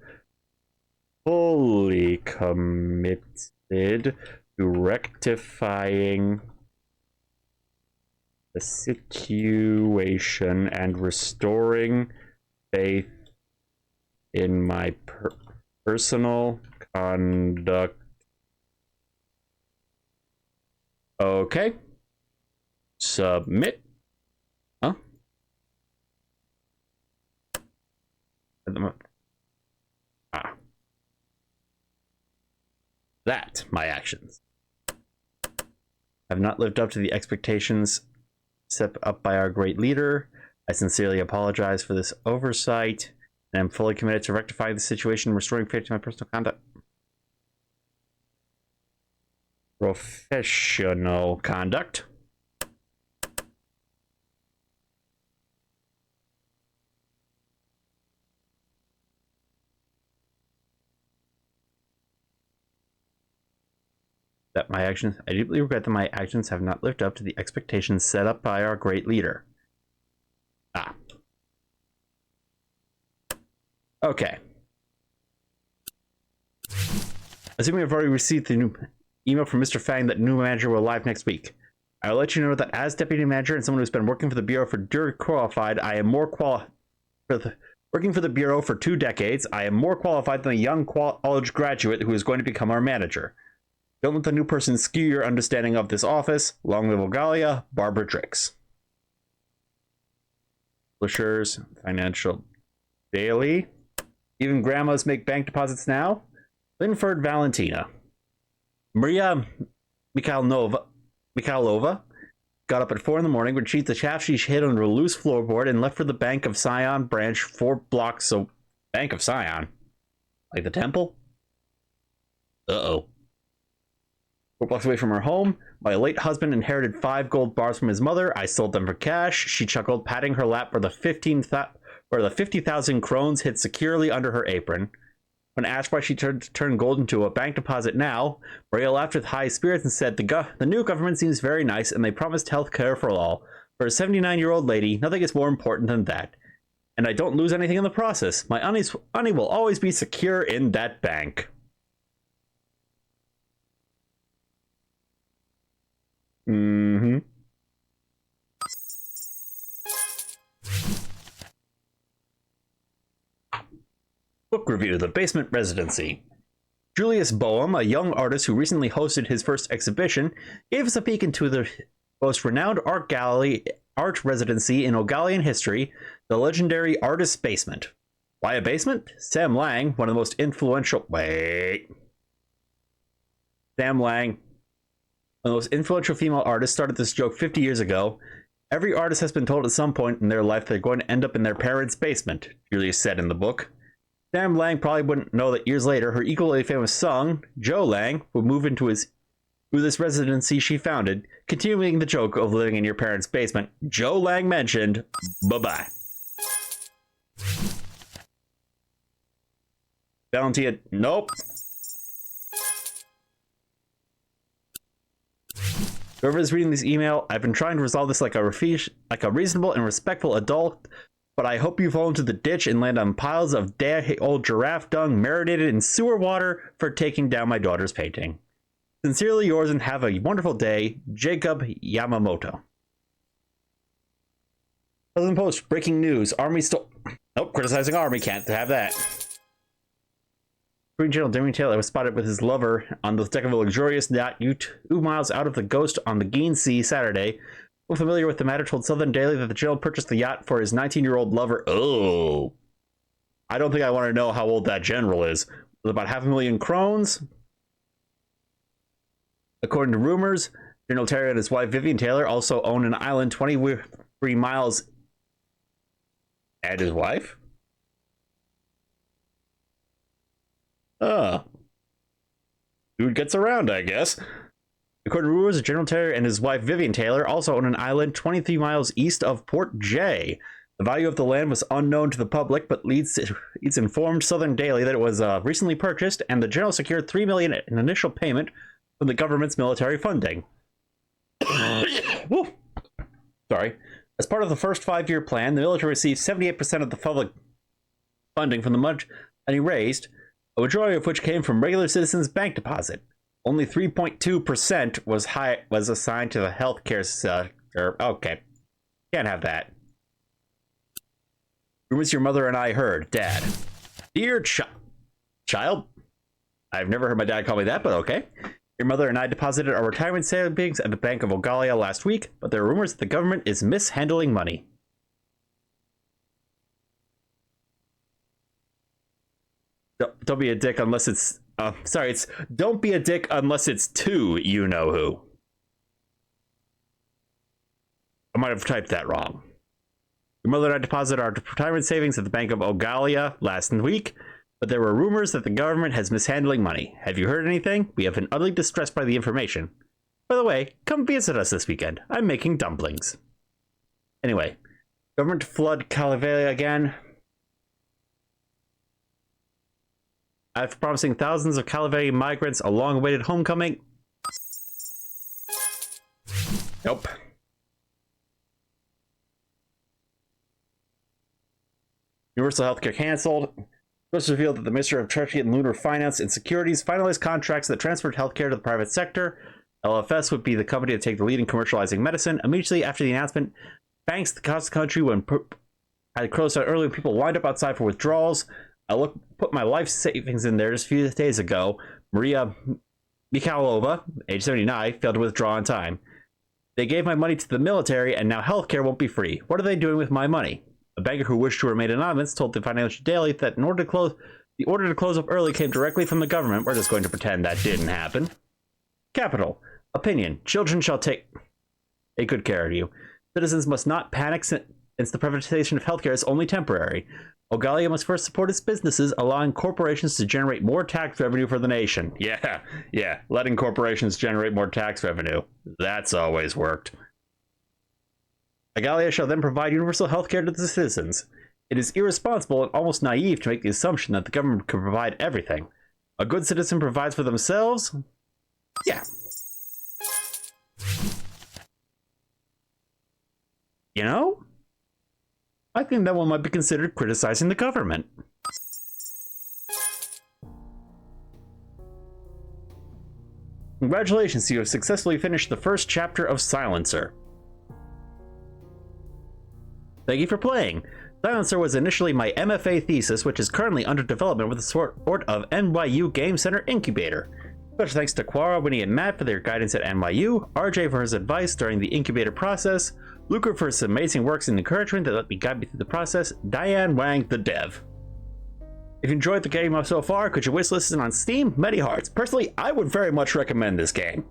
fully committed to rectifying the situation and restoring faith in my personal conduct. Okay. Submit. Huh? Ah. That, my actions, have not lived up to the expectations set up by our great leader. I sincerely apologize for this oversight, and I'm fully committed to rectifying the situation and restoring faith to my personal conduct. Professional conduct. That my actions, I deeply regret that my actions have not lived up to the expectations set up by our great leader. Ah. Okay. Assuming I've already received the new email from Mr. Fang that new manager will arrive next week, I will let you know that as deputy manager and someone who's been working for the bureau for qualified, I am more working for the bureau for 2 decades. I am more qualified than a young college graduate who is going to become our manager. Don't let the new person skew your understanding of this office. Long live Ogalia, Barbara Drix. Publishers, Financial Daily. Even grandmas make bank deposits now. Linford Valentina. Maria Mikhailova got up at 4 in the morning, retrieved the shaft she hid under a loose floorboard, and left for the Bank of Sion branch 4 blocks. So, Bank of Sion? Like the temple? Uh-oh. 4 blocks away from her home, my late husband inherited 5 gold bars from his mother. I sold them for cash. She chuckled, patting her lap where the 50,000 krones hid securely under her apron. When asked why she turned gold into a bank deposit now, Maria laughed with high spirits and said, the new government seems very nice and they promised health care for all. For a 79-year-old lady, nothing is more important than that. And I don't lose anything in the process. My money will always be secure in that bank. Mm-hmm. Book review, The Basement Residency. Julius Boehm, a young artist who recently hosted his first exhibition, gave us a peek into the most renowned art residency in Ogalian history, the legendary Artist's Basement. Why a basement? Sam Lang, one of the most influential... Sam Lang, one of the most influential female artists, started this joke 50 years ago. Every artist has been told at some point in their life they're going to end up in their parents' basement, Julius said in the book. Sam Lang probably wouldn't know that years later, her equally famous son, Joe Lang, would move into this residency she founded, continuing the joke of living in your parents' basement. Joe Lang mentioned. Bye-bye. Valentina, nope. Whoever is reading this email, I've been trying to resolve this like a reasonable and respectful adult, but I hope you fall into the ditch and land on piles of dead old giraffe dung marinated in sewer water for taking down my daughter's painting. Sincerely yours, and have a wonderful day, Jacob Yamamoto. President Post, breaking news. Army still... Nope, criticizing Army, can't have that. Green General Damien Taylor was spotted with his lover on the deck of a luxurious yacht 2 miles out of the Ghost on the Geen Sea Saturday. Well familiar with the matter, told Southern Daily that the general purchased the yacht for his 19-year-old lover. Oh. I don't think I want to know how old that general is. With about 500,000 krones. According to rumors, General Taylor and his wife Vivian Taylor also own an island 23 miles... And his wife? Dude gets around, I guess. According to rumors, General Taylor and his wife Vivian Taylor also own an island 23 miles east of Port J. The value of the land was unknown to the public, but Leeds informed Southern Daily that it was recently purchased, and the general secured $3 million in initial payment from the government's military funding. Woo. Sorry. As part of the first 5-year plan, the military received 78% of the public funding from the money raised, a majority of which came from regular citizens' bank deposit. Only 3.2% was assigned to the healthcare sector. Okay, can't have that. Rumors your mother and I heard, Dad. Dear child, I've never heard my dad call me that, but okay. Your mother and I deposited our retirement savings at the Bank of Ogalia last week, but there are rumors that the government is mishandling money. Don't be a dick unless it's... it's don't be a dick unless it's to you-know-who. I might have typed that wrong. Your mother and I deposited our retirement savings at the Bank of Ogalia last week, but there were rumors that the government has mishandling money. Have you heard anything? We have been utterly distressed by the information. By the way, come visit us this weekend. I'm making dumplings. Anyway, government to flood Calivelia again. After promising thousands of Calivelia migrants a long-awaited homecoming. Nope. Universal healthcare canceled. It was revealed that the Minister of Treasury and Lunar Finance and Securities finalized contracts that transferred healthcare to the private sector. LFS would be the company to take the lead in commercializing medicine. Immediately after the announcement, banks across the country had closed out early. People lined up outside for withdrawals. I put my life savings in there just a few days ago. Maria Mikhailova, age 79, failed to withdraw in time. They gave my money to the military, and now healthcare won't be free. What are they doing with my money? A banker who wished to remain anonymous told the Financial Daily that the order to close up early came directly from the government. We're just going to pretend that didn't happen. Capital. Opinion. Children shall take good care of you. Citizens must not panic since the privatization of healthcare is only temporary. Ogalia must first support its businesses, allowing corporations to generate more tax revenue for the nation. Yeah, letting corporations generate more tax revenue. That's always worked. Ogalia shall then provide universal health care to the citizens. It is irresponsible and almost naive to make the assumption that the government can provide everything. A good citizen provides for themselves? Yeah. You know? I think that one might be considered criticizing the government. Congratulations, you have successfully finished the first chapter of Silencer. Thank you for playing. Silencer was initially my MFA thesis, which is currently under development with the support of NYU Game Center Incubator. Special thanks to Quara, Winnie, and Matt for their guidance at NYU, RJ for his advice during the incubator process, Luca for his amazing works and encouragement that let me guide me through the process, Diane Wang, the dev. If you enjoyed the game so far, could you wishlist it on Steam? Many hearts. Personally, I would very much recommend this game.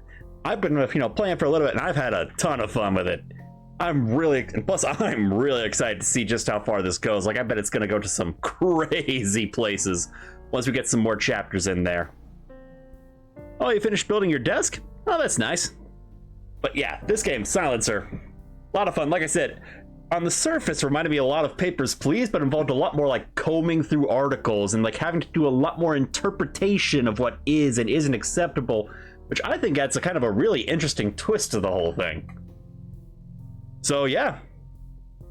I've been, playing for a little bit, and I've had a ton of fun with it. I'm really excited to see just how far this goes. Like, I bet it's gonna go to some crazy places once we get some more chapters in there. Oh, you finished building your desk? Oh, that's nice. But yeah, this game, Silencer, a lot of fun. Like I said, on the surface, reminded me a lot of Papers, Please, but involved a lot more like combing through articles and like having to do a lot more interpretation of what is and isn't acceptable, which I think adds a kind of a really interesting twist to the whole thing. So yeah,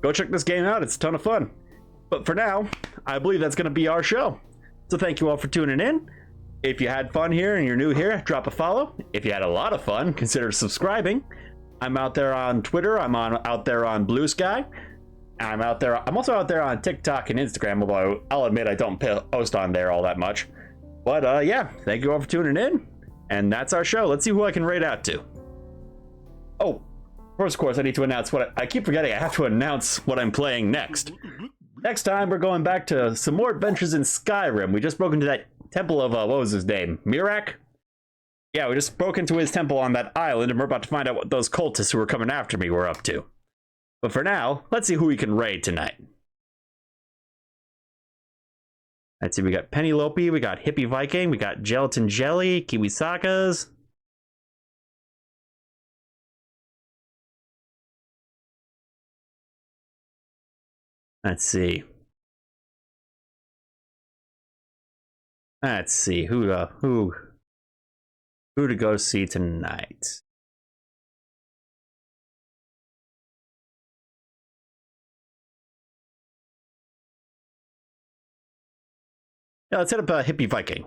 go check this game out. It's a ton of fun. But for now, I believe that's going to be our show. So thank you all for tuning in. If you had fun here and you're new here, drop a follow. If you had a lot of fun, consider subscribing. I'm out there on Twitter. I'm out there on Blue Sky. I'm also out there on TikTok and Instagram, although I'll admit I don't post on there all that much. But yeah, thank you all for tuning in. And that's our show. Let's see who I can rate out to. Oh, first, of course, I need to announce I keep forgetting I have to announce what I'm playing next. Next time, we're going back to some more adventures in Skyrim. We just broke into that temple of, what was his name? Mirak? Yeah, we just broke into his temple on that island, and we're about to find out what those cultists who were coming after me were up to. But for now, let's see who we can raid tonight. Let's see, we got Penelope, we got Hippie Viking, we got Gelatin Jelly, Kiwisakas. Let's see. Who to go see tonight? Yeah, let's hit up Hippie Viking.